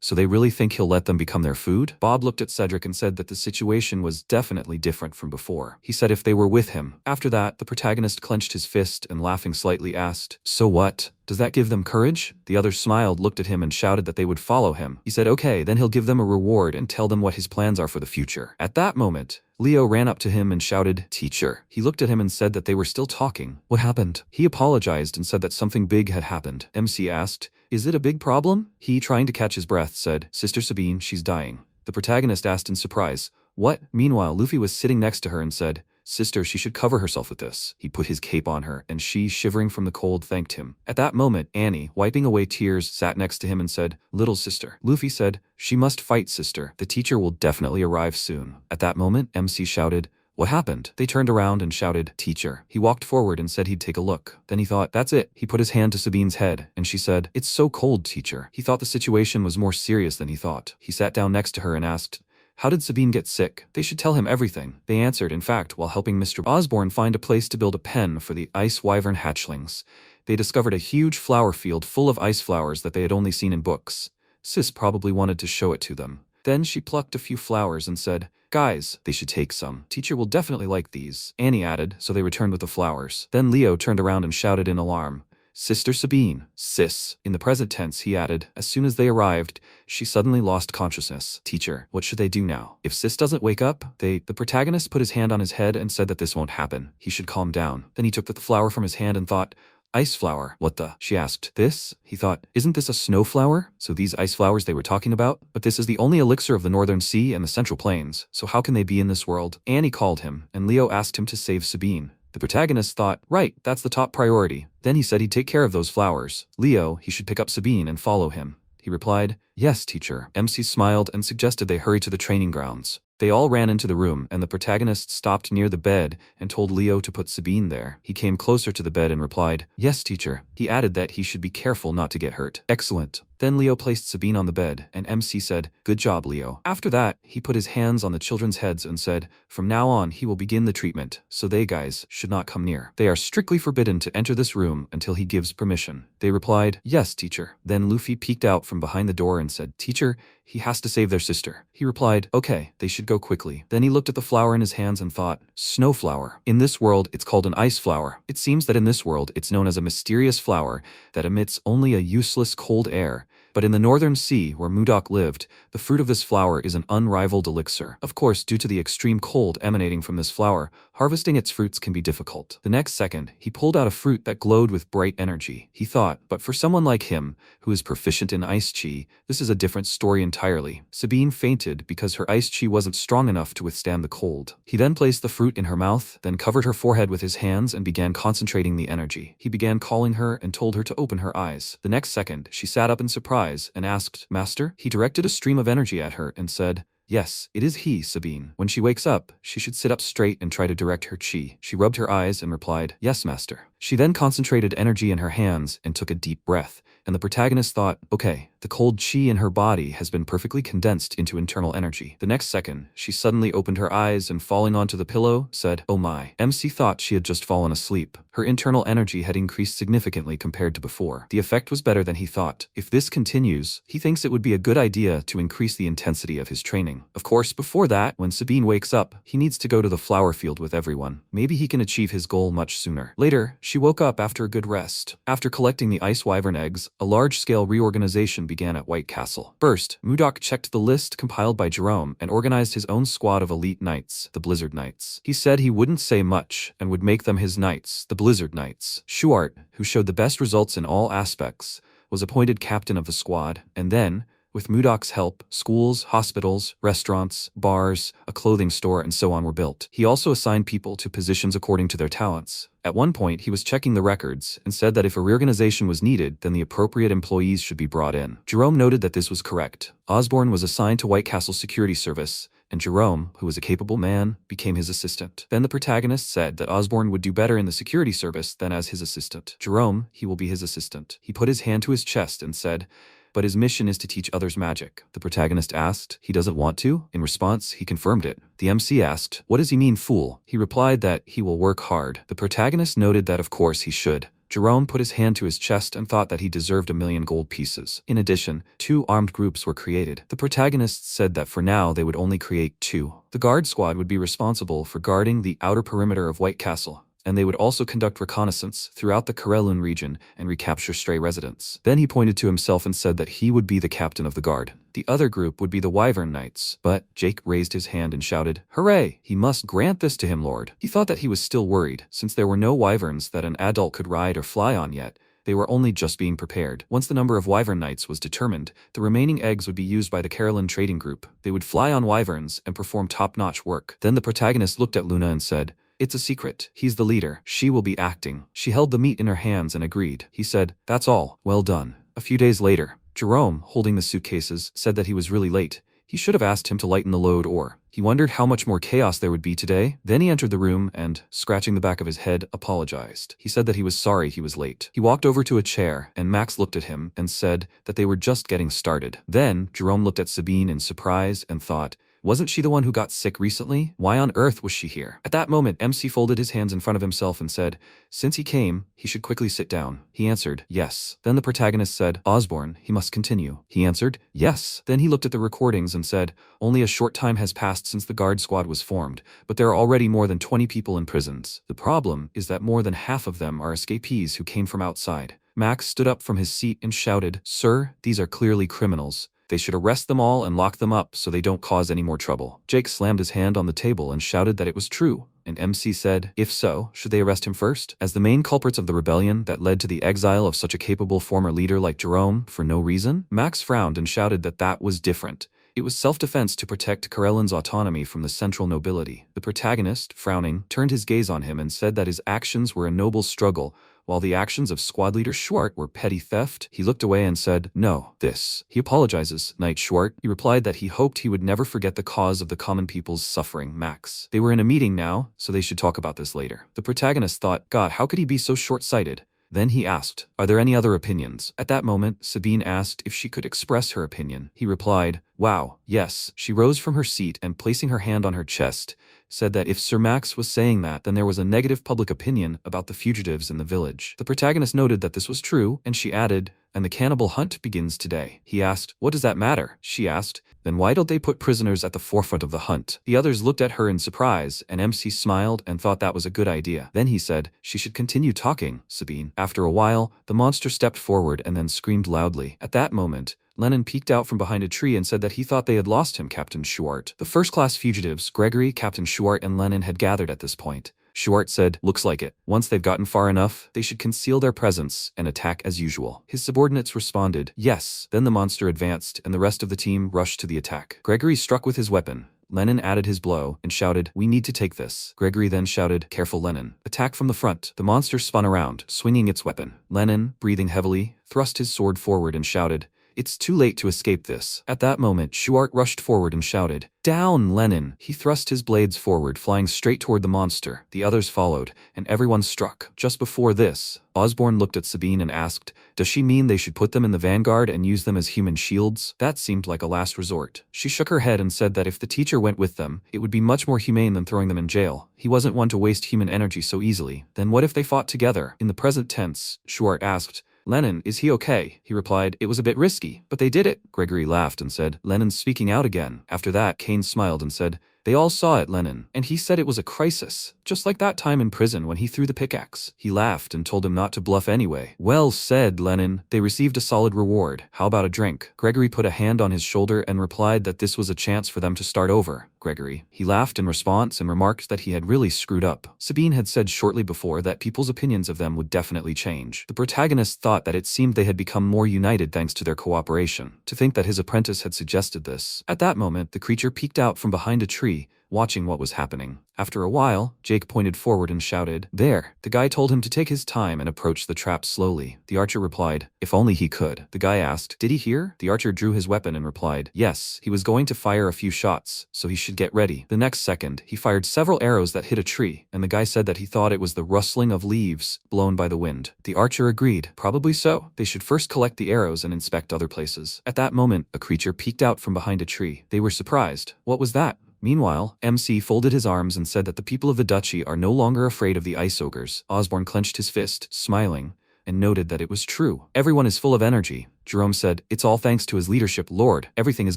So they really think he'll let them become their food? Bob looked at Cedric and said that the situation was definitely different from before. He said if they were with him. After that, the protagonist clenched his fist and laughing slightly asked, so what? Does that give them courage? The others smiled, looked at him and shouted that they would follow him. He said okay, then he'll give them a reward and tell them what his plans are for the future. At that moment, Leo ran up to him and shouted, teacher. He looked at him and said that they were still talking. What happened? He apologized and said that something big had happened. MC asked, is it a big problem? He, trying to catch his breath, said, Sister Sabine, she's dying. The protagonist asked in surprise, what? Meanwhile, Luffy was sitting next to her and said, Sister, she should cover herself with this. He put his cape on her, and she, shivering from the cold, thanked him. At that moment, Annie, wiping away tears, sat next to him and said, little sister. Luffy said, she must fight, sister. The teacher will definitely arrive soon. At that moment, MC shouted, what happened? They turned around and shouted, teacher. He walked forward and said he'd take a look. Then he thought, that's it. He put his hand to Sabine's head, and she said, it's so cold, teacher. He thought the situation was more serious than he thought. He sat down next to her and asked, how did Sabine get sick? They should tell him everything. They answered, in fact, while helping Mr. Osborne find a place to build a pen for the ice wyvern hatchlings. They discovered a huge flower field full of ice flowers that they had only seen in books. Sis probably wanted to show it to them. Then she plucked a few flowers and said, guys, they should take some. Teacher will definitely like these. Annie added, so they returned with the flowers. Then Leo turned around and shouted in alarm, Sister Sabine, sis. In the present tense, he added, as soon as they arrived, she suddenly lost consciousness. Teacher, what should they do now? If sis doesn't wake up, the protagonist put his hand on his head and said that this won't happen. He should calm down. Then he took the flower from his hand and thought, ice flower, what the? She asked, this? He thought, isn't this a snow flower? So these ice flowers they were talking about? But this is the only elixir of the Northern Sea and the Central Plains, so how can they be in this world? Annie called him, and Leo asked him to save Sabine. The protagonist thought, right, that's the top priority. Then he said he'd take care of those flowers. Leo, he should pick up Sabine and follow him. He replied, yes, teacher. MC smiled and suggested they hurry to the training grounds. They all ran into the room, and the protagonist stopped near the bed and told Leo to put Sabine there. He came closer to the bed and replied, yes, teacher. He added that he should be careful not to get hurt. Excellent. Then Leo placed Sabine on the bed, and MC said, good job, Leo. After that, he put his hands on the children's heads and said, from now on he will begin the treatment, so they guys should not come near. They are strictly forbidden to enter this room until he gives permission. They replied, yes, teacher. Then Luffy peeked out from behind the door and said, teacher, he has to save their sister. He replied, okay, they should go quickly. Then he looked at the flower in his hands and thought, snow flower. In this world, it's called an ice flower. It seems that in this world, it's known as a mysterious flower that emits only a useless cold air, But in the northern sea where Mudok lived, the fruit of this flower is an unrivaled elixir. Of course, due to the extreme cold emanating from this flower, harvesting its fruits can be difficult. The next second, he pulled out a fruit that glowed with bright energy. He thought, but for someone like him, who is proficient in ice chi, this is a different story entirely. Sabine fainted because her ice chi wasn't strong enough to withstand the cold. He then placed the fruit in her mouth, then covered her forehead with his hands and began concentrating the energy. He began calling her and told her to open her eyes. The next second, she sat up in surprise and asked, "Master?" He directed a stream of energy at her and said, "Yes, it is he, Sabine. When she wakes up, she should sit up straight and try to direct her chi." She rubbed her eyes and replied, "Yes, master." She then concentrated energy in her hands and took a deep breath, and the protagonist thought, okay, the cold chi in her body has been perfectly condensed into internal energy. The next second, she suddenly opened her eyes and falling onto the pillow, said, "Oh my." MC thought she had just fallen asleep. Her internal energy had increased significantly compared to before. The effect was better than he thought. If this continues, he thinks it would be a good idea to increase the intensity of his training. Of course, before that, when Sabine wakes up, he needs to go to the flower field with everyone. Maybe he can achieve his goal much sooner. Later, she woke up after a good rest. After collecting the ice wyvern eggs, a large-scale reorganization began at White Castle. First, Mudok checked the list compiled by Jerome and organized his own squad of elite knights, the Blizzard Knights. He said he wouldn't say much and would make them his knights, the Blizzard Knights. Shuart, who showed the best results in all aspects, was appointed captain of the squad, and then, with Mudok's help, schools, hospitals, restaurants, bars, a clothing store, and so on were built. He also assigned people to positions according to their talents. At one point, he was checking the records and said that if a reorganization was needed, then the appropriate employees should be brought in. Jerome noted that this was correct. Osborne was assigned to White Castle Security Service, and Jerome, who was a capable man, became his assistant. Then the protagonist said that Osborne would do better in the security service than as his assistant. Jerome, he will be his assistant. He put his hand to his chest and said, "But his mission is to teach others magic." The protagonist asked, "He doesn't want to?" In response, he confirmed it. The MC asked, "What does he mean, fool?" He replied that he will work hard. The protagonist noted that of course he should. Jerome put his hand to his chest and thought that he deserved 1,000,000 gold pieces. In addition, 2 armed groups were created. The protagonist said that for now they would only create 2. The guard squad would be responsible for guarding the outer perimeter of White Castle, and they would also conduct reconnaissance throughout the Karelun region and recapture stray residents. Then he pointed to himself and said that he would be the captain of the guard. The other group would be the Wyvern Knights, but Jake raised his hand and shouted, "Hooray! He must grant this to him, Lord." He thought that he was still worried, since there were no wyverns that an adult could ride or fly on yet. They were only just being prepared. Once the number of Wyvern Knights was determined, the remaining eggs would be used by the Karelun trading group. They would fly on wyverns and perform top-notch work. Then the protagonist looked at Luna and said, "It's a secret. He's the leader. She will be acting." She held the meat in her hands and agreed. He said, "That's all. Well done." A few days later, Jerome, holding the suitcases, said that he was really late. He should have asked him to lighten the load, or he wondered how much more chaos there would be today. Then he entered the room and, scratching the back of his head, apologized. He said that he was sorry he was late. He walked over to a chair, and Max looked at him and said that they were just getting started. Then, Jerome looked at Sabine in surprise and thought, wasn't she the one who got sick recently? Why on earth was she here? At that moment, MC folded his hands in front of himself and said, since he came, he should quickly sit down. He answered, yes. Then the protagonist said, Osborne, he must continue. He answered, yes. Then he looked at the recordings and said, only a short time has passed since the guard squad was formed, but there are already more than 20 people in prisons. The problem is that more than half of them are escapees who came from outside. Max stood up from his seat and shouted, sir, these are clearly criminals. They should arrest them all and lock them up so they don't cause any more trouble. Jake slammed his hand on the table and shouted that it was true, and MC said, if so, should they arrest him first? As the main culprits of the rebellion that led to the exile of such a capable former leader like Jerome for no reason? Max frowned and shouted that that was different. It was self-defense to protect Karelun's autonomy from the central nobility. The protagonist, frowning, turned his gaze on him and said that his actions were a noble struggle, while the actions of squad leader Schwart were petty theft. He looked away and said, no, this. He apologizes, Knight Schwart. He replied that he hoped he would never forget the cause of the common people's suffering, Max. They were in a meeting now, so they should talk about this later. The protagonist thought, God, how could he be so short-sighted? Then he asked, are there any other opinions? At that moment, Sabine asked if she could express her opinion. He replied, wow, yes. She rose from her seat and placing her hand on her chest, said that if Sir Max was saying that, then there was a negative public opinion about the fugitives in the village. The protagonist noted that this was true, and she added, and the cannibal hunt begins today. He asked, what does that matter? She asked, then why don't they put prisoners at the forefront of the hunt? The others looked at her in surprise, and MC smiled and thought that was a good idea. Then he said, she should continue talking, Sabine. After a while, the monster stepped forward and then screamed loudly. At that moment, Lennon peeked out from behind a tree and said that he thought they had lost him, Captain Schuart. The first-class fugitives, Gregory, Captain Schuart, and Lennon had gathered at this point. Schuart said, "Looks like it. Once they've gotten far enough, they should conceal their presence and attack as usual." His subordinates responded, "Yes." Then the monster advanced, and the rest of the team rushed to the attack. Gregory struck with his weapon. Lennon added his blow and shouted, "We need to take this." Gregory then shouted, "Careful, Lennon. Attack from the front." The monster spun around, swinging its weapon. Lennon, breathing heavily, thrust his sword forward and shouted, "It's too late to escape this." At that moment, Schuart rushed forward and shouted, "Down, Lennon!" He thrust his blades forward, flying straight toward the monster. The others followed, and everyone struck. Just before this, Osborne looked at Sabine and asked, "Does she mean they should put them in the vanguard and use them as human shields?" That seemed like a last resort. She shook her head and said that if the teacher went with them, it would be much more humane than throwing them in jail. He wasn't one to waste human energy so easily. Then what if they fought together? In the present tense, Schuart asked, "Lennon, is he okay?" He replied, "It was a bit risky, but they did it." Gregory laughed and said, "Lennon's speaking out again." After that, Kane smiled and said, "They all saw it, Lennon. And he said it was a crisis, just like that time in prison when he threw the pickaxe." He laughed and told him not to bluff anyway. "Well said, Lennon. They received a solid reward. How about a drink?" Gregory put a hand on his shoulder and replied that this was a chance for them to start over. Gregory. He laughed in response and remarked that he had really screwed up. Sabine had said shortly before that people's opinions of them would definitely change. The protagonist thought that it seemed they had become more united thanks to their cooperation. To think that his apprentice had suggested this. At that moment, the creature peeked out from behind a tree, watching what was happening. After a while, Jake pointed forward and shouted, "There!" The guy told him to take his time and approach the trap slowly. The archer replied, "If only he could." The guy asked, "Did he hear?" The archer drew his weapon and replied, "Yes, he was going to fire a few shots, so he should get ready." The next second, he fired several arrows that hit a tree, and the guy said that he thought it was the rustling of leaves blown by the wind. The archer agreed, "Probably so. They should first collect the arrows and inspect other places." At that moment, a creature peeked out from behind a tree. They were surprised. What was that? Meanwhile, MC folded his arms and said that the people of the duchy are no longer afraid of the ice ogres. Osborne clenched his fist, smiling, and noted that it was true. "Everyone is full of energy." Jerome said, "It's all thanks to his leadership, Lord. Everything is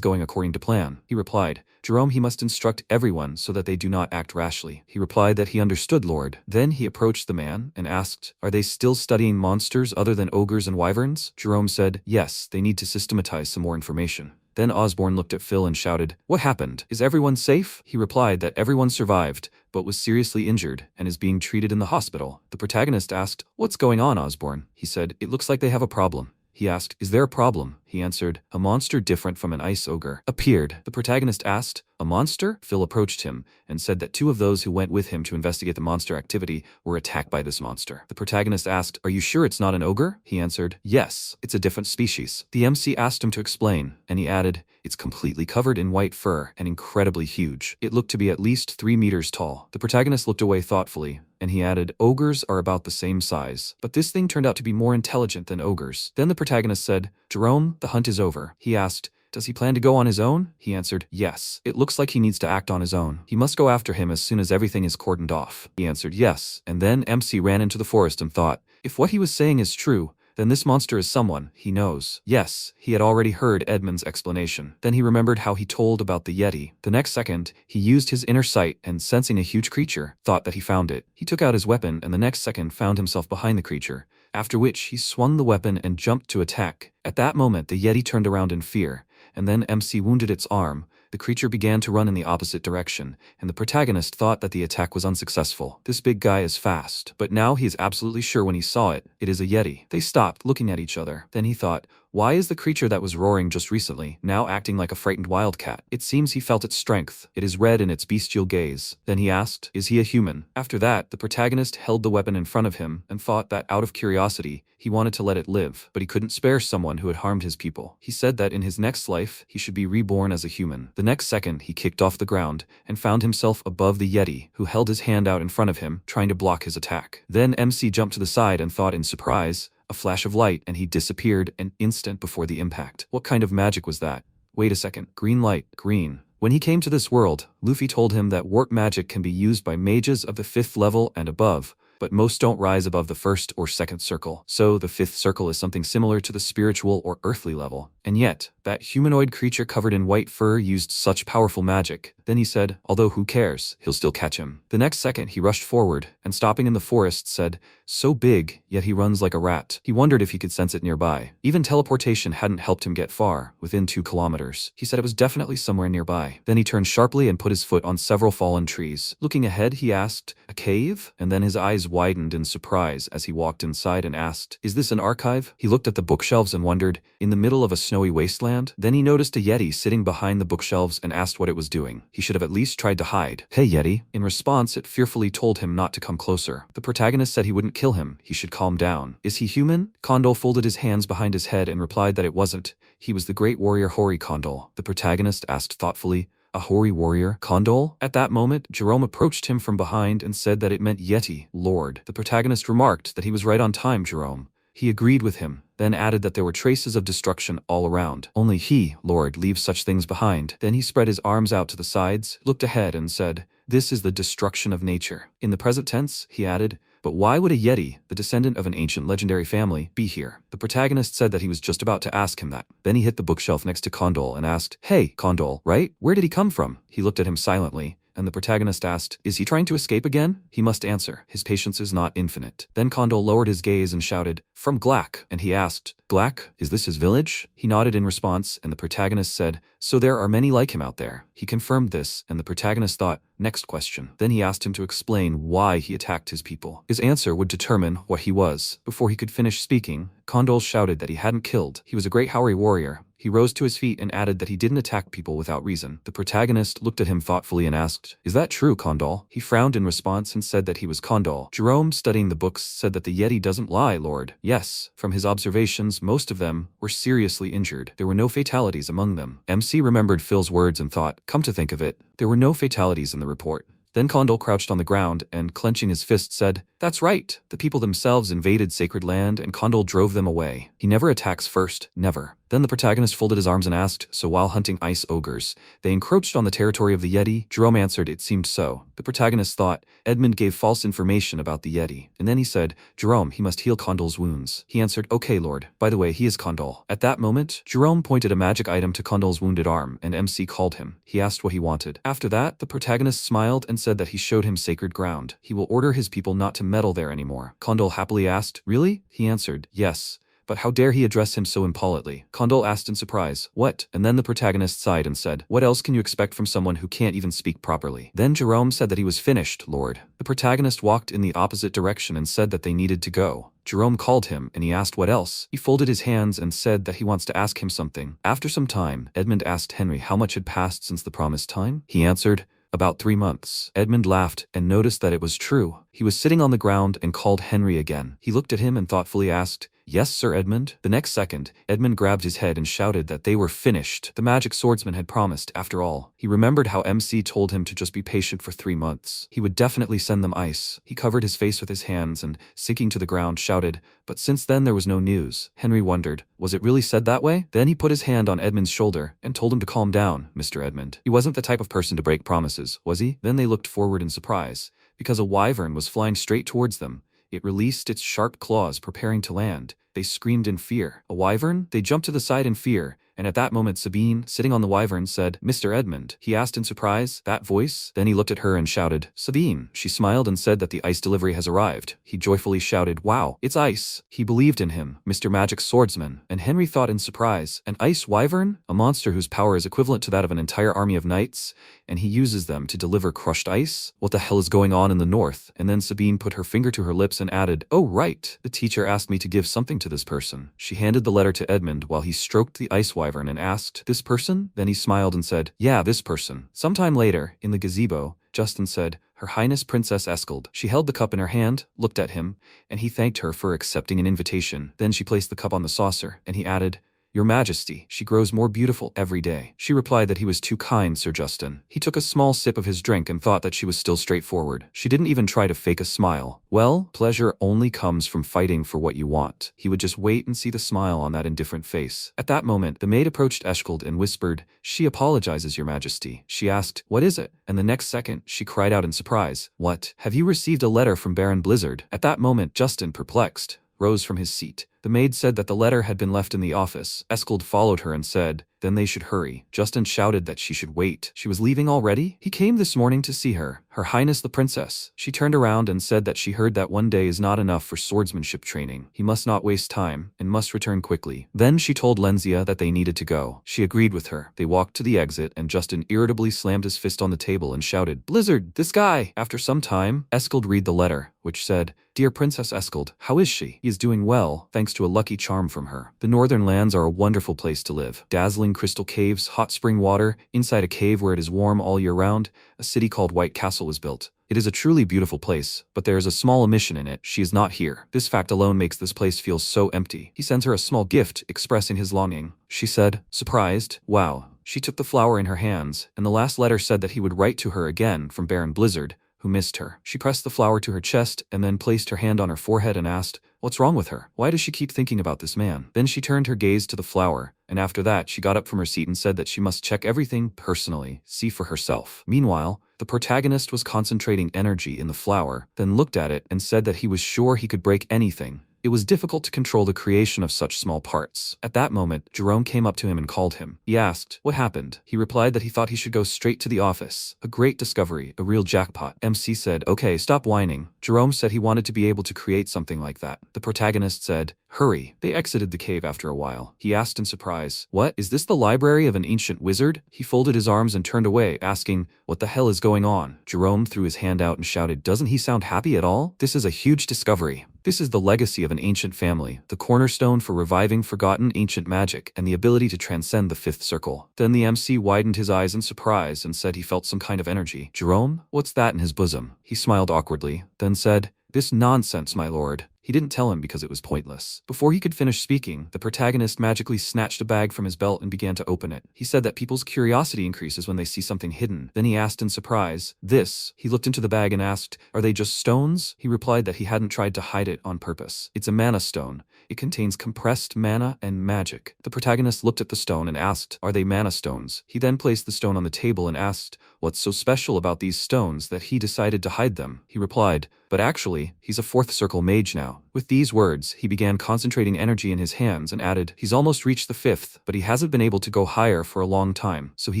going according to plan." He replied, "Jerome, he must instruct everyone so that they do not act rashly." He replied that he understood, Lord. Then he approached the man and asked, "Are they still studying monsters other than ogres and wyverns?" Jerome said, "Yes, they need to systematize some more information." Then Osborne looked at Phil and shouted, "What happened? Is everyone safe?" He replied that everyone survived, but was seriously injured and is being treated in the hospital. The protagonist asked, "What's going on, Osborne?" He said, "It looks like they have a problem." He asked, "Is there a problem?" He answered, "A monster different from an ice ogre appeared." The protagonist asked, "A monster?" Phil approached him and said that two of those who went with him to investigate the monster activity were attacked by this monster. The protagonist asked, "Are you sure it's not an ogre?" He answered, "Yes, it's a different species." The MC asked him to explain, and he added, "It's completely covered in white fur and incredibly huge. It looked to be at least 3 meters tall." The protagonist looked away thoughtfully, and he added, "Ogres are about the same size, but this thing turned out to be more intelligent than ogres." Then the protagonist said, "Jerome, the hunt is over." He asked, "Does he plan to go on his own?" He answered, "Yes. It looks like he needs to act on his own. He must go after him as soon as everything is cordoned off." He answered, "Yes." And then MC ran into the forest and thought, if what he was saying is true, then this monster is someone he knows. Yes, he had already heard Edmund's explanation. Then he remembered how he told about the Yeti. The next second, he used his inner sight and, sensing a huge creature, thought that he found it. He took out his weapon and the next second found himself behind the creature, after which he swung the weapon and jumped to attack. At that moment, the Yeti turned around in fear, and then MC wounded its arm. The creature began to run in the opposite direction, and the protagonist thought that the attack was unsuccessful. This big guy is fast, but now he is absolutely sure when he saw it, it is a Yeti. They stopped, looking at each other. Then he thought, why is the creature that was roaring just recently now acting like a frightened wildcat? It seems he felt its strength. It is red in its bestial gaze. Then he asked, is he a human? After that, the protagonist held the weapon in front of him and thought that out of curiosity, he wanted to let it live, but he couldn't spare someone who had harmed his people. He said that in his next life, he should be reborn as a human. The next second, he kicked off the ground and found himself above the Yeti, who held his hand out in front of him, trying to block his attack. Then MC jumped to the side and thought in surprise, a flash of light, and he disappeared an instant before the impact. What kind of magic was that? Wait a second. Green light, green. When he came to this world, Luffy told him that warp magic can be used by mages of the 5th level and above, but most don't rise above the first or second circle. So the fifth circle is something similar to the spiritual or earthly level. And yet, that humanoid creature covered in white fur used such powerful magic. Then he said, although who cares, he'll still catch him. The next second he rushed forward, and stopping in the forest said, so big, yet he runs like a rat. He wondered if he could sense it nearby. Even teleportation hadn't helped him get far, within 2 kilometers. He said it was definitely somewhere nearby. Then he turned sharply and put his foot on several fallen trees. Looking ahead, he asked, a cave? And then his eyes widened in surprise as he walked inside and asked, is this an archive? He looked at the bookshelves and wondered, in the middle of a snowy wasteland? Then he noticed a yeti sitting behind the bookshelves and asked what it was doing. He should have at least tried to hide. Hey yeti. In response, it fearfully told him not to come closer. The protagonist said he wouldn't kill him, he should calm down. Is he human? Condol folded his hands behind his head and replied that it wasn't. He was the great warrior Hori Condol. The protagonist asked thoughtfully, a Hori warrior? Condol? At that moment, Jerome approached him from behind and said that it meant Yeti, Lord. The protagonist remarked that he was right on time, Jerome. He agreed with him, then added that there were traces of destruction all around. Only he, Lord, leaves such things behind. Then he spread his arms out to the sides, looked ahead and said, this is the destruction of nature. In the present tense, he added, but why would a Yeti, the descendant of an ancient legendary family, be here? The protagonist said that he was just about to ask him that. Then he hit the bookshelf next to Condol and asked, hey, Condol, right? Where did he come from? He looked at him silently, and the protagonist asked, is he trying to escape again? He must answer. His patience is not infinite. Then Condol lowered his gaze and shouted, from Glack, and he asked, Glack, is this his village? He nodded in response, and the protagonist said, so there are many like him out there. He confirmed this, and the protagonist thought, next question. Then he asked him to explain why he attacked his people. His answer would determine what he was. Before he could finish speaking, Condol shouted that he hadn't killed. He was a great Hori warrior. He rose to his feet and added that he didn't attack people without reason. The protagonist looked at him thoughtfully and asked, is that true, Condol? He frowned in response and said that he was Condol. Jerome, studying the books, said that the Yeti doesn't lie, Lord. Yes, from his observations, most of them were seriously injured. There were no fatalities among them. MC remembered Phil's words and thought, come to think of it, there were no fatalities in the report. Then Condol crouched on the ground and, clenching his fist, said, that's right. The people themselves invaded sacred land and Condol drove them away. He never attacks first, never. Then the protagonist folded his arms and asked, so while hunting ice ogres, they encroached on the territory of the Yeti? Jerome answered, it seemed so. The protagonist thought, Edmund gave false information about the Yeti. And then he said, Jerome, he must heal Condol's wounds. He answered, okay, Lord. By the way, he is Condol. At that moment, Jerome pointed a magic item to Condol's wounded arm, and MC called him. He asked what he wanted. After that, the protagonist smiled and said that he showed him sacred ground. He will order his people not to meddle there anymore. Condol happily asked, really? He answered, yes. But how dare he address him so impolitely? Condol asked in surprise, what? And then the protagonist sighed and said, what else can you expect from someone who can't even speak properly? Then Jerome said that he was finished, Lord. The protagonist walked in the opposite direction and said that they needed to go. Jerome called him and he asked what else. He folded his hands and said that he wants to ask him something. After some time, Edmund asked Henry how much had passed since the promised time. He answered, about 3 months. Edmund laughed and noticed that it was true. He was sitting on the ground and called Henry again. He looked at him and thoughtfully asked, yes, Sir Edmund? The next second, Edmund grabbed his head and shouted that they were finished. The magic swordsman had promised, after all. He remembered how MC told him to just be patient for 3 months. He would definitely send them ice. He covered his face with his hands and, sinking to the ground, shouted, but since then there was no news. Henry wondered, was it really said that way? Then he put his hand on Edmund's shoulder and told him to calm down, Mr. Edmund. He wasn't the type of person to break promises, was he? Then they looked forward in surprise, because a wyvern was flying straight towards them. It released its sharp claws, preparing to land. They screamed in fear. A wyvern? They jumped to the side in fear, and at that moment Sabine, sitting on the wyvern, said, Mr. Edmund. He asked in surprise, that voice? Then he looked at her and shouted, Sabine. She smiled and said that the ice delivery has arrived. He joyfully shouted, wow, it's ice. He believed in him, Mr. Magic Swordsman. And Henry thought in surprise, an ice wyvern? A monster whose power is equivalent to that of an entire army of knights, and he uses them to deliver crushed ice? What the hell is going on in the north? And then Sabine put her finger to her lips and added, oh right, the teacher asked me to give something to this person. She handed the letter to Edmund while he stroked the ice wyvern and asked, this person? Then he smiled and said, yeah, this person. Sometime later, in the gazebo, Justin said, Her Highness Princess Eskald. She held the cup in her hand, looked at him, and he thanked her for accepting an invitation. Then she placed the cup on the saucer, and he added, Your Majesty, she grows more beautiful every day. She replied that he was too kind, Sir Justin. He took a small sip of his drink and thought that she was still straightforward. She didn't even try to fake a smile. Well, pleasure only comes from fighting for what you want. He would just wait and see the smile on that indifferent face. At that moment, the maid approached Eshkeld and whispered, "She apologizes, Your Majesty." She asked, "What is it?" And the next second, she cried out in surprise, "What? Have you received a letter from Baron Blizzard?" At that moment, Justin, perplexed, rose from his seat. The maid said that the letter had been left in the office. Eskeld followed her and said, "Then they should hurry." Justin shouted that she should wait. She was leaving already? He came this morning to see her, Her Highness the Princess. She turned around and said that she heard that one day is not enough for swordsmanship training. He must not waste time, and must return quickly. Then she told Lenzia that they needed to go. She agreed with her. They walked to the exit, and Justin irritably slammed his fist on the table and shouted, "Blizzard, this guy!" After some time, Eskeld read the letter, which said, "Dear Princess Eskeld, how is she? He is doing well, thanks to a lucky charm from her. The northern lands are a wonderful place to live. Dazzling crystal caves, hot spring water, inside a cave where it is warm all year round, a city called White Castle was built. It is a truly beautiful place, but there is a small omission in it. She is not here. This fact alone makes this place feel so empty." He sends her a small gift, expressing his longing. She said, surprised, "Wow." She took the flower in her hands, and the last letter said that he would write to her again from Baron Blizzard, who missed her. She pressed the flower to her chest and then placed her hand on her forehead and asked, "What's wrong with her? Why does she keep thinking about this man?" Then she turned her gaze to the flower, and after that she got up from her seat and said that she must check everything personally, see for herself. Meanwhile, the protagonist was concentrating energy in the flower, then looked at it and said that he was sure he could break anything. It was difficult to control the creation of such small parts. At that moment, Jerome came up to him and called him. He asked, "What happened?" He replied that he thought he should go straight to the office. A great discovery, a real jackpot. MC said, "Okay, stop whining." Jerome said he wanted to be able to create something like that. The protagonist said, "Hurry." They exited the cave after a while. He asked in surprise, "What? Is this the library of an ancient wizard?" He folded his arms and turned away, asking, "What the hell is going on?" Jerome threw his hand out and shouted, "Doesn't he sound happy at all? This is a huge discovery. This is the legacy of an ancient family, the cornerstone for reviving forgotten ancient magic, and the ability to transcend the fifth circle." Then the MC widened his eyes in surprise and said he felt some kind of energy. "Jerome, what's that in his bosom?" He smiled awkwardly, then said, "This nonsense, my lord." He didn't tell him because it was pointless. Before he could finish speaking, the protagonist magically snatched a bag from his belt and began to open it. He said that people's curiosity increases when they see something hidden. Then he asked in surprise, "This?" He looked into the bag and asked, "Are they just stones?" He replied that he hadn't tried to hide it on purpose. "It's a mana stone. It contains compressed mana and magic." The protagonist looked at the stone and asked, "Are they mana stones?" He then placed the stone on the table and asked, "What's so special about these stones that he decided to hide them?" He replied, "But actually, he's a fourth circle mage now." With these words, he began concentrating energy in his hands and added, "He's almost reached the fifth, but he hasn't been able to go higher for a long time, so he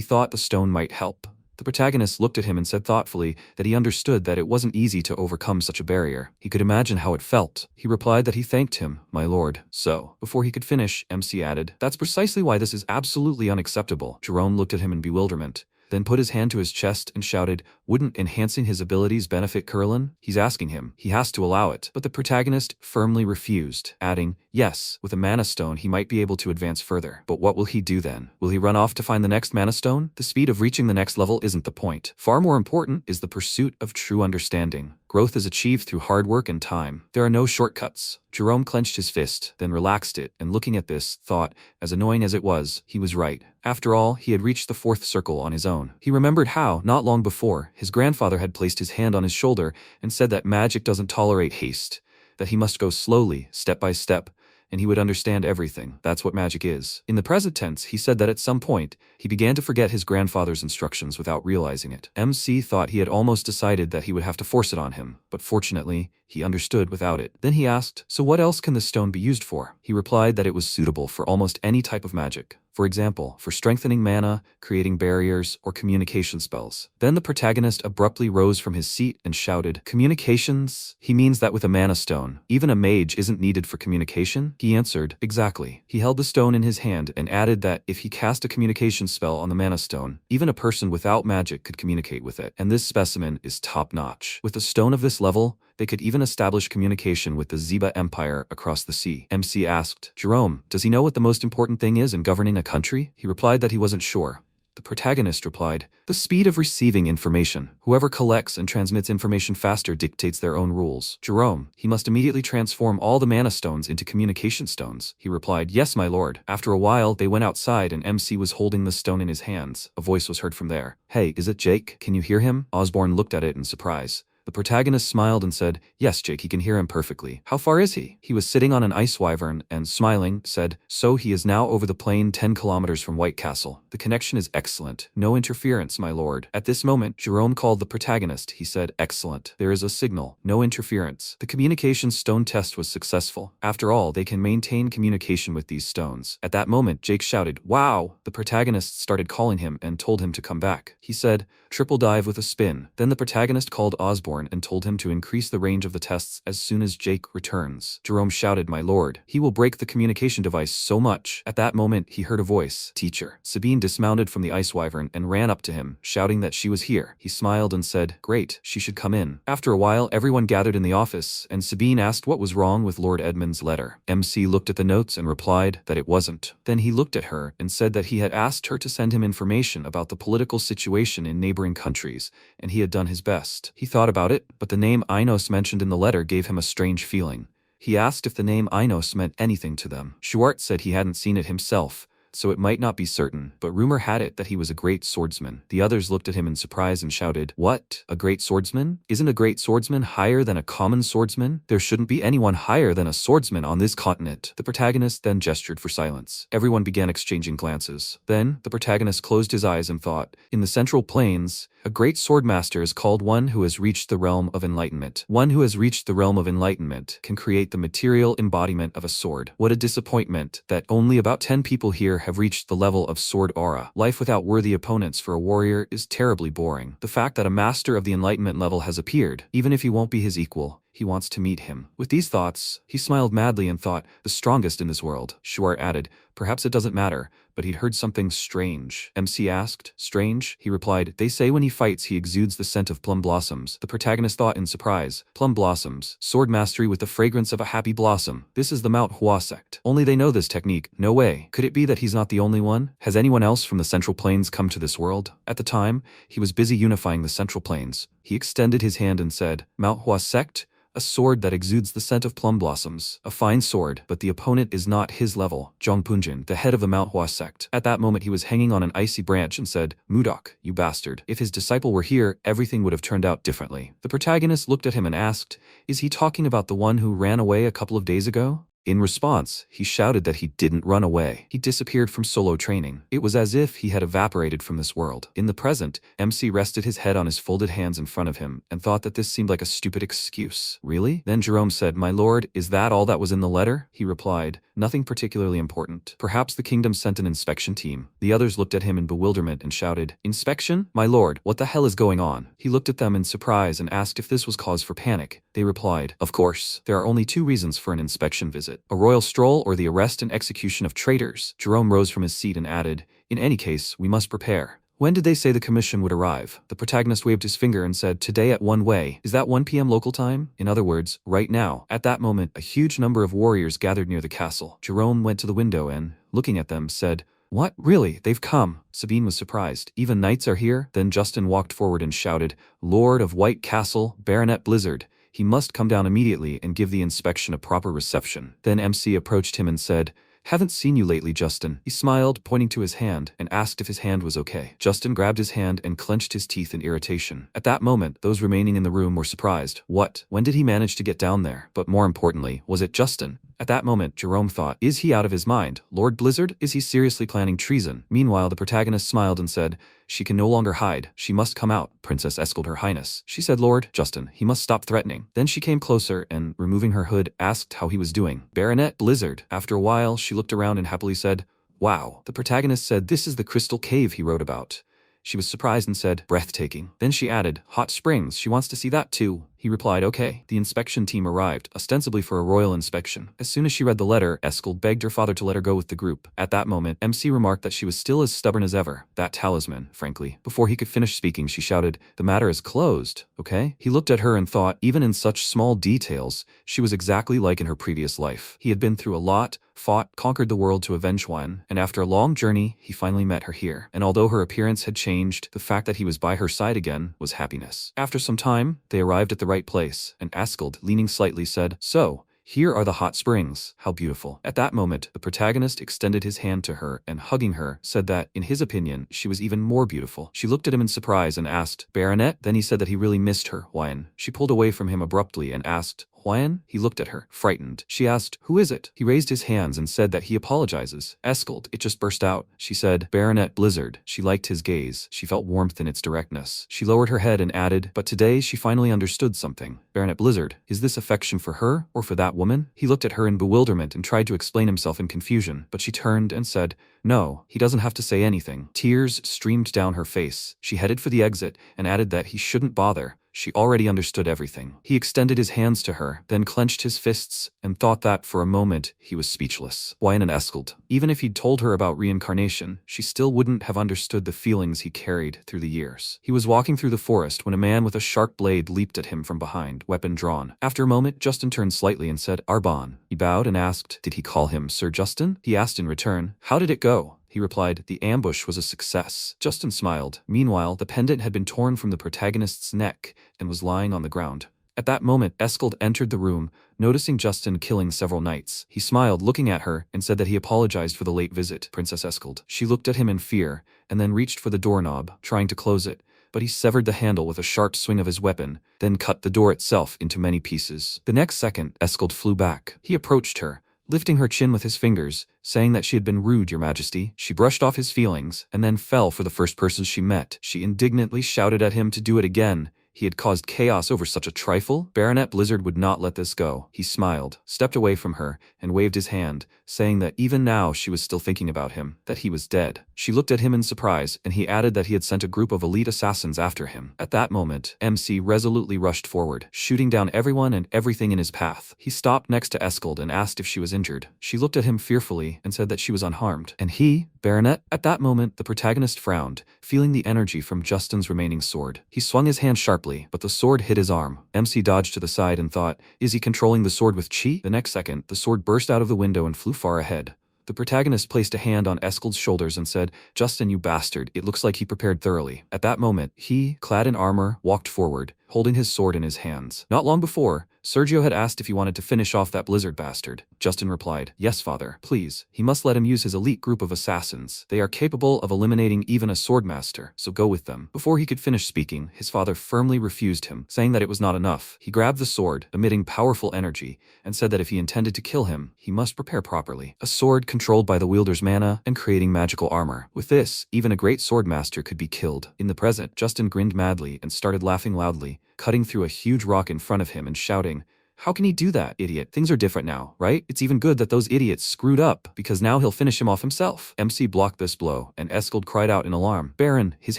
thought the stone might help." The protagonist looked at him and said thoughtfully that he understood that it wasn't easy to overcome such a barrier. He could imagine how it felt. He replied that he thanked him, "My lord." So, before he could finish, MC added, "That's precisely why this is absolutely unacceptable." Jerome looked at him in bewilderment, then put his hand to his chest and shouted, "Wouldn't enhancing his abilities benefit Kurlin? He's asking him. He has to allow it." But the protagonist firmly refused, adding, "Yes, with a mana stone he might be able to advance further. But what will he do then? Will he run off to find the next mana stone? The speed of reaching the next level isn't the point. Far more important is the pursuit of true understanding. Growth is achieved through hard work and time. There are no shortcuts." Jerome clenched his fist, then relaxed it, and looking at this, thought, as annoying as it was, he was right. After all, he had reached the fourth circle on his own. He remembered how, not long before, his grandfather had placed his hand on his shoulder and said that magic doesn't tolerate haste, that he must go slowly, step by step, and he would understand everything. That's what magic is. In the present tense, he said that at some point, he began to forget his grandfather's instructions without realizing it. MC thought he had almost decided that he would have to force it on him, but fortunately, he understood without it. Then he asked, "So what else can this stone be used for?" He replied that it was suitable for almost any type of magic. For example, for strengthening mana, creating barriers, or communication spells. Then the protagonist abruptly rose from his seat and shouted, "Communications? He means that with a mana stone, even a mage isn't needed for communication?" He answered, "Exactly." He held the stone in his hand and added that if he cast a communication spell on the mana stone, even a person without magic could communicate with it. And this specimen is top-notch. With a stone of this level, they could even establish communication with the Zeba Empire across the sea. MC asked, "Jerome, does he know what the most important thing is in governing a country?" He replied that he wasn't sure. The The protagonist replied, "The speed of receiving information. Whoever collects and transmits information faster dictates their own rules." Jerome, he must immediately transform all the mana stones into communication stones. He replied, "Yes, my lord." After a while, they went outside and MC was holding the stone in his hands. A voice was heard from there. "Hey, is it Jake? Can you hear him?" Osborne looked at it in surprise. The protagonist smiled and said, "Yes, Jake, he can hear him perfectly." "How far is he?" He was sitting on an ice wyvern and, smiling, said, "So he is now over the plain 10 kilometers from White Castle. The connection is excellent. No interference, my lord." At this moment, Jerome called the protagonist. He said, "Excellent. There is a signal. No interference." The communication stone test was successful. After all, they can maintain communication with these stones. At that moment, Jake shouted, "Wow!" The protagonist started calling him and told him to come back. He said, "Triple dive with a spin." Then the protagonist called Osborne and told him to increase the range of the tests as soon as Jake returns. Jerome shouted, "My lord, he will break the communication device so much." At that moment, he heard a voice, "Teacher." Sabine dismounted from the ice wyvern and ran up to him, shouting that she was here. He smiled and said, "Great, she should come in." After a while, everyone gathered in the office, and Sabine asked what was wrong with Lord Edmund's letter. MC looked at the notes and replied that it wasn't. Then he looked at her and said that he had asked her to send him information about the political situation in neighboring countries, and he had done his best. He thought about it, but the name Inos mentioned in the letter gave him a strange feeling. He asked if the name Inos meant anything to them. Schwartz said he hadn't seen it himself, so it might not be certain, but rumor had it that he was a great swordsman. The others looked at him in surprise and shouted, "What? A great swordsman? Isn't a great swordsman higher than a common swordsman? There shouldn't be anyone higher than a swordsman on this continent." The protagonist then gestured for silence. Everyone began exchanging glances. Then, the protagonist closed his eyes and thought, "In the Central Plains, a great swordmaster is called one who has reached the realm of enlightenment. One who has reached the realm of enlightenment can create the material embodiment of a sword. What a disappointment that only about 10 people here have reached the level of sword aura. Life without worthy opponents for a warrior is terribly boring. The fact that a master of the enlightenment level has appeared, even if he won't be his equal, he wants to meet him." With these thoughts, he smiled madly and thought, "The strongest in this world." Schwartz added, "Perhaps it doesn't matter, but he'd heard something strange." MC asked, "Strange?" He replied, "They say when he fights he exudes the scent of plum blossoms." The protagonist thought in surprise, "Plum blossoms, sword mastery with the fragrance of a happy blossom. This is the Manhwa sect. Only they know this technique. No way. Could it be that he's not the only one? Has anyone else from the Central Plains come to this world?" At the time, he was busy unifying the Central Plains. He extended his hand and said, "Manhwa sect? A sword that exudes the scent of plum blossoms. A fine sword, but the opponent is not his level." Zhongpunjin, the head of the Manhwa sect. At that moment he was hanging on an icy branch and said, "Mudok, you bastard. If his disciple were here, everything would have turned out differently." The protagonist looked at him and asked, "Is he talking about the one who ran away a couple of days ago?" In response, he shouted that he didn't run away. He disappeared from solo training. It was as if he had evaporated from this world. In the present, MC rested his head on his folded hands in front of him and thought that this seemed like a stupid excuse. "Really?" Then Jerome said, "My lord, is that all that was in the letter?" He replied, "Nothing particularly important. Perhaps the kingdom sent an inspection team." The others looked at him in bewilderment and shouted, "Inspection? My lord, what the hell is going on?" He looked at them in surprise and asked if this was cause for panic. They replied, "Of course. There are only 2 reasons for an inspection visit: a royal stroll or the arrest and execution of traitors." Jerome rose from his seat and added, "In any case, we must prepare." "When did they say the commission would arrive?" The protagonist waved his finger and said, "Today at 1 way. Is that 1 p.m. local time? In other words, right now." At that moment, a huge number of warriors gathered near the castle. Jerome went to the window and, looking at them, said, "What? Really? They've come?" Sabine was surprised. "Even knights are here?" Then Justin walked forward and shouted, "Lord of White Castle, Baronet Blizzard. He must come down immediately and give the inspection a proper reception." Then MC approached him and said, "Haven't seen you lately, Justin." He smiled, pointing to his hand, and asked if his hand was okay. Justin grabbed his hand and clenched his teeth in irritation. At that moment, those remaining in the room were surprised. What? When did he manage to get down there? But more importantly, was it Justin? At that moment, Jerome thought, "Is he out of his mind? Lord Blizzard? Is he seriously planning treason?" Meanwhile, the protagonist smiled and said, "She can no longer hide. She must come out." Princess escaled her highness. She said, "Lord Justin, he must stop threatening." Then she came closer and, removing her hood, asked how he was doing. "Baronet Blizzard." After a while, she looked around and happily said, "Wow." The protagonist said, "This is the crystal cave he wrote about." She was surprised and said, "Breathtaking." Then she added, "Hot springs, she wants to see that too." He replied, okay. The inspection team arrived, ostensibly for a royal inspection. As soon as she read the letter, Escald begged her father to let her go with the group. At that moment, MC remarked that she was still as stubborn as ever. That talisman, frankly. Before he could finish speaking, she shouted, the matter is closed, okay? He looked at her and thought, even in such small details, she was exactly like in her previous life. He had been through a lot, fought, conquered the world to avenge one, and after a long journey, he finally met her here. And although her appearance had changed, the fact that he was by her side again was happiness. After some time, they arrived at the right place, and Escald, leaning slightly, said, so, here are the hot springs. How beautiful. At that moment, the protagonist extended his hand to her and, hugging her, said that, in his opinion, she was even more beautiful. She looked at him in surprise and asked, Baronet? Then he said that he really missed her, Hwayan. She pulled away from him abruptly and asked, Hwayan? He looked at her, frightened. She asked, who is it? He raised his hands and said that he apologizes. Escald, it just burst out. She said, Baronet Blizzard. She liked his gaze. She felt warmth in its directness. She lowered her head and added, but today she finally understood something. Baronet Blizzard, is this affection for her or for that woman? He looked at her in bewilderment and tried to explain himself in confusion, but she turned and said, no, he doesn't have to say anything. Tears streamed down her face. She headed for the exit and added that he shouldn't bother. She already understood everything. He extended his hands to her, then clenched his fists, and thought that, for a moment, he was speechless. Hwayan and Escald. Even if he'd told her about reincarnation, she still wouldn't have understood the feelings he carried through the years. He was walking through the forest when a man with a sharp blade leaped at him from behind, weapon drawn. After a moment, Justin turned slightly and said, Arbon. He bowed and asked, did he call him Sir Justin? He asked in return, how did it go? He replied, the ambush was a success. Justin smiled. Meanwhile, the pendant had been torn from the protagonist's neck and was lying on the ground. At that moment, Escald entered the room, noticing Justin killing several knights. He smiled, looking at her, and said that he apologized for the late visit. Princess Escald. She looked at him in fear, and then reached for the doorknob, trying to close it. But he severed the handle with a sharp swing of his weapon, then cut the door itself into many pieces. The next second, Escald flew back. He approached her, lifting her chin with his fingers, saying that she had been rude, Your Majesty. She brushed off his feelings, and then fell for the first person she met. She indignantly shouted at him to do it again. He had caused chaos over such a trifle? Baronet Blizzard would not let this go. He smiled, stepped away from her, and waved his hand, saying that even now she was still thinking about him, that he was dead. She looked at him in surprise, and he added that he had sent a group of elite assassins after him. At that moment, MC resolutely rushed forward, shooting down everyone and everything in his path. He stopped next to Escald and asked if she was injured. She looked at him fearfully and said that she was unharmed. And he, Baronet? At that moment, the protagonist frowned, feeling the energy from Justin's remaining sword. He swung his hand sharply, but the sword hit his arm. MC dodged to the side and thought, is he controlling the sword with chi? The next second, the sword burst out of the window and flew far ahead. The protagonist placed a hand on Escald's shoulders and said, Justin, you bastard, it looks like he prepared thoroughly. At that moment, he, clad in armor, walked forward, holding his sword in his hands. Not long before, Sergio had asked if he wanted to finish off that Blizzard bastard. Justin replied, yes, father, please. He must let him use his elite group of assassins. They are capable of eliminating even a swordmaster, so go with them. Before he could finish speaking, his father firmly refused him, saying that it was not enough. He grabbed the sword, emitting powerful energy, and said that if he intended to kill him, he must prepare properly. A sword controlled by the wielder's mana and creating magical armor. With this, even a great swordmaster could be killed. In the present, Justin grinned madly and started laughing loudly, cutting through a huge rock in front of him and shouting, how can he do that, idiot? Things are different now, right? It's even good that those idiots screwed up, because now he'll finish him off himself. MC blocked this blow, and Escald cried out in alarm, Baron, his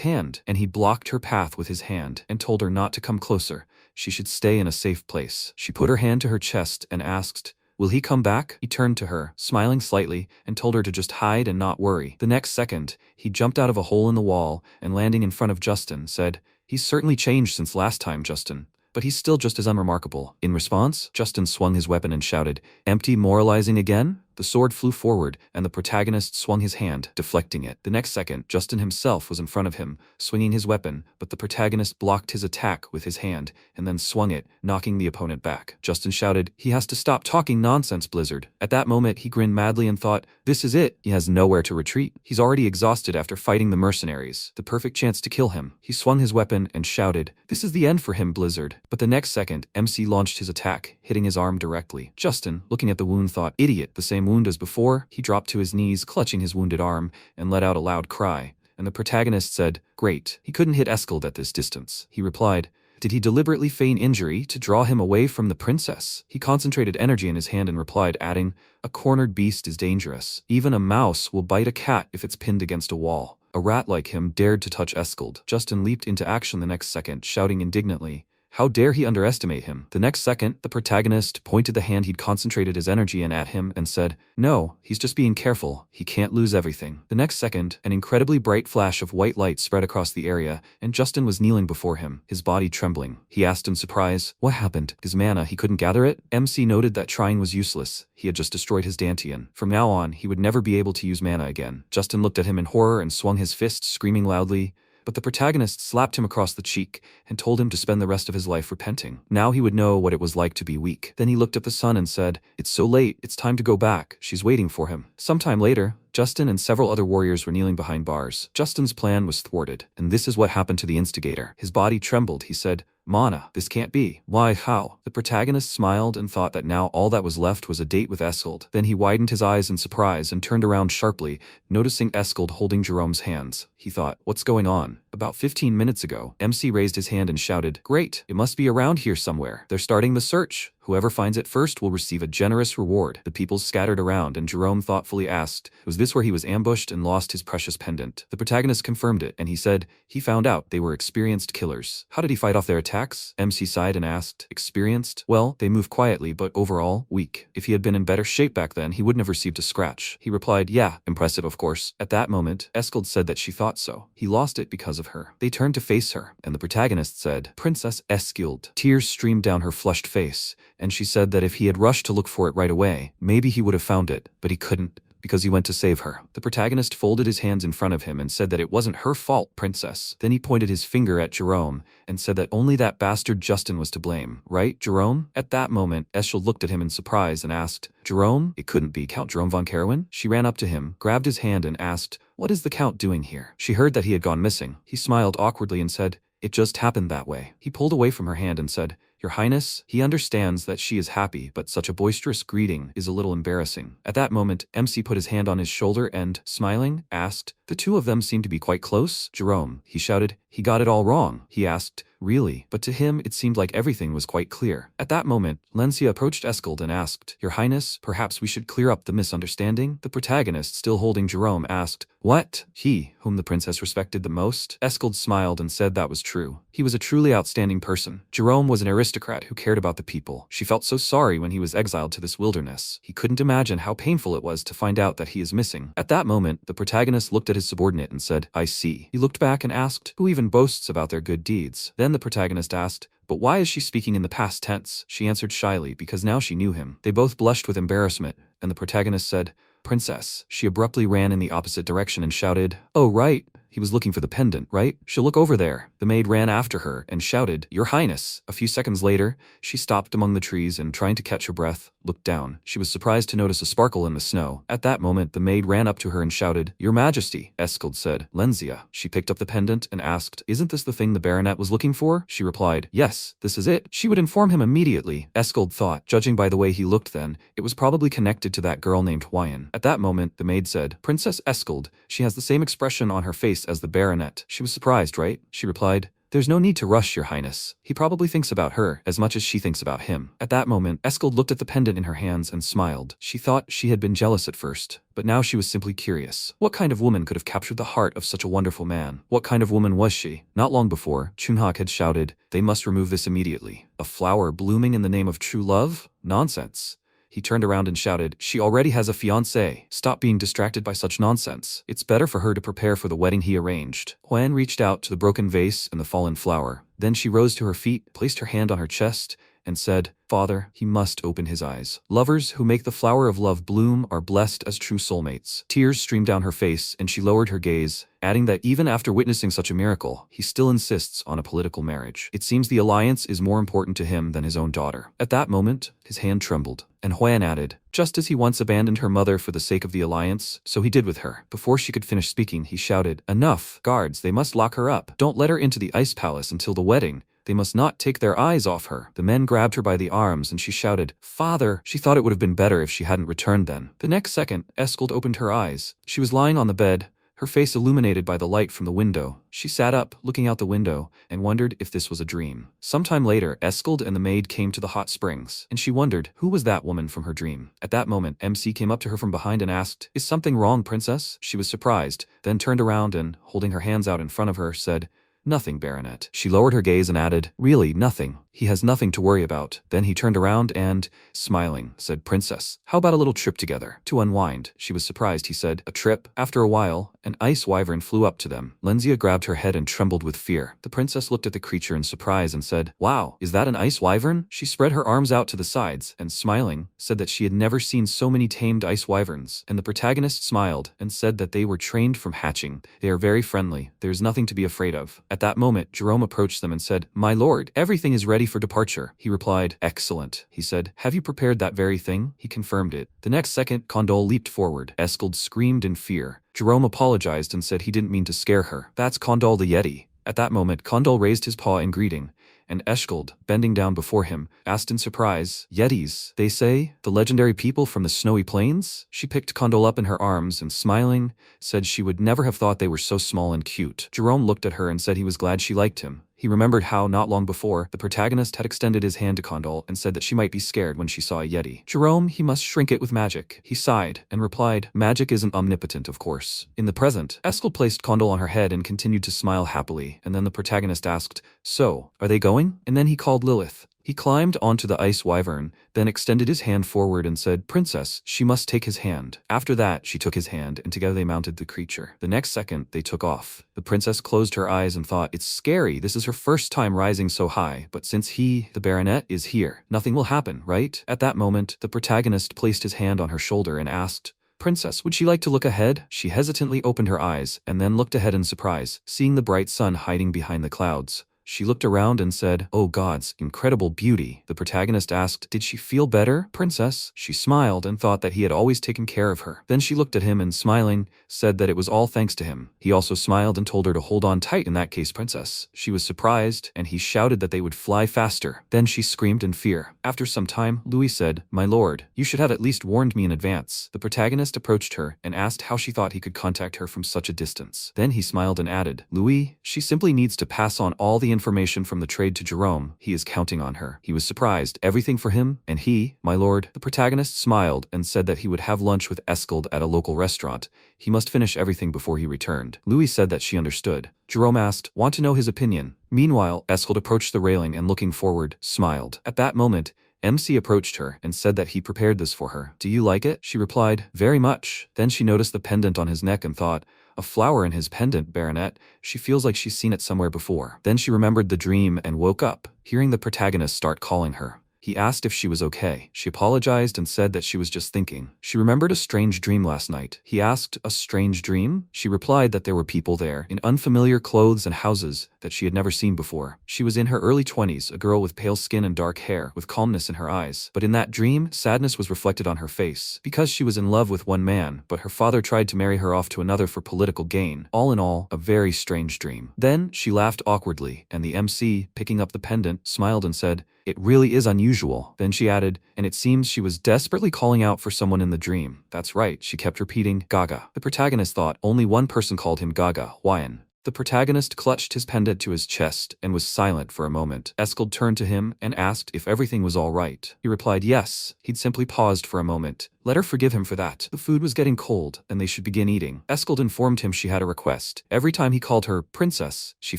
hand, and he blocked her path with his hand and told her not to come closer. She should stay in a safe place. She put her hand to her chest and asked, will he come back? He turned to her, smiling slightly, and told her to just hide and not worry. The next second, he jumped out of a hole in the wall and landing in front of Justin, said, he's certainly changed since last time, Justin, but he's still just as unremarkable. In response, Justin swung his weapon and shouted, empty moralizing again? The sword flew forward, and the protagonist swung his hand, deflecting it. The next second, Justin himself was in front of him, swinging his weapon, but the protagonist blocked his attack with his hand, and then swung it, knocking the opponent back. Justin shouted, he has to stop talking nonsense, Blizzard. At that moment, he grinned madly and thought, this is it. He has nowhere to retreat. He's already exhausted after fighting the mercenaries. The perfect chance to kill him. He swung his weapon and shouted, this is the end for him, Blizzard. But the next second, MC launched his attack, hitting his arm directly. Justin, looking at the wound, thought, idiot, the same wound as before. He dropped to his knees, clutching his wounded arm, and let out a loud cry. And the protagonist said, great. He couldn't hit Escald at this distance. He replied, did he deliberately feign injury to draw him away from the princess? He concentrated energy in his hand and replied, adding, a cornered beast is dangerous. Even a mouse will bite a cat if it's pinned against a wall. A rat like him dared to touch Escald. Justin leaped into action the next second, shouting indignantly, How dare he underestimate him? The next second, the protagonist pointed the hand he'd concentrated his energy in at him and said, "No, he's just being careful. He can't lose everything." The next second, an incredibly bright flash of white light spread across the area, and Justin was kneeling before him, his body trembling. He asked in surprise, "What happened? His mana, he couldn't gather it?" MC noted that trying was useless. He had just destroyed his Dantian. From now on, he would never be able to use mana again. Justin looked at him in horror and swung his fist, screaming loudly. But the protagonist slapped him across the cheek and told him to spend the rest of his life repenting. Now he would know what it was like to be weak. Then he looked at the sun and said, "It's so late, it's time to go back. She's waiting for him." Sometime later, Justin and several other warriors were kneeling behind bars. Justin's plan was thwarted, and this is what happened to the instigator. His body trembled. He said, "Mana, this can't be." "Why, how?" The protagonist smiled and thought that now all that was left was a date with Eskild. Then he widened his eyes in surprise and turned around sharply, noticing Eskild holding Jerome's hands. He thought, "What's going on?" About 15 minutes ago, MC raised his hand and shouted, "Great, it must be around here somewhere. They're starting the search. Whoever finds it first will receive a generous reward." The people scattered around, and Jerome thoughtfully asked, "Was this where he was ambushed and lost his precious pendant?" The protagonist confirmed it, and he said, "He found out they were experienced killers." "How did he fight off their attacks?" MC sighed and asked, "Experienced? Well, they move quietly, but overall, weak. If he had been in better shape back then, he wouldn't have received a scratch." He replied, "Yeah, impressive of course." At that moment, Eskild said that she thought so. He lost it because of her. They turned to face her, and the protagonist said, "Princess Eskild." Tears streamed down her flushed face, and she said that if he had rushed to look for it right away, maybe he would have found it, but he couldn't, because he went to save her. The protagonist folded his hands in front of him and said that it wasn't her fault, princess. Then he pointed his finger at Jerome and said that only that bastard Justin was to blame. "Right, Jerome?" At that moment, Eskild looked at him in surprise and asked, "Jerome? It couldn't be Count Jerome von Carowin?" She ran up to him, grabbed his hand and asked, "What is the Count doing here?" She heard that he had gone missing. He smiled awkwardly and said, "It just happened that way." He pulled away from her hand and said, "Your Highness." He understands that she is happy, but such a boisterous greeting is a little embarrassing. At that moment, MC put his hand on his shoulder and, smiling, asked, "The two of them seem to be quite close?" "Jerome," he shouted, "he got it all wrong." He asked, "Really?" But to him, it seemed like everything was quite clear. At that moment, Lencia approached Eskild and asked, "Your Highness, perhaps we should clear up the misunderstanding?" The protagonist, still holding Jerome, asked, "What?" He, whom the princess respected the most? Eskild smiled and said that was true. He was a truly outstanding person. Jerome was an aristocrat who cared about the people. She felt so sorry when he was exiled to this wilderness. He couldn't imagine how painful it was to find out that he is missing. At that moment, the protagonist looked at his subordinate and said, "I see." He looked back and asked, "Who even boasts about their good deeds?" Then the protagonist asked, "But why is she speaking in the past tense?" She answered shyly, because now she knew him. They both blushed with embarrassment, and the protagonist said, "Princess." She abruptly ran in the opposite direction and shouted, "Oh right, he was looking for the pendant, right? She'll look over there." The maid ran after her and shouted, "Your Highness." A few seconds later, she stopped among the trees and, trying to catch her breath, looked down. She was surprised to notice a sparkle in the snow. At that moment, the maid ran up to her and shouted, "Your Majesty." Eskild said, "Lencia." She picked up the pendant and asked, "Isn't this the thing the baronet was looking for?" She replied, "Yes, this is it." She would inform him immediately. Eskild thought, judging by the way he looked then, it was probably connected to that girl named Hwayan. At that moment, the maid said, "Princess Eskild. She has the same expression on her face as the baronet." She was surprised, right? She replied, "There's no need to rush, Your Highness. He probably thinks about her as much as she thinks about him." At that moment, Eskild looked at the pendant in her hands and smiled. She thought she had been jealous at first, but now she was simply curious. What kind of woman could have captured the heart of such a wonderful man? What kind of woman was she? Not long before, Chunhak had shouted, "They must remove this immediately. A flower blooming in the name of true love? Nonsense." He turned around and shouted, "She already has a fiancé. Stop being distracted by such nonsense. It's better for her to prepare for the wedding he arranged." Hwan reached out to the broken vase and the fallen flower. Then she rose to her feet, placed her hand on her chest, and said, "Father, he must open his eyes. Lovers who make the flower of love bloom are blessed as true soulmates." Tears streamed down her face, and she lowered her gaze, adding that even after witnessing such a miracle, he still insists on a political marriage. It seems the alliance is more important to him than his own daughter. At that moment, his hand trembled, and Hwan added, "Just as he once abandoned her mother for the sake of the alliance, so he did with her." Before she could finish speaking, he shouted, "Enough! Guards, they must lock her up. Don't let her into the ice palace until the wedding. They must not take their eyes off her." The men grabbed her by the arms and she shouted, "Father!" She thought it would have been better if she hadn't returned then. The next second, Eskild opened her eyes. She was lying on the bed, her face illuminated by the light from the window. She sat up, looking out the window, and wondered if this was a dream. Sometime later, Eskild and the maid came to the hot springs, and she wondered, who was that woman from her dream? At that moment, MC came up to her from behind and asked, "Is something wrong, princess?" She was surprised, then turned around and, holding her hands out in front of her, said, "Nothing, baronet." She lowered her gaze and added, "Really, nothing. He has nothing to worry about. Then he turned around and, smiling, said, Princess, how about a little trip together? To unwind. She was surprised. He said, a trip? After a while, an ice wyvern flew up to them. Lenzia grabbed her head and trembled with fear. The princess looked at the creature in surprise and said, wow, is that an ice wyvern? She spread her arms out to the sides and, smiling, said that she had never seen so many tamed ice wyverns. And the protagonist smiled and said that they were trained from hatching. They are very friendly. There is nothing to be afraid of. At that moment, Jerome approached them and said, my lord, everything is ready for departure. He replied, excellent. He said, have you prepared that very thing? He confirmed it. The next second, Condole leaped forward. Escald screamed in fear. Jerome apologized and said he didn't mean to scare her. That's Condole the Yeti. At that moment, Condole raised his paw in greeting, and Escald, bending down before him, asked in surprise, Yetis, they say? The legendary people from the snowy plains? She picked Condole up in her arms and, smiling, said she would never have thought they were so small and cute. Jerome looked at her and said he was glad she liked him. He remembered how, not long before, the protagonist had extended his hand to Condole and said that she might be scared when she saw a Yeti. Jerome, he must shrink it with magic. He sighed and replied, magic isn't omnipotent, of course. In the present, Eskel placed Condole on her head and continued to smile happily, and then the protagonist asked, so, are they going? And then he called Lilith. He climbed onto the ice wyvern, then extended his hand forward and said, Princess, she must take his hand. After that, she took his hand, and together they mounted the creature. The next second, they took off. The princess closed her eyes and thought, it's scary, this is her first time rising so high, but since he, the baronet, is here, nothing will happen, right? At that moment, the protagonist placed his hand on her shoulder and asked, Princess, would she like to look ahead? She hesitantly opened her eyes, and then looked ahead in surprise, seeing the bright sun hiding behind the clouds. She looked around and said, oh gods, incredible beauty. The protagonist asked, did she feel better, princess? She smiled and thought that he had always taken care of her. Then she looked at him and, smiling, said that it was all thanks to him. He also smiled and told her to hold on tight in that case, princess. She was surprised, and he shouted that they would fly faster. Then she screamed in fear. After some time, Louis said, my lord, you should have at least warned me in advance. The protagonist approached her and asked how she thought he could contact her from such a distance. Then he smiled and added, Louis, she simply needs to pass on all the information from the trade to Jerome. He is counting on her. He was surprised. Everything for him? And he, my lord? The protagonist smiled and said that he would have lunch with Escald at a local restaurant. He must finish everything before he returned. Louis said that she understood. Jerome asked, want to know his opinion? Meanwhile, Escald approached the railing and, looking forward, smiled. At that moment, MC approached her and said that he prepared this for her. Do you like it? She replied, very much. Then she noticed the pendant on his neck and thought, a flower in his pendant, baronet. She feels like she's seen it somewhere before. Then she remembered the dream and woke up, hearing the protagonist start calling her. He asked if she was okay. She apologized and said that she was just thinking. She remembered a strange dream last night. He asked, a strange dream? She replied that there were people there, in unfamiliar clothes and houses that she had never seen before. She was in her early 20s, a girl with pale skin and dark hair, with calmness in her eyes. But in that dream, sadness was reflected on her face, because she was in love with one man, but her father tried to marry her off to another for political gain. All in all, a very strange dream. Then she laughed awkwardly, and the MC, picking up the pendant, smiled and said, it really is unusual. Then she added, and it seems she was desperately calling out for someone in the dream. That's right, she kept repeating, Gaga. The protagonist thought only one person called him Gaga, Hwayan. The protagonist clutched his pendant to his chest and was silent for a moment. Escald turned to him and asked if everything was all right. He replied yes. He'd simply paused for a moment. Let her forgive him for that. The food was getting cold, and they should begin eating. Escald informed him she had a request. Every time he called her princess, she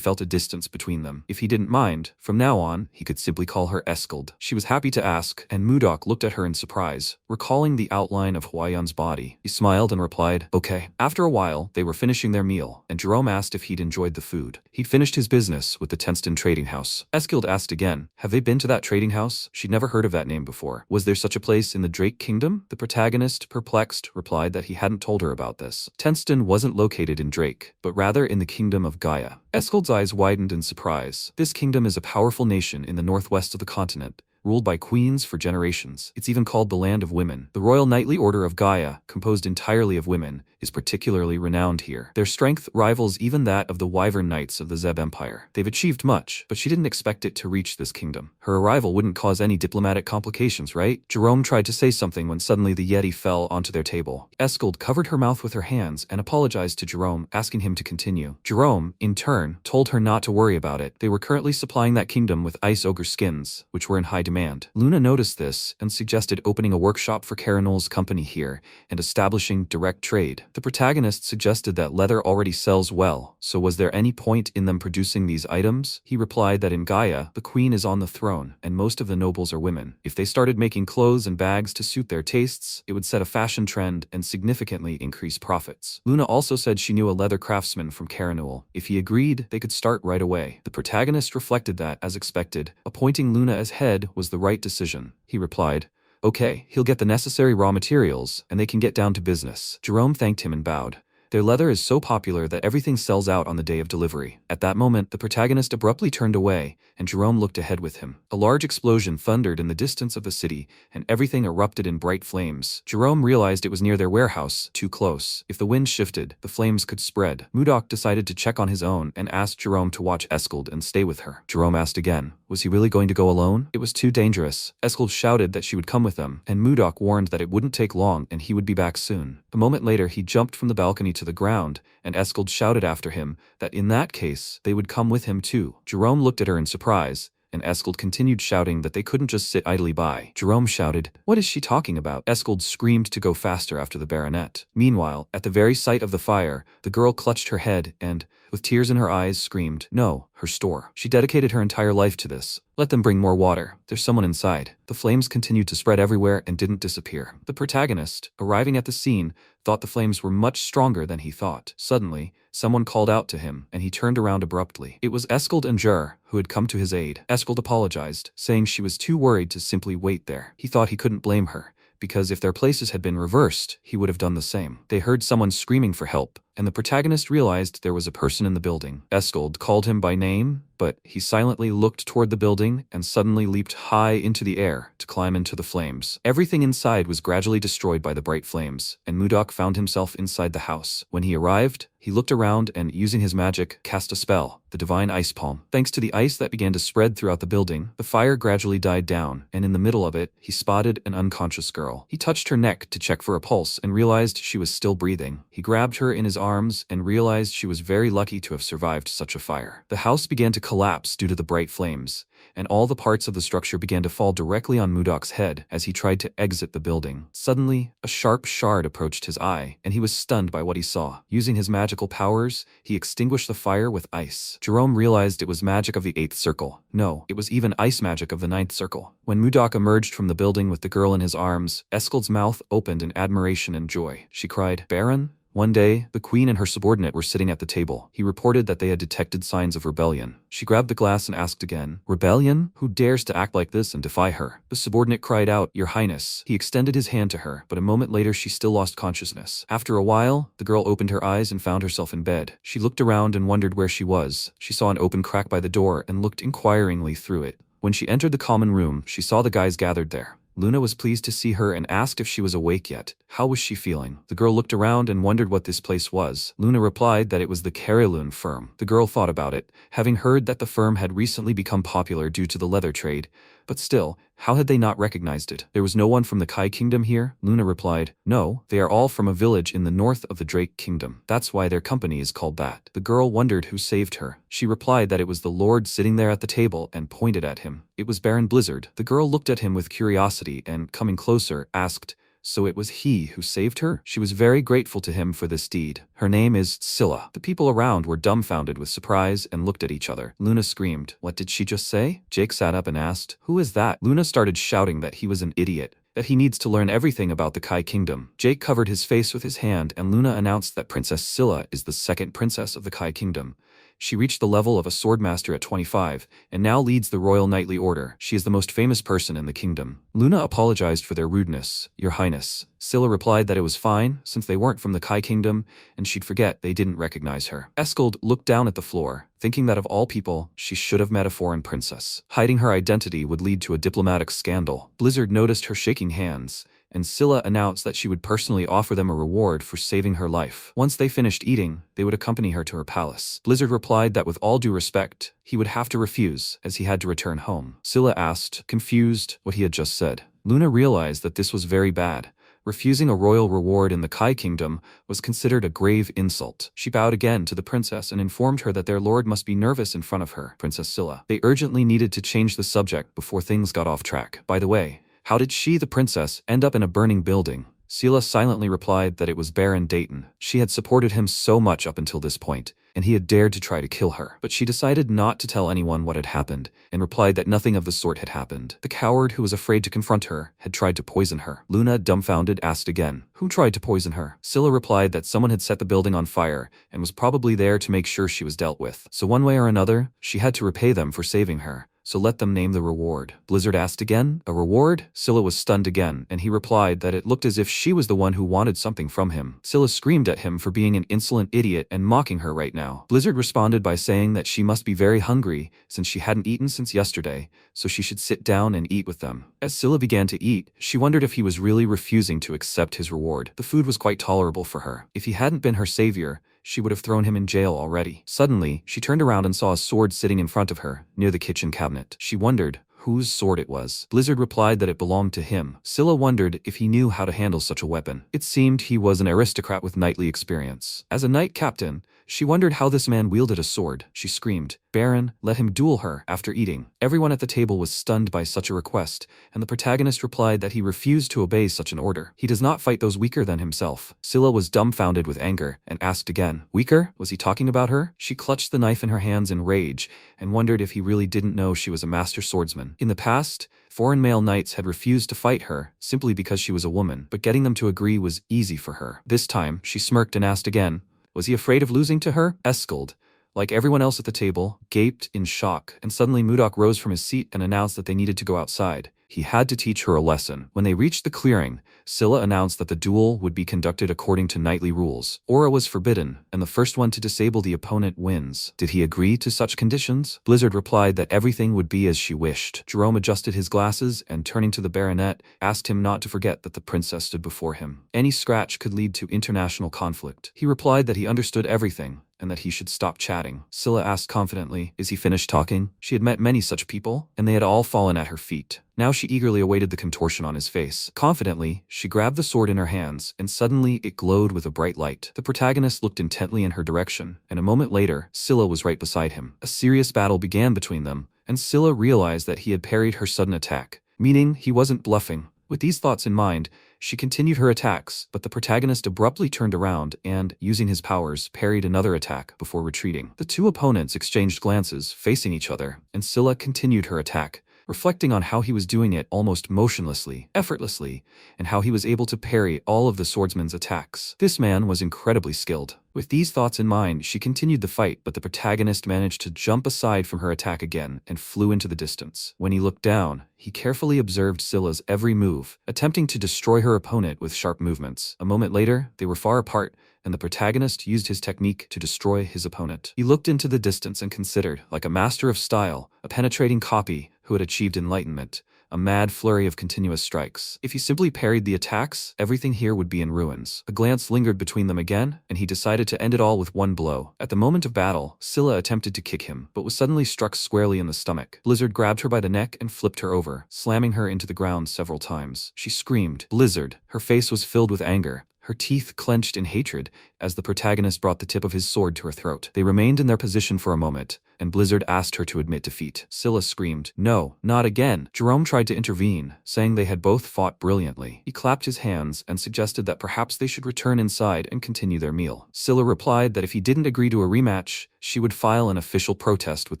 felt a distance between them. If he didn't mind, from now on, he could simply call her Escald. She was happy to ask, and Mudok looked at her in surprise, recalling the outline of Hwayan's body. He smiled and replied, okay. After a while, they were finishing their meal, and Jerome asked if he'd enjoyed the food. He'd finished his business with the Tenston trading house. Escald asked again, have they been to that trading house? She'd never heard of that name before. Was there such a place in the Drake Kingdom? The protagonist, perplexed, replied that he hadn't told her about this. Tenston wasn't located in Drake, but rather in the kingdom of Gaia. Escald's eyes widened in surprise. This kingdom is a powerful nation in the northwest of the continent, ruled by queens for generations. It's even called the Land of Women. The Royal Knightly Order of Gaia, composed entirely of women, is particularly renowned here. Their strength rivals even that of the Wyvern Knights of the Zeb Empire. They've achieved much, but she didn't expect it to reach this kingdom. Her arrival wouldn't cause any diplomatic complications, right? Jerome tried to say something when suddenly the Yeti fell onto their table. Escald covered her mouth with her hands and apologized to Jerome, asking him to continue. Jerome, in turn, told her not to worry about it. They were currently supplying that kingdom with ice ogre skins, which were in high demand. demand. Luna noticed this and suggested opening a workshop for Carinol's company here and establishing direct trade. The protagonist suggested that leather already sells well, so was there any point in them producing these items? He replied that in Gaia, the queen is on the throne, and most of the nobles are women. If they started making clothes and bags to suit their tastes, it would set a fashion trend and significantly increase profits. Luna also said she knew a leather craftsman from Carinol. If he agreed, they could start right away. The protagonist reflected that, as expected, appointing Luna as head was the right decision. He replied, "Okay, he'll get the necessary raw materials, and they can get down to business." Jerome thanked him and bowed. Their leather is so popular that everything sells out on the day of delivery. At that moment, the protagonist abruptly turned away, and Jerome looked ahead with him. A large explosion thundered in the distance of the city, and everything erupted in bright flames. Jerome realized it was near their warehouse, too close. If the wind shifted, the flames could spread. Mudok decided to check on his own and asked Jerome to watch Eskald and stay with her. Jerome asked again, was he really going to go alone? It was too dangerous. Eskald shouted that she would come with them, and Mudok warned that it wouldn't take long and he would be back soon. A moment later, he jumped from the balcony to the ground, and Eskald shouted after him that in that case, they would come with him too. Jerome looked at her in surprise, and Eskald continued shouting that they couldn't just sit idly by. Jerome shouted, "What is she talking about?" Eskald screamed to go faster after the baronet. Meanwhile, at the very sight of the fire, the girl clutched her head and, with tears in her eyes, screamed, "No, her store." She dedicated her entire life to this. "Let them bring more water. There's someone inside." The flames continued to spread everywhere and didn't disappear. The protagonist, arriving at the scene, thought the flames were much stronger than he thought. Suddenly, someone called out to him, and he turned around abruptly. It was Eskald and Jur, who had come to his aid. Eskald apologized, saying she was too worried to simply wait there. He thought he couldn't blame her, because if their places had been reversed, he would have done the same. They heard someone screaming for help, and the protagonist realized there was a person in the building. Eskald called him by name, but he silently looked toward the building and suddenly leaped high into the air to climb into the flames. Everything inside was gradually destroyed by the bright flames, and Mudok found himself inside the house. When he arrived, he looked around and, using his magic, cast a spell, the Divine Ice Palm. Thanks to the ice that began to spread throughout the building, the fire gradually died down, and in the middle of it, he spotted an unconscious girl. He touched her neck to check for a pulse and realized she was still breathing. He grabbed her in his arms and realized she was very lucky to have survived such a fire. The house began to collapse due to the bright flames, and all the parts of the structure began to fall directly on Mudok's head as he tried to exit the building. Suddenly, a sharp shard approached his eye, and he was stunned by what he saw. Using his magical powers, he extinguished the fire with ice. Jerome realized it was magic of the 8th circle. No, it was even ice magic of the 9th circle. When Mudok emerged from the building with the girl in his arms, Eskald's mouth opened in admiration and joy. She cried, "Baron?" One day, the queen and her subordinate were sitting at the table. He reported that they had detected signs of rebellion. She grabbed the glass and asked again, "Rebellion? Who dares to act like this and defy her?" The subordinate cried out, "Your Highness." He extended his hand to her, but a moment later she still lost consciousness. After a while, the girl opened her eyes and found herself in bed. She looked around and wondered where she was. She saw an open crack by the door and looked inquiringly through it. When she entered the common room, she saw the guys gathered there. Luna was pleased to see her and asked if she was awake yet. How was she feeling? The girl looked around and wondered what this place was. Luna replied that it was the Carilun firm. The girl thought about it, having heard that the firm had recently become popular due to the leather trade. But still, how had they not recognized it? There was no one from the Kai Kingdom here? Luna replied, "No, they are all from a village in the north of the Drake Kingdom. That's why their company is called that." The girl wondered who saved her. She replied that it was the Lord sitting there at the table and pointed at him. It was Baron Blizzard. The girl looked at him with curiosity and, coming closer, asked, "So it was he who saved her?" She was very grateful to him for this deed. "Her name is Scylla." The people around were dumbfounded with surprise and looked at each other. Luna screamed, "What did she just say?" Jake sat up and asked, "Who is that?" Luna started shouting that he was an idiot, that he needs to learn everything about the Kai Kingdom. Jake covered his face with his hand, and Luna announced that Princess Scylla is the second princess of the Kai Kingdom. She reached the level of a swordmaster at 25, and now leads the Royal Knightly Order. She is the most famous person in the kingdom. Luna apologized for their rudeness. "Your Highness." Scylla replied that it was fine, since they weren't from the Kai Kingdom, and she'd forget they didn't recognize her. Eskald looked down at the floor, thinking that of all people, she should have met a foreign princess. Hiding her identity would lead to a diplomatic scandal. Blizzard noticed her shaking hands, and Scylla announced that she would personally offer them a reward for saving her life. Once they finished eating, they would accompany her to her palace. Blizzard replied that with all due respect, he would have to refuse, as he had to return home. Scylla asked, confused, what he had just said. Luna realized that this was very bad. Refusing a royal reward in the Kai kingdom was considered a grave insult. She bowed again to the princess and informed her that their lord must be nervous in front of her, Princess Scylla. They urgently needed to change the subject before things got off track. By the way, how did she, the princess, end up in a burning building? Scylla silently replied that it was Baron Dayton. She had supported him so much up until this point, and he had dared to try to kill her. But she decided not to tell anyone what had happened, and replied that nothing of the sort had happened. The coward who was afraid to confront her had tried to poison her. Luna, dumbfounded, asked again, "Who tried to poison her?" Scylla replied that someone had set the building on fire and was probably there to make sure she was dealt with. So one way or another, she had to repay them for saving her. So let them name the reward. Blizzard asked again, "A reward?" Scylla was stunned again, and he replied that it looked as if she was the one who wanted something from him. Scylla screamed at him for being an insolent idiot and mocking her right now. Blizzard responded by saying that she must be very hungry since she hadn't eaten since yesterday, so she should sit down and eat with them. As Scylla began to eat, she wondered if he was really refusing to accept his reward. The food was quite tolerable for her. If he hadn't been her savior, she would have thrown him in jail already. Suddenly, she turned around and saw a sword sitting in front of her, near the kitchen cabinet. She wondered whose sword it was. Blizzard replied that it belonged to him. Scylla wondered if he knew how to handle such a weapon. It seemed he was an aristocrat with knightly experience. As a knight captain, she wondered how this man wielded a sword. She screamed, "Baron, let him duel her." After eating, everyone at the table was stunned by such a request, and the protagonist replied that he refused to obey such an order. He does not fight those weaker than himself. Scylla was dumbfounded with anger and asked again, "Weaker? Was he talking about her?" She clutched the knife in her hands in rage and wondered if he really didn't know she was a master swordsman. In the past, foreign male knights had refused to fight her simply because she was a woman, but getting them to agree was easy for her. This time, she smirked and asked again, was he afraid of losing to her? Escald, like everyone else at the table, gaped in shock, and suddenly Mudok rose from his seat and announced that they needed to go outside. He had to teach her a lesson. When they reached the clearing, Scylla announced that the duel would be conducted according to knightly rules. Aura was forbidden, and the first one to disable the opponent wins. Did he agree to such conditions? Blizzard replied that everything would be as she wished. Jerome adjusted his glasses and, turning to the baronet, asked him not to forget that the princess stood before him. Any scratch could lead to international conflict. He replied that he understood everything, and that he should stop chatting. Scylla asked confidently, is he finished talking? She had met many such people, and they had all fallen at her feet. Now she eagerly awaited the contortion on his face. Confidently, she grabbed the sword in her hands, and suddenly it glowed with a bright light. The protagonist looked intently in her direction, and a moment later, Scylla was right beside him. A serious battle began between them, and Scylla realized that he had parried her sudden attack, meaning he wasn't bluffing. With these thoughts in mind, she continued her attacks, but the protagonist abruptly turned around and, using his powers, parried another attack before retreating. The two opponents exchanged glances, facing each other, and Scylla continued her attack, reflecting on how he was doing it almost motionlessly, effortlessly, and how he was able to parry all of the swordsman's attacks. This man was incredibly skilled. With these thoughts in mind, she continued the fight, but the protagonist managed to jump aside from her attack again and flew into the distance. When he looked down, he carefully observed Scylla's every move, attempting to destroy her opponent with sharp movements. A moment later, they were far apart, and the protagonist used his technique to destroy his opponent. He looked into the distance and considered, like a master of style, a penetrating copy who had achieved enlightenment, a mad flurry of continuous strikes. If he simply parried the attacks, everything here would be in ruins. A glance lingered between them again, and he decided to end it all with one blow. At the moment of battle, Scylla attempted to kick him, but was suddenly struck squarely in the stomach. Blizzard grabbed her by the neck and flipped her over, slamming her into the ground several times. She screamed, "Blizzard!" Her face was filled with anger, her teeth clenched in hatred, as the protagonist brought the tip of his sword to her throat. They remained in their position for a moment, and Blizzard asked her to admit defeat. Scylla screamed, "No, not again." Jerome tried to intervene, saying they had both fought brilliantly. He clapped his hands and suggested that perhaps they should return inside and continue their meal. Scylla replied that if he didn't agree to a rematch, she would file an official protest with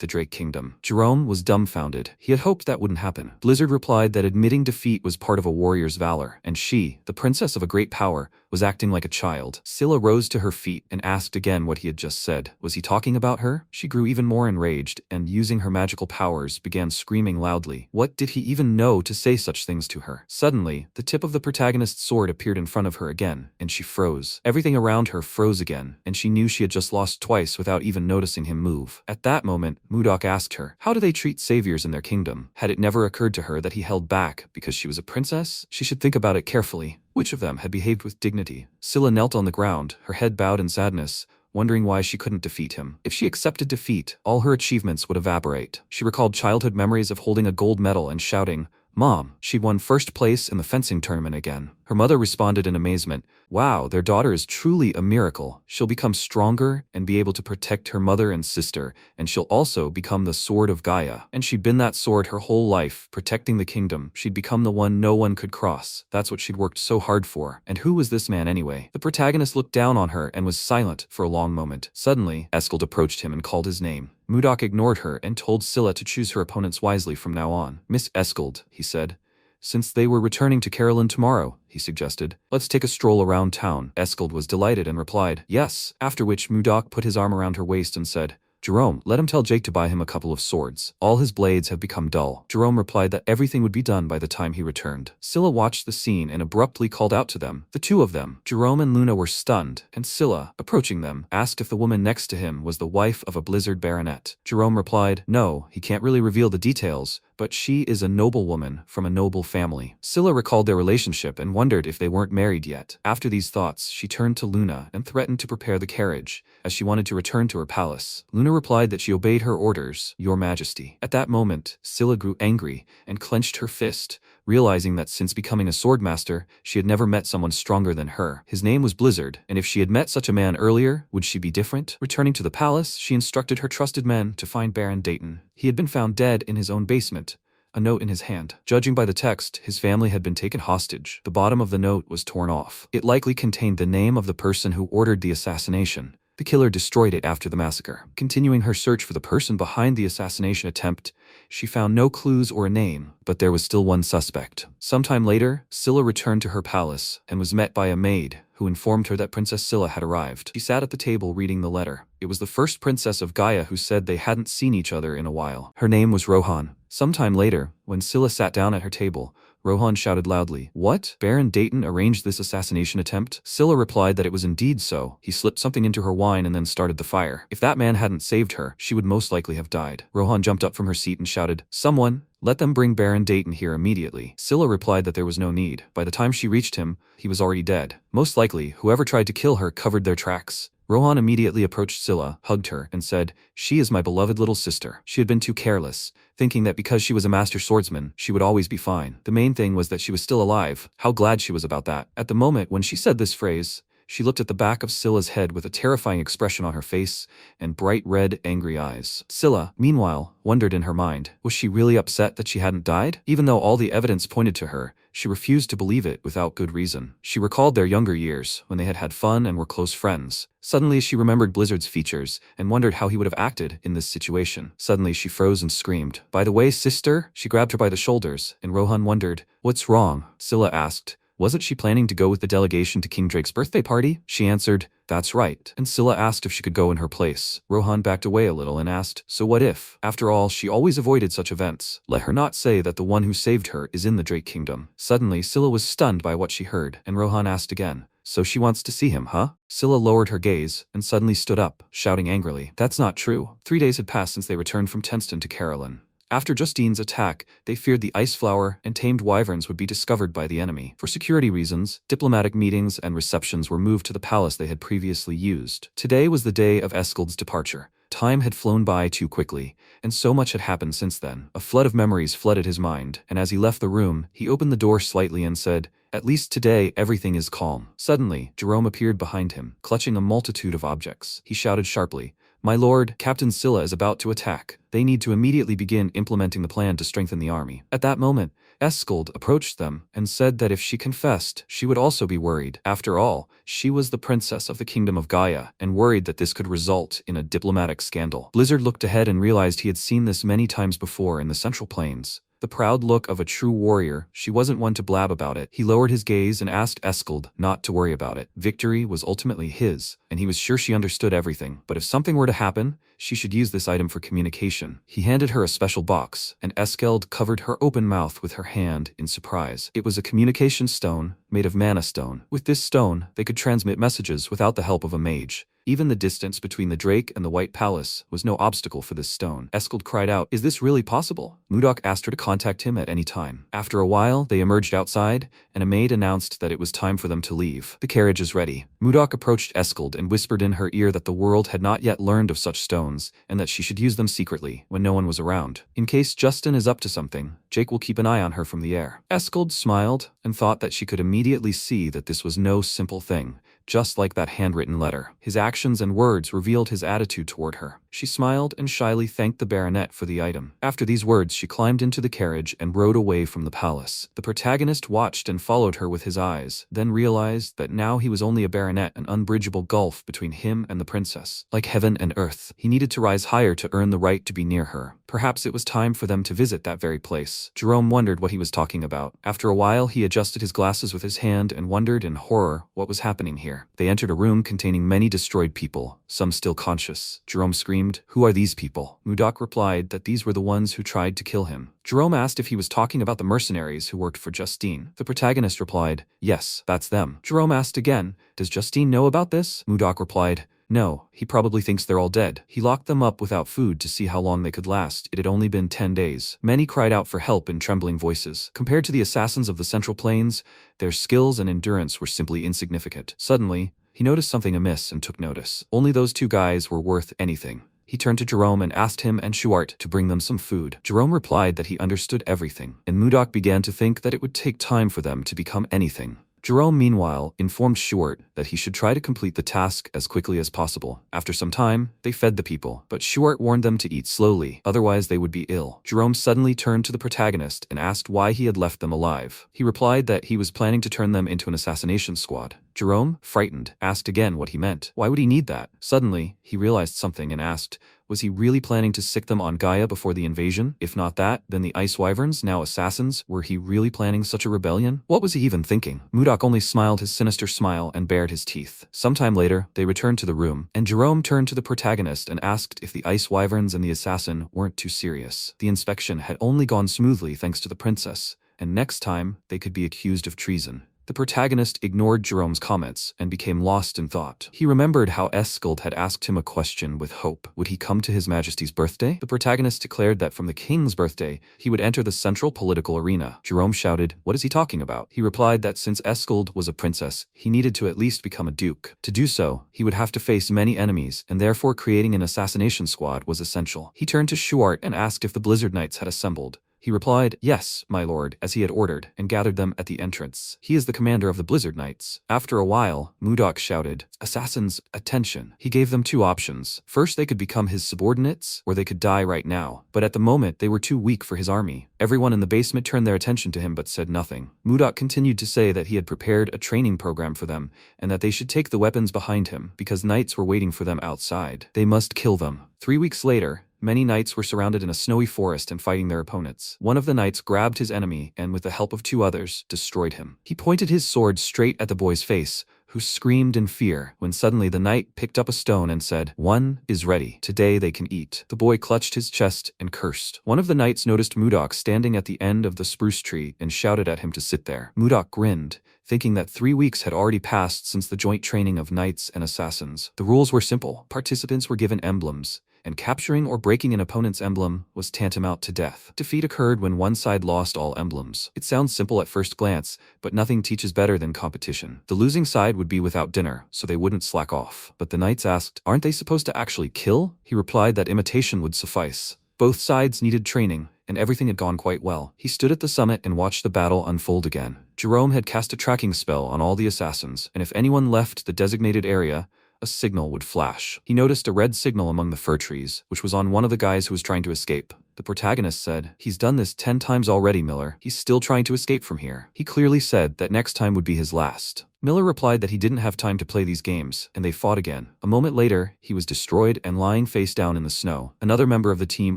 the Drake Kingdom. Jerome was dumbfounded. He had hoped that wouldn't happen. Blizzard replied that admitting defeat was part of a warrior's valor, and she, the princess of a great power, was acting like a child. Scylla rose to her feet and asked again what he had just said. Was he talking about her? She grew even more enraged, and using her magical powers, began screaming loudly. What did he even know to say such things to her? Suddenly, the tip of the protagonist's sword appeared in front of her again, and she froze. Everything around her froze again, and she knew she had just lost twice without even noticing him move. At that moment, Mudok asked her, how do they treat saviors in their kingdom? Had it never occurred to her that he held back because she was a princess? She should think about it carefully. Which of them had behaved with dignity? Scylla knelt on the ground, her head bowed in sadness, wondering why she couldn't defeat him. If she accepted defeat, all her achievements would evaporate. She recalled childhood memories of holding a gold medal and shouting, "Mom!" She'd won first place in the fencing tournament again. Her mother responded in amazement, "Wow, their daughter is truly a miracle. She'll become stronger and be able to protect her mother and sister, and she'll also become the sword of Gaia." And she'd been that sword her whole life, protecting the kingdom. She'd become the one no one could cross. That's what she'd worked so hard for. And who was this man anyway? The protagonist looked down on her and was silent for a long moment. Suddenly, Eskeld approached him and called his name. Mudok ignored her and told Scylla to choose her opponents wisely from now on. "Miss Eskeld," he said. "Since they were returning to Carolyn tomorrow," he suggested, "let's take a stroll around town." Eskeld was delighted and replied, "Yes," after which Mudok put his arm around her waist and said, "Jerome, let him tell Jake to buy him a couple of swords. All his blades have become dull." Jerome replied that everything would be done by the time he returned. Scylla watched the scene and abruptly called out to them, the two of them. Jerome and Luna were stunned, and Scylla, approaching them, asked if the woman next to him was the wife of a Blizzard baronet. Jerome replied, "No, he can't really reveal the details, but she is a noble woman from a noble family." Scylla recalled their relationship and wondered if they weren't married yet. After these thoughts, she turned to Luna and threatened to prepare the carriage, as she wanted to return to her palace. Luna replied that she obeyed her orders, "Your Majesty." At that moment, Scylla grew angry and clenched her fist, realizing that since becoming a swordmaster, she had never met someone stronger than her. His name was Blizzard, and if she had met such a man earlier, would she be different? Returning to the palace, she instructed her trusted men to find Baron Dayton. He had been found dead in his own basement, a note in his hand. Judging by the text, his family had been taken hostage. The bottom of the note was torn off. It likely contained the name of the person who ordered the assassination. The killer destroyed it after the massacre. Continuing her search for the person behind the assassination attempt, she found no clues or a name, but there was still one suspect. Sometime later, Scylla returned to her palace and was met by a maid who informed her that Princess Scylla had arrived. She sat at the table reading the letter. It was the first princess of Gaia who said they hadn't seen each other in a while. Her name was Rohan. Sometime later, when Scylla sat down at her table, Rohan shouted loudly, "What? Baron Dayton arranged this assassination attempt?" Scylla replied that it was indeed so. He slipped something into her wine and then started the fire. If that man hadn't saved her, she would most likely have died. Rohan jumped up from her seat and shouted, "Someone, let them bring Baron Dayton here immediately." Scylla replied that there was no need. By the time she reached him, he was already dead. Most likely, whoever tried to kill her covered their tracks. Rohan immediately approached Scylla, hugged her, and said, "She is my beloved little sister." She had been too careless, thinking that because she was a master swordsman, she would always be fine. The main thing was that she was still alive. How glad she was about that. At the moment when she said this phrase, she looked at the back of Scylla's head with a terrifying expression on her face and bright red, angry eyes. Scylla, meanwhile, wondered in her mind, was she really upset that she hadn't died? Even though all the evidence pointed to her, she refused to believe it without good reason. She recalled their younger years, when they had had fun and were close friends. Suddenly she remembered Blizzard's features and wondered how he would have acted in this situation. Suddenly she froze and screamed, "By the way, sister?" She grabbed her by the shoulders, and Rohan wondered, "What's wrong?" Scylla asked, "Wasn't she planning to go with the delegation to King Drake's birthday party?" She answered, "That's right." And Scylla asked if she could go in her place. Rohan backed away a little and asked, "So what if?" After all, she always avoided such events. Let her not say that the one who saved her is in the Drake Kingdom. Suddenly, Scylla was stunned by what she heard, and Rohan asked again, "So she wants to see him, huh?" Scylla lowered her gaze and suddenly stood up, shouting angrily, "That's not true." 3 days had passed since they returned from Tenston to Carolyn. After Justine's attack, they feared the ice flower and tamed wyverns would be discovered by the enemy. For security reasons, diplomatic meetings and receptions were moved to the palace they had previously used. Today was the day of Eskeld's departure. Time had flown by too quickly, and so much had happened since then. A flood of memories flooded his mind, and as he left the room, he opened the door slightly and said, "At least today everything is calm." Suddenly, Jerome appeared behind him, clutching a multitude of objects. He shouted sharply, "My lord, Captain Scylla is about to attack. They need to immediately begin implementing the plan to strengthen the army." At that moment, Eskeld approached them and said that if she confessed, she would also be worried. After all, she was the princess of the kingdom of Gaia, and worried that this could result in a diplomatic scandal. Blizzard looked ahead and realized he had seen this many times before in the Central Plains. The proud look of a true warrior, she wasn't one to blab about it. He lowered his gaze and asked Eskeld not to worry about it. Victory was ultimately his, and he was sure she understood everything. But if something were to happen, she should use this item for communication. He handed her a special box, and Eskeld covered her open mouth with her hand in surprise. It was a communication stone made of mana stone. With this stone, they could transmit messages without the help of a mage. Even the distance between the Drake and the White Palace was no obstacle for this stone. Eskald cried out, "Is this really possible?" Mudok asked her to contact him at any time. After a while, they emerged outside, and a maid announced that it was time for them to leave. "The carriage is ready." Mudok approached Eskald and whispered in her ear that the world had not yet learned of such stones, and that she should use them secretly when no one was around. In case Justin is up to something, Jake will keep an eye on her from the air. Eskald smiled and thought that she could immediately see that this was no simple thing, just like that handwritten letter. His actions and words revealed his attitude toward her. She smiled and shyly thanked the baronet for the item. After these words, she climbed into the carriage and rode away from the palace. The protagonist watched and followed her with his eyes, then realized that now he was only a baronet, an unbridgeable gulf between him and the princess. Like heaven and earth, he needed to rise higher to earn the right to be near her. Perhaps it was time for them to visit that very place. Jerome wondered what he was talking about. After a while, he adjusted his glasses with his hand and wondered in horror what was happening here. They entered a room containing many destroyed people, some still conscious. Jerome screamed, "Who are these people?" Mudok replied that these were the ones who tried to kill him. Jerome asked if he was talking about the mercenaries who worked for Justine. The protagonist replied, "Yes, that's them." Jerome asked again, "Does Justine know about this?" Mudok replied, "No, he probably thinks they're all dead." He locked them up without food to see how long they could last. It had only been 10 days. Many cried out for help in trembling voices. Compared to the assassins of the Central Plains, their skills and endurance were simply insignificant. Suddenly, he noticed something amiss and took notice. Only those two guys were worth anything. He turned to Jerome and asked him and Shuart to bring them some food. Jerome replied that he understood everything, and Mudok began to think that it would take time for them to become anything. Jerome, meanwhile, informed Shuart that he should try to complete the task as quickly as possible. After some time, they fed the people, but Shuart warned them to eat slowly, otherwise they would be ill. Jerome suddenly turned to the protagonist and asked why he had left them alive. He replied that he was planning to turn them into an assassination squad. Jerome, frightened, asked again what he meant. Why would he need that? Suddenly, he realized something and asked, was he really planning to sick them on Gaia before the invasion? If not that, then the Ice Wyverns, now assassins, were he really planning such a rebellion? What was he even thinking? Mudok only smiled his sinister smile and bared his teeth. Sometime later, they returned to the room, and Jerome turned to the protagonist and asked if the Ice Wyverns and the assassin weren't too serious. The inspection had only gone smoothly thanks to the princess, and next time, they could be accused of treason. The protagonist ignored Jerome's comments and became lost in thought. He remembered how Eskald had asked him a question with hope. Would he come to His Majesty's birthday? The protagonist declared that from the king's birthday, he would enter the central political arena. Jerome shouted, "What is he talking about?" He replied that since Eskald was a princess, he needed to at least become a duke. To do so, he would have to face many enemies, and therefore creating an assassination squad was essential. He turned to Shuart and asked if the Blizzard Knights had assembled. He replied, "Yes, my lord," as he had ordered, and gathered them at the entrance. He is the commander of the Blizzard Knights. After a while, Mudok shouted, "Assassins, attention." He gave them two options. First, they could become his subordinates, or they could die right now. But at the moment, they were too weak for his army. Everyone in the basement turned their attention to him but said nothing. Mudok continued to say that he had prepared a training program for them, and that they should take the weapons behind him, because knights were waiting for them outside. They must kill them. 3 weeks later, many knights were surrounded in a snowy forest and fighting their opponents. One of the knights grabbed his enemy and, with the help of two others, destroyed him. He pointed his sword straight at the boy's face, who screamed in fear, when suddenly the knight picked up a stone and said, "One is ready. Today they can eat." The boy clutched his chest and cursed. One of the knights noticed Mudok standing at the end of the spruce tree and shouted at him to sit there. Mudok grinned, thinking that 3 weeks had already passed since the joint training of knights and assassins. The rules were simple. Participants were given emblems, and capturing or breaking an opponent's emblem was tantamount to death. Defeat occurred when one side lost all emblems. It sounds simple at first glance, but nothing teaches better than competition. The losing side would be without dinner, so they wouldn't slack off. But the knights asked, "Aren't they supposed to actually kill?" He replied that imitation would suffice. Both sides needed training, and everything had gone quite well. He stood at the summit and watched the battle unfold again. Jerome had cast a tracking spell on all the assassins, and if anyone left the designated area, a signal would flash. He noticed a red signal among the fir trees, which was on one of the guys who was trying to escape. The protagonist said, "He's done this 10 times already, Miller. He's still trying to escape from here." He clearly said that next time would be his last. Miller replied that he didn't have time to play these games, and they fought again. A moment later, he was destroyed and lying face down in the snow. Another member of the team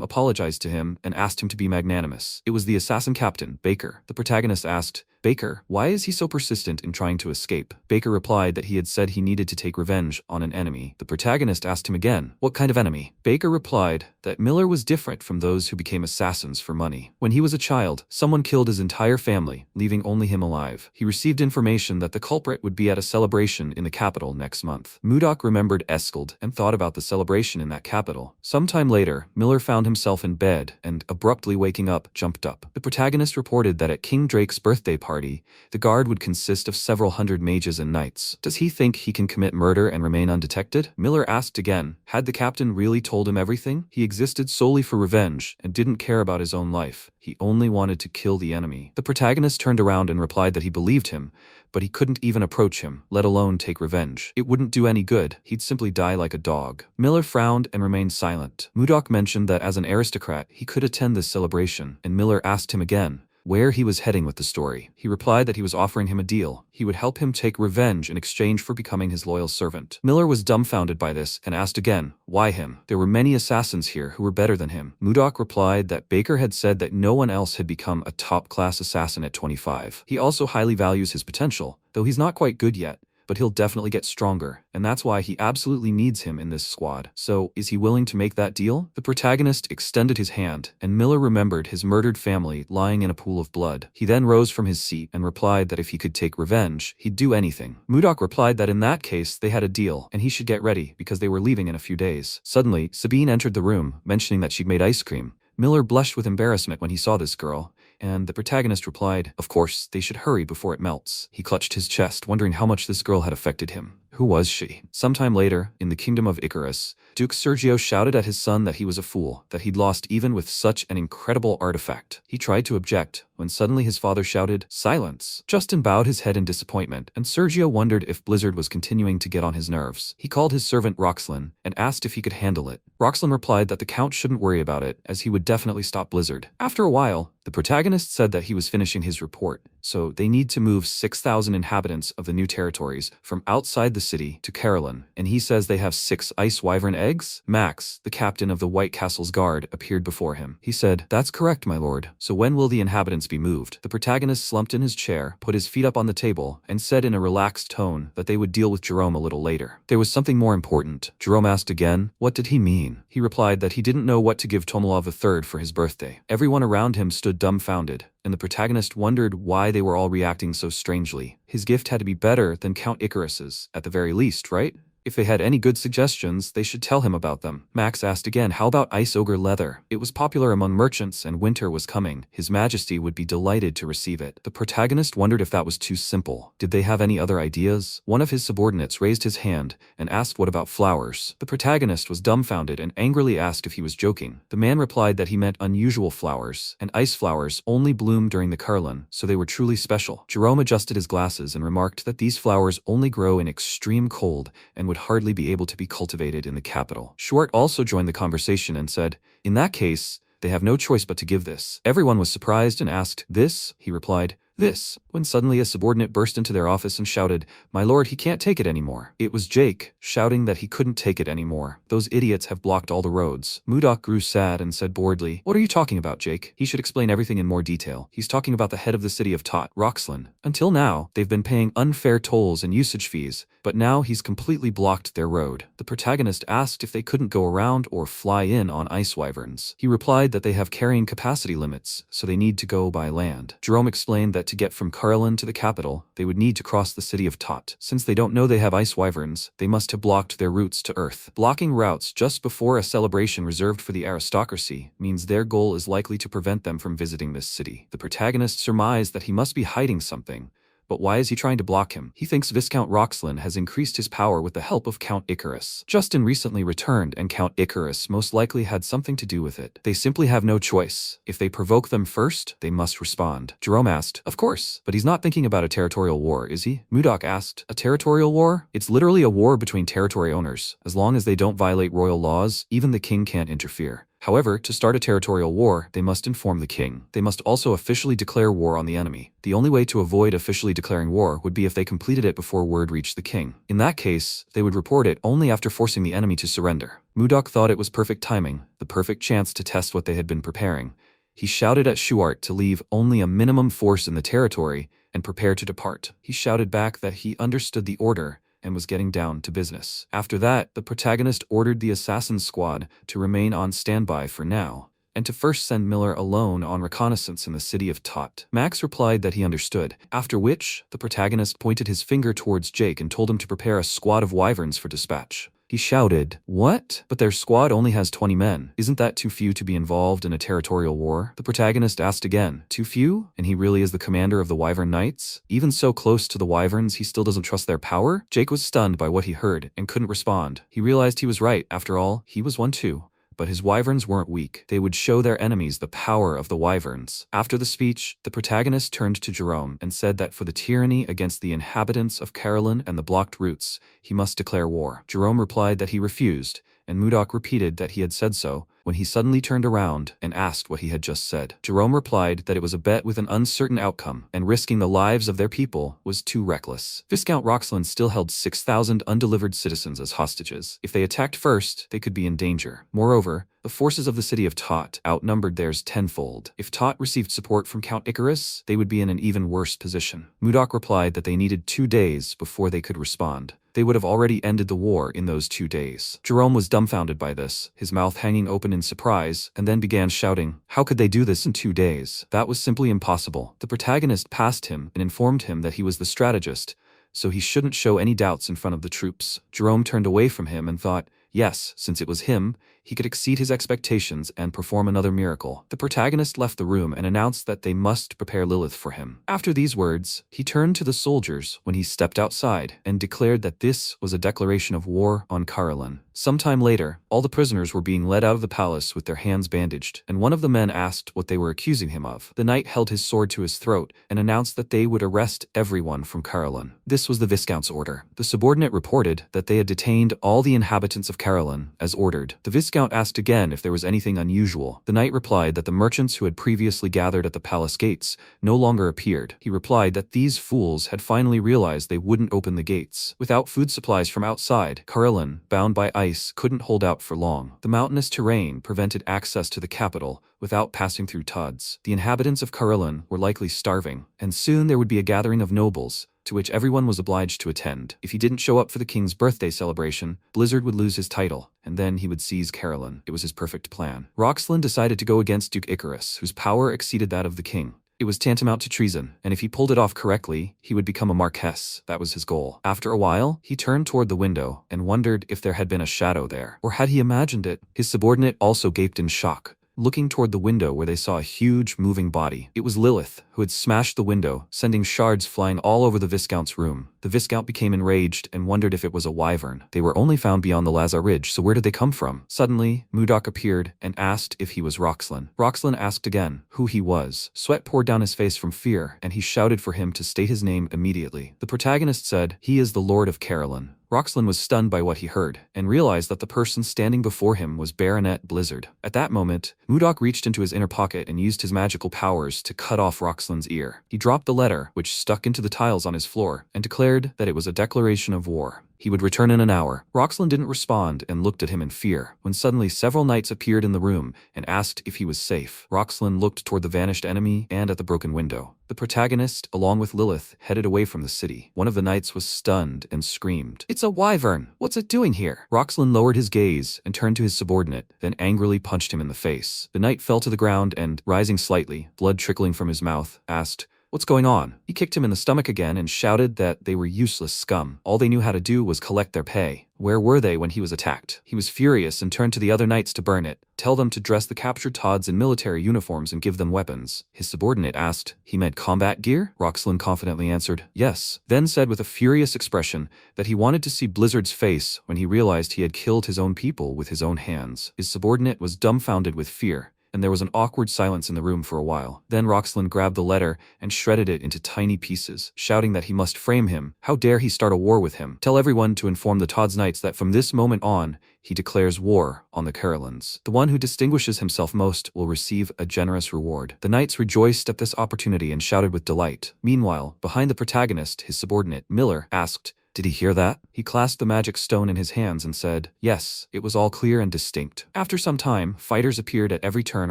apologized to him and asked him to be magnanimous. It was the assassin captain, Baker. The protagonist asked, "Baker, why is he so persistent in trying to escape?" Baker replied that he had said he needed to take revenge on an enemy. The protagonist asked him again, "What kind of enemy?" Baker replied, that Miller was different from those who became assassins for money. When he was a child, someone killed his entire family, leaving only him alive. He received information that the culprit would be at a celebration in the capital next month. Mudok remembered Eskald and thought about the celebration in that capital. Sometime later, Miller found himself in bed and, abruptly waking up, jumped up. The protagonist reported that at King Drake's birthday party, the guard would consist of several hundred mages and knights. Does he think he can commit murder and remain undetected? Miller asked again. Had the captain really told him everything? He existed solely for revenge and didn't care about his own life. He only wanted to kill the enemy. The protagonist turned around and replied that he believed him, but he couldn't even approach him, let alone take revenge. It wouldn't do any good. He'd simply die like a dog. Miller frowned and remained silent. Mudok mentioned that as an aristocrat, he could attend this celebration, and Miller asked him again where he was heading with the story. He replied that he was offering him a deal. He would help him take revenge in exchange for becoming his loyal servant. Miller was dumbfounded by this and asked again, why him? There were many assassins here who were better than him. Mudok replied that Baker had said that no one else had become a top-class assassin at 25. He also highly values his potential, though he's not quite good yet. But he'll definitely get stronger, and that's why he absolutely needs him in this squad. So, is he willing to make that deal? The protagonist extended his hand, and Miller remembered his murdered family lying in a pool of blood. He then rose from his seat and replied that if he could take revenge, he'd do anything. Mudok replied that in that case, they had a deal, and he should get ready, because they were leaving in a few days. Suddenly, Sabine entered the room, mentioning that she'd made ice cream. Miller blushed with embarrassment when he saw this girl, and the protagonist replied, of course, they should hurry before it melts. He clutched his chest, wondering how much this girl had affected him. Who was she? Sometime later, in the kingdom of Icarus, Duke Sergio shouted at his son that he was a fool, that he'd lost even with such an incredible artifact. He tried to object, when suddenly his father shouted, silence. Justin bowed his head in disappointment, and Sergio wondered if Blizzard was continuing to get on his nerves. He called his servant Roxlin, and asked if he could handle it. Roxlin replied that the Count shouldn't worry about it, as he would definitely stop Blizzard. After a while, the protagonist said that he was finishing his report, so they need to move 6,000 inhabitants of the new territories from outside the city to Carolyn, and he says they have 6 ice wyvern eggs? Max, the captain of the White Castle's guard, appeared before him. He said, that's correct, my lord. So when will the inhabitants be moved? The protagonist slumped in his chair, put his feet up on the table, and said in a relaxed tone that they would deal with Jerome a little later. There was something more important. Jerome asked again, what did he mean? He replied that he didn't know what to give Tomilov III for his birthday. Everyone around him stood dumbfounded, and the protagonist wondered why they were all reacting so strangely. His gift had to be better than Count Icarus's, at the very least, right? If they had any good suggestions, they should tell him about them. Max asked again, how about Ice Ogre leather? It was popular among merchants and winter was coming. His Majesty would be delighted to receive it. The protagonist wondered if that was too simple. Did they have any other ideas? One of his subordinates raised his hand and asked what about flowers. The protagonist was dumbfounded and angrily asked if he was joking. The man replied that he meant unusual flowers, and ice flowers only bloom during the Carlin, so they were truly special. Jerome adjusted his glasses and remarked that these flowers only grow in extreme cold and would hardly be able to be cultivated in the capital. Schwart also joined the conversation and said, in that case, they have no choice but to give this. Everyone was surprised and asked, this? He replied, this, when suddenly a subordinate burst into their office and shouted, my lord, he can't take it anymore. It was Jake, shouting that he couldn't take it anymore. Those idiots have blocked all the roads. Mudok grew sad and said boredly, what are you talking about, Jake? He should explain everything in more detail. He's talking about the head of the city of Tot, Roxlin. Until now, they've been paying unfair tolls and usage fees, but now he's completely blocked their road. The protagonist asked if they couldn't go around or fly in on ice wyverns. He replied that they have carrying capacity limits, so they need to go by land. Jerome explained that to get from Carlin to the capital, they would need to cross the city of Tot. Since they don't know they have ice wyverns, they must have blocked their routes to Earth. Blocking routes just before a celebration reserved for the aristocracy means their goal is likely to prevent them from visiting this city. The protagonist surmised that he must be hiding something. But why is he trying to block him? He thinks Viscount Roxlin has increased his power with the help of Count Icarus. Justin recently returned and Count Icarus most likely had something to do with it. They simply have no choice. If they provoke them first, they must respond. Jerome asked, of course, but he's not thinking about a territorial war, is he? Mudok asked, a territorial war? It's literally a war between territory owners. As long as they don't violate royal laws, even the king can't interfere. However, to start a territorial war, they must inform the king. They must also officially declare war on the enemy. The only way to avoid officially declaring war would be if they completed it before word reached the king. In that case, they would report it only after forcing the enemy to surrender. Mudok thought it was perfect timing, the perfect chance to test what they had been preparing. He shouted at Schwart to leave only a minimum force in the territory and prepare to depart. He shouted back that he understood the order, and was getting down to business. After that, the protagonist ordered the assassin squad to remain on standby for now, and to first send Miller alone on reconnaissance in the city of Tot. Max replied that he understood, after which the protagonist pointed his finger towards Jake and told him to prepare a squad of wyverns for dispatch. He shouted, "What? But their squad only has 20 men. Isn't that too few to be involved in a territorial war?" The protagonist asked again, "Too few? And he really is the commander of the Wyvern Knights? Even so close to the Wyverns, he still doesn't trust their power?" Jake was stunned by what he heard and couldn't respond. He realized he was right. After all, he was one too. But his wyverns weren't weak. They would show their enemies the power of the wyverns. After the speech, the protagonist turned to Jerome and said that for the tyranny against the inhabitants of Carolyn and the blocked routes, he must declare war. Jerome replied that he refused, and Mudok repeated that he had said so, when he suddenly turned around and asked what he had just said. Jerome replied that it was a bet with an uncertain outcome, and risking the lives of their people was too reckless. Viscount Roxland still held 6,000 undelivered citizens as hostages. If they attacked first, they could be in danger. Moreover, the forces of the city of Tot outnumbered theirs tenfold. If Tot received support from Count Icarus, they would be in an even worse position. Mudok replied that they needed 2 days before they could respond. They would have already ended the war in those 2 days. Jerome was dumbfounded by this, his mouth hanging open in surprise, and then began shouting, "How could they do this in 2 days? That was simply impossible." The protagonist passed him and informed him that he was the strategist, so he shouldn't show any doubts in front of the troops. Jerome turned away from him and thought, yes, since it was him, he could exceed his expectations and perform another miracle. The protagonist left the room and announced that they must prepare Lilith for him. After these words, he turned to the soldiers when he stepped outside and declared that this was a declaration of war on Carolyn. Sometime later, all the prisoners were being led out of the palace with their hands bandaged, and one of the men asked what they were accusing him of. The knight held his sword to his throat and announced that they would arrest everyone from Carolyn. This was the Viscount's order. The subordinate reported that they had detained all the inhabitants of Carolyn, as ordered. The Viscount asked again if there was anything unusual. The knight replied that the merchants who had previously gathered at the palace gates no longer appeared. He replied that these fools had finally realized they wouldn't open the gates. Without food supplies from outside, Carolyn, bound by ice, couldn't hold out for long. The mountainous terrain prevented access to the capital without passing through Tods. The inhabitants of Carolyn were likely starving, and soon there would be a gathering of nobles, to which everyone was obliged to attend. If he didn't show up for the king's birthday celebration, Blizzard would lose his title, and then he would seize Carolyn. It was his perfect plan. Roxland decided to go against Duke Icarus, whose power exceeded that of the king. It was tantamount to treason, and if he pulled it off correctly, he would become a marquess. That was his goal. After a while, he turned toward the window and wondered if there had been a shadow there, or had he imagined it. His subordinate also gaped in shock, looking toward the window where they saw a huge moving body. It was Lilith, who had smashed the window, sending shards flying all over the Viscount's room. The Viscount became enraged and wondered if it was a wyvern. They were only found beyond the Lazar Ridge, so where did they come from? Suddenly, Mudok appeared and asked if he was Roxland. Roxland asked again who he was. Sweat poured down his face from fear, and he shouted for him to state his name immediately. The protagonist said, "He is the Lord of Carolyn." Roxland was stunned by what he heard, and realized that the person standing before him was Baronet Blizzard. At that moment, Mudok reached into his inner pocket and used his magical powers to cut off Roxland's ear. He dropped the letter, which stuck into the tiles on his floor, and declared that it was a declaration of war. He would return in an hour. Roxland didn't respond and looked at him in fear, when suddenly several knights appeared in the room and asked if he was safe. Roxland looked toward the vanished enemy and at the broken window. The protagonist, along with Lilith, headed away from the city. One of the knights was stunned and screamed, "It's a wyvern! What's it doing here?" Roxland lowered his gaze and turned to his subordinate, then angrily punched him in the face. The knight fell to the ground and, rising slightly, blood trickling from his mouth, asked, "What's going on?" He kicked him in the stomach again and shouted that they were useless scum. All they knew how to do was collect their pay. Where were they when he was attacked? He was furious and turned to the other knights to burn it, tell them to dress the captured Tods in military uniforms and give them weapons. His subordinate asked, "He meant combat gear?" Roxland confidently answered, "Yes," then said with a furious expression that he wanted to see Blizzard's face when he realized he had killed his own people with his own hands. His subordinate was dumbfounded with fear, and there was an awkward silence in the room for a while. Then Roxland grabbed the letter and shredded it into tiny pieces, shouting that he must frame him. How dare he start a war with him? Tell everyone to inform the Todd's Knights that from this moment on, he declares war on the Carolyns. The one who distinguishes himself most will receive a generous reward. The knights rejoiced at this opportunity and shouted with delight. Meanwhile, behind the protagonist, his subordinate, Miller, asked, Did he hear that? He clasped the magic stone in his hands and said, yes, it was all clear and distinct. After some time, fighters appeared at every turn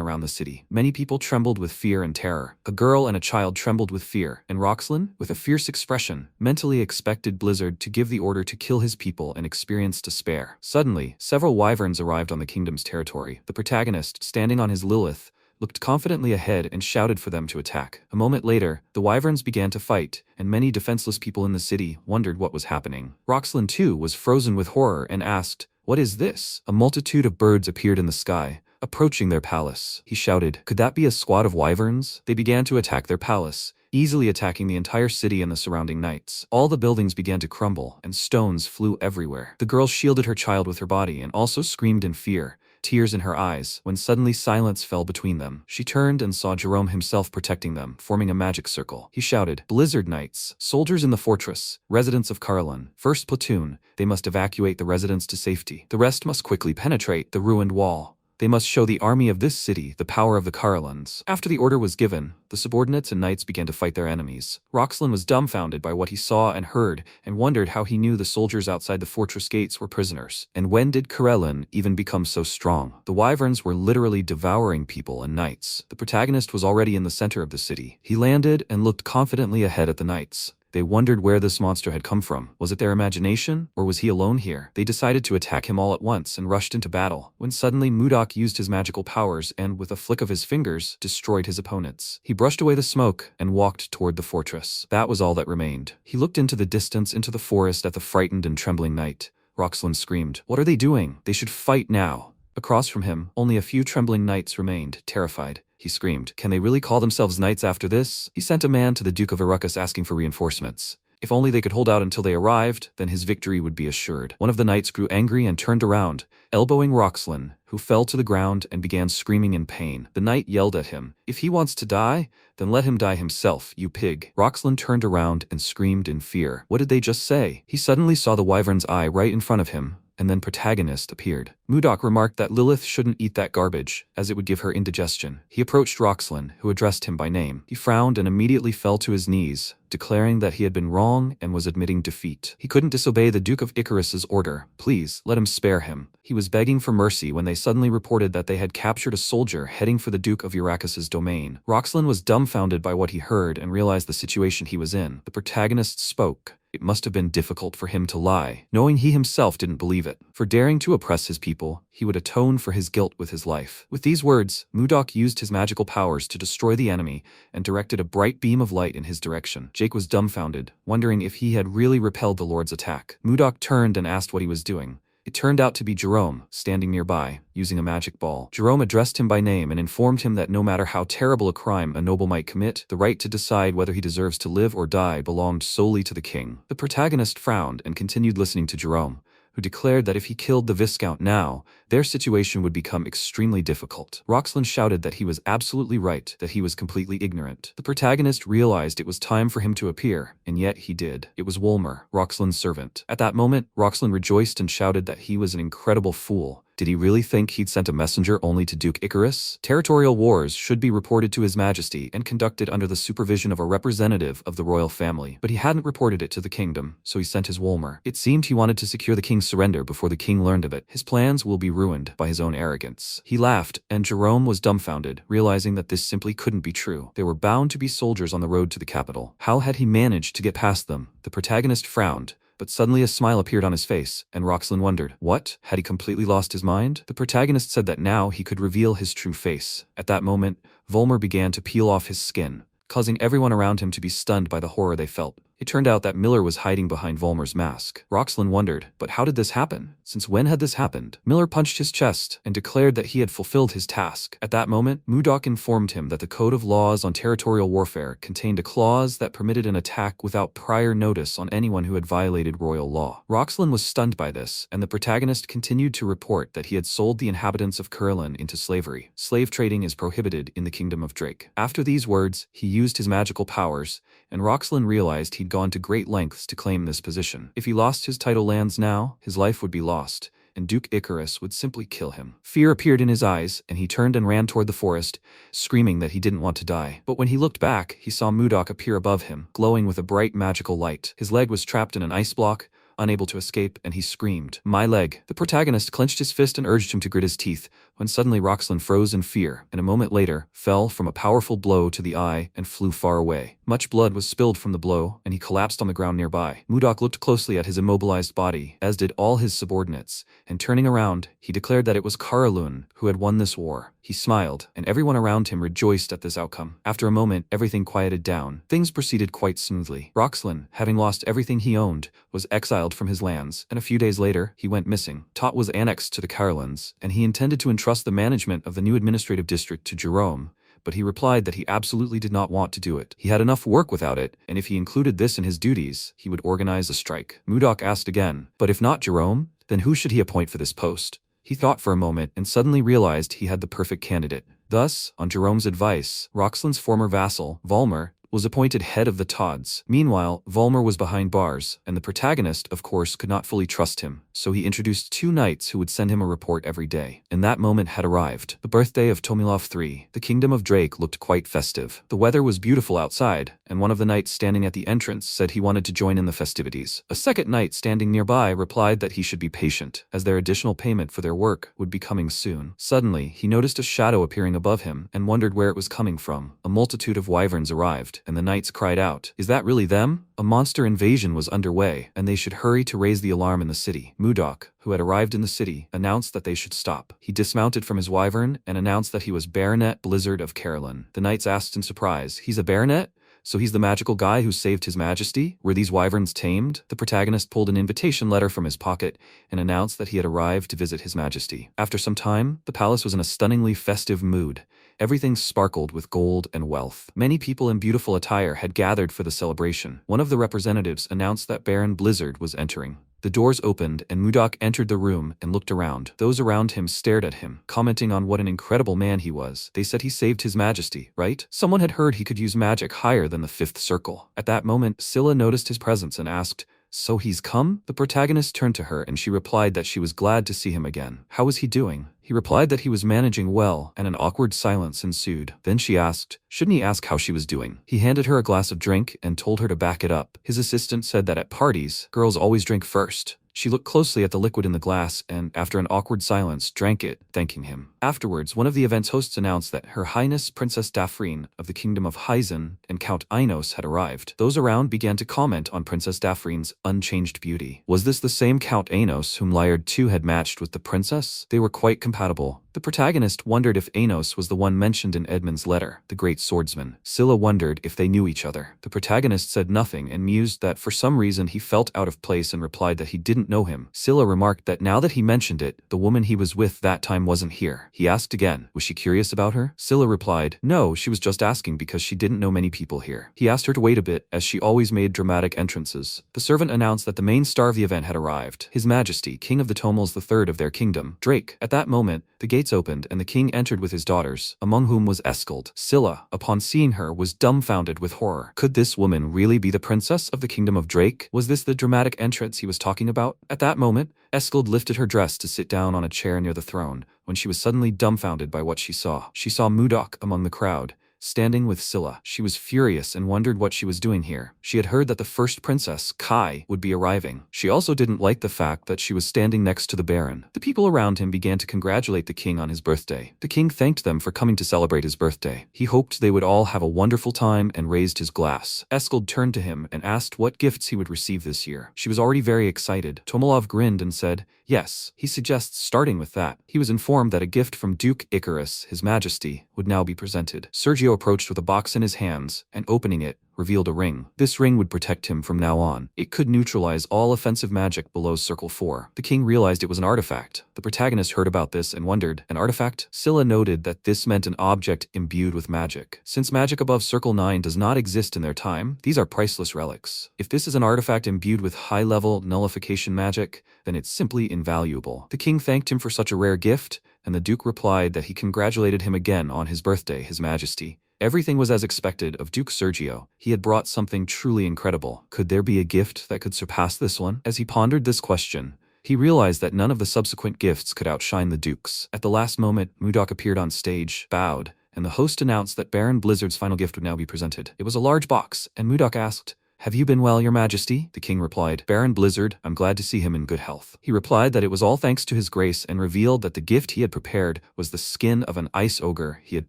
around the city. Many people trembled with fear and terror. A girl and a child trembled with fear, and Roxlin, with a fierce expression, mentally expected Blizzard to give the order to kill his people and experienced despair. Suddenly, several wyverns arrived on the kingdom's territory. The protagonist, standing on his Lilith, looked confidently ahead and shouted for them to attack. A moment later, the wyverns began to fight, and many defenseless people in the city wondered what was happening. Roxlin too was frozen with horror and asked, "What is this?" A multitude of birds appeared in the sky, approaching their palace. He shouted, "Could that be a squad of wyverns?" They began to attack their palace, easily attacking the entire city and the surrounding knights. All the buildings began to crumble, and stones flew everywhere. The girl shielded her child with her body and also screamed in fear, tears in her eyes, when suddenly silence fell between them. She turned and saw Jerome himself protecting them, forming a magic circle. He shouted, "Blizzard Knights, soldiers in the fortress, residents of Caroline, first platoon, they must evacuate the residents to safety. The rest must quickly penetrate the ruined wall. They must show the army of this city the power of the Carolans." After the order was given, the subordinates and knights began to fight their enemies. Roxlin was dumbfounded by what he saw and heard, and wondered how he knew the soldiers outside the fortress gates were prisoners. And when did Caroline even become so strong? The wyverns were literally devouring people and knights. The protagonist was already in the center of the city. He landed and looked confidently ahead at the knights. They wondered where this monster had come from. Was it their imagination, or was he alone here? They decided to attack him all at once and rushed into battle, when suddenly Mudok used his magical powers and, with a flick of his fingers, destroyed his opponents. He brushed away the smoke and walked toward the fortress. That was all that remained. He looked into the distance into the forest at the frightened and trembling knight. Roxlin screamed, "What are they doing? They should fight now." Across from him, only a few trembling knights remained, terrified. He screamed, "Can they really call themselves knights after this?" He sent a man to the Duke of Irucus asking for reinforcements. If only they could hold out until they arrived, then his victory would be assured. One of the knights grew angry and turned around, elbowing Roxlin, who fell to the ground and began screaming in pain. The knight yelled at him, "If he wants to die, then let him die himself, you pig." Roxlin turned around and screamed in fear. What did they just say? He suddenly saw the wyvern's eye right in front of him, and then protagonist appeared. Mudok remarked that Lilith shouldn't eat that garbage, as it would give her indigestion. He approached Roxlin, who addressed him by name. He frowned and immediately fell to his knees, declaring that he had been wrong and was admitting defeat. He couldn't disobey the Duke of Icarus's order. Please, let him spare him. He was begging for mercy when they suddenly reported that they had captured a soldier heading for the Duke of Irakis's domain. Roxlin was dumbfounded by what he heard and realized the situation he was in. The protagonist spoke. It must have been difficult for him to lie, knowing he himself didn't believe it. For daring to oppress his people, he would atone for his guilt with his life. With these words, Mudok used his magical powers to destroy the enemy and directed a bright beam of light in his direction. Jake was dumbfounded, wondering if he had really repelled the Lord's attack. Mudok turned and asked what he was doing. It turned out to be Jerome, standing nearby, using a magic ball. Jerome addressed him by name and informed him that no matter how terrible a crime a noble might commit, the right to decide whether he deserves to live or die belonged solely to the king. The protagonist frowned and continued listening to Jerome, who declared that if he killed the Viscount now, their situation would become extremely difficult. Roxlin shouted that he was absolutely right, that he was completely ignorant. The protagonist realized it was time for him to appear, and yet he did. It was Wolmer, Roxlin's servant. At that moment, Roxlin rejoiced and shouted that he was an incredible fool. Did he really think he'd sent a messenger only to Duke Icarus? Territorial wars should be reported to His Majesty and conducted under the supervision of a representative of the royal family. But he hadn't reported it to the kingdom, so he sent his Wolmer. It seemed he wanted to secure the king's surrender before the king learned of it. His plans will be ruined by his own arrogance. He laughed, and Jerome was dumbfounded, realizing that this simply couldn't be true. There were bound to be soldiers on the road to the capital. How had he managed to get past them? The protagonist frowned, but suddenly a smile appeared on his face, and Roxlin wondered, what? Had he completely lost his mind? The protagonist said that now he could reveal his true face. At that moment, Volmer began to peel off his skin, causing everyone around him to be stunned by the horror they felt. It turned out that Miller was hiding behind Volmer's mask. Roxlin wondered, but how did this happen? Since when had this happened? Miller punched his chest and declared that he had fulfilled his task. At that moment, Mudok informed him that the Code of Laws on Territorial Warfare contained a clause that permitted an attack without prior notice on anyone who had violated royal law. Roxlin was stunned by this, and the protagonist continued to report that he had sold the inhabitants of Caroline into slavery. Slave trading is prohibited in the Kingdom of Drake. After these words, he used his magical powers, and Roxlin realized he'd gone to great lengths to claim this position. If he lost his title lands now, his life would be lost, and Duke Icarus would simply kill him. Fear appeared in his eyes, and he turned and ran toward the forest, screaming that he didn't want to die. But when he looked back, he saw Mudok appear above him, glowing with a bright magical light. His leg was trapped in an ice block, unable to escape, and he screamed, "My leg!" The protagonist clenched his fist and urged him to grit his teeth, when suddenly Roxlin froze in fear, and a moment later, fell from a powerful blow to the eye and flew far away. Much blood was spilled from the blow, and he collapsed on the ground nearby. Mudok looked closely at his immobilized body, as did all his subordinates, and turning around, he declared that it was Karalun who had won this war. He smiled, and everyone around him rejoiced at this outcome. After a moment, everything quieted down. Things proceeded quite smoothly. Roxlin, having lost everything he owned, was exiled from his lands, and a few days later, he went missing. Tot was annexed to the Karalans, and he intended to entrust the management of the new administrative district to Jerome, but he replied that he absolutely did not want to do it. He had enough work without it, and if he included this in his duties, he would organize a strike. Mudok asked again, "But if not Jerome, then who should he appoint for this post?" He thought for a moment and suddenly realized he had the perfect candidate. Thus, on Jerome's advice, Roxlin's former vassal, Volmer, was appointed head of the Tods. Meanwhile, Volmer was behind bars, and the protagonist, of course, could not fully trust him, so he introduced 2 knights who would send him a report every day. And that moment had arrived. The birthday of Tomilov III. The kingdom of Drake looked quite festive. The weather was beautiful outside, and one of the knights standing at the entrance said he wanted to join in the festivities. A second knight standing nearby replied that he should be patient, as their additional payment for their work would be coming soon. Suddenly, he noticed a shadow appearing above him and wondered where it was coming from. A multitude of wyverns arrived, and the knights cried out, "Is that really them?" A monster invasion was underway, and they should hurry to raise the alarm in the city. Mudok, who had arrived in the city, announced that they should stop. He dismounted from his wyvern and announced that he was Baronet Blizzard of Carolyn. The knights asked in surprise, "He's a baronet? So he's the magical guy who saved his majesty? Were these wyverns tamed?" The protagonist pulled an invitation letter from his pocket and announced that he had arrived to visit his majesty. After some time, the palace was in a stunningly festive mood. Everything sparkled with gold and wealth. Many people in beautiful attire had gathered for the celebration. One of the representatives announced that Baron Blizzard was entering. The doors opened and Mudok entered the room and looked around. Those around him stared at him, commenting on what an incredible man he was. They said he saved his majesty, right? Someone had heard he could use magic higher than the 5th circle. At that moment, Scylla noticed his presence and asked, "So he's come?" The protagonist turned to her and she replied that she was glad to see him again. How was he doing? He replied that he was managing well, and an awkward silence ensued. Then she asked, shouldn't he ask how she was doing? He handed her a glass of drink and told her to back it up. His assistant said that at parties, girls always drink first. She looked closely at the liquid in the glass and, after an awkward silence, drank it, thanking him. Afterwards, one of the event's hosts announced that Her Highness Princess Dafrine of the Kingdom of Hyzen and Count Ainos had arrived. Those around began to comment on Princess Dafrine's unchanged beauty. Was this the same Count Ainos whom Liard II had matched with the princess? They were quite compatible. The protagonist wondered if Ainos was the one mentioned in Edmund's letter, the great swordsman. Scylla wondered if they knew each other. The protagonist said nothing and mused that for some reason he felt out of place and replied that he didn't know him. Scylla remarked that now that he mentioned it, the woman he was with that time wasn't here. He asked again, was she curious about her? Scylla replied, no, she was just asking because she didn't know many people here. He asked her to wait a bit, as she always made dramatic entrances. The servant announced that the main star of the event had arrived, His Majesty, King of the Tomals III of their kingdom, Drake. At that moment, the gates opened and the king entered with his daughters, among whom was Eskald. Scylla, upon seeing her, was dumbfounded with horror. Could this woman really be the princess of the kingdom of Drake? Was this the dramatic entrance he was talking about? At that moment, Eskald lifted her dress to sit down on a chair near the throne, when she was suddenly dumbfounded by what she saw. She saw Mudok among the crowd, standing with Scylla. She was furious and wondered what she was doing here. She had heard that the first princess, Kai, would be arriving. She also didn't like the fact that she was standing next to the Baron. The people around him began to congratulate the king on his birthday. The king thanked them for coming to celebrate his birthday. He hoped they would all have a wonderful time and raised his glass. Eskald turned to him and asked what gifts he would receive this year. She was already very excited. Tomalov grinned and said, yes, he suggests starting with that. He was informed that a gift from Duke Icarus, His Majesty, would now be presented. Sergio approached with a box in his hands, and opening it, revealed a ring. This ring would protect him from now on. It could neutralize all offensive magic below Circle 4. The king realized it was an artifact. The protagonist heard about this and wondered, an artifact? Scylla noted that this meant an object imbued with magic. Since magic above Circle 9 does not exist in their time, these are priceless relics. If this is an artifact imbued with high-level nullification magic, then it's simply invaluable. The king thanked him for such a rare gift, and the duke replied that he congratulated him again on his birthday, His Majesty. Everything was as expected of Duke Sergio. He had brought something truly incredible. Could there be a gift that could surpass this one? As he pondered this question, He realized that none of the subsequent gifts could outshine the Duke's. At the last moment, Mudok appeared on stage, bowed, and the host announced that Baron Blizzard's final gift would now be presented. It was a large box, and Mudok asked, "Have you been well, your majesty?" The king replied, "Baron Blizzard, I'm glad to see him in good health." He replied that it was all thanks to his grace and revealed that the gift he had prepared was the skin of an ice ogre he had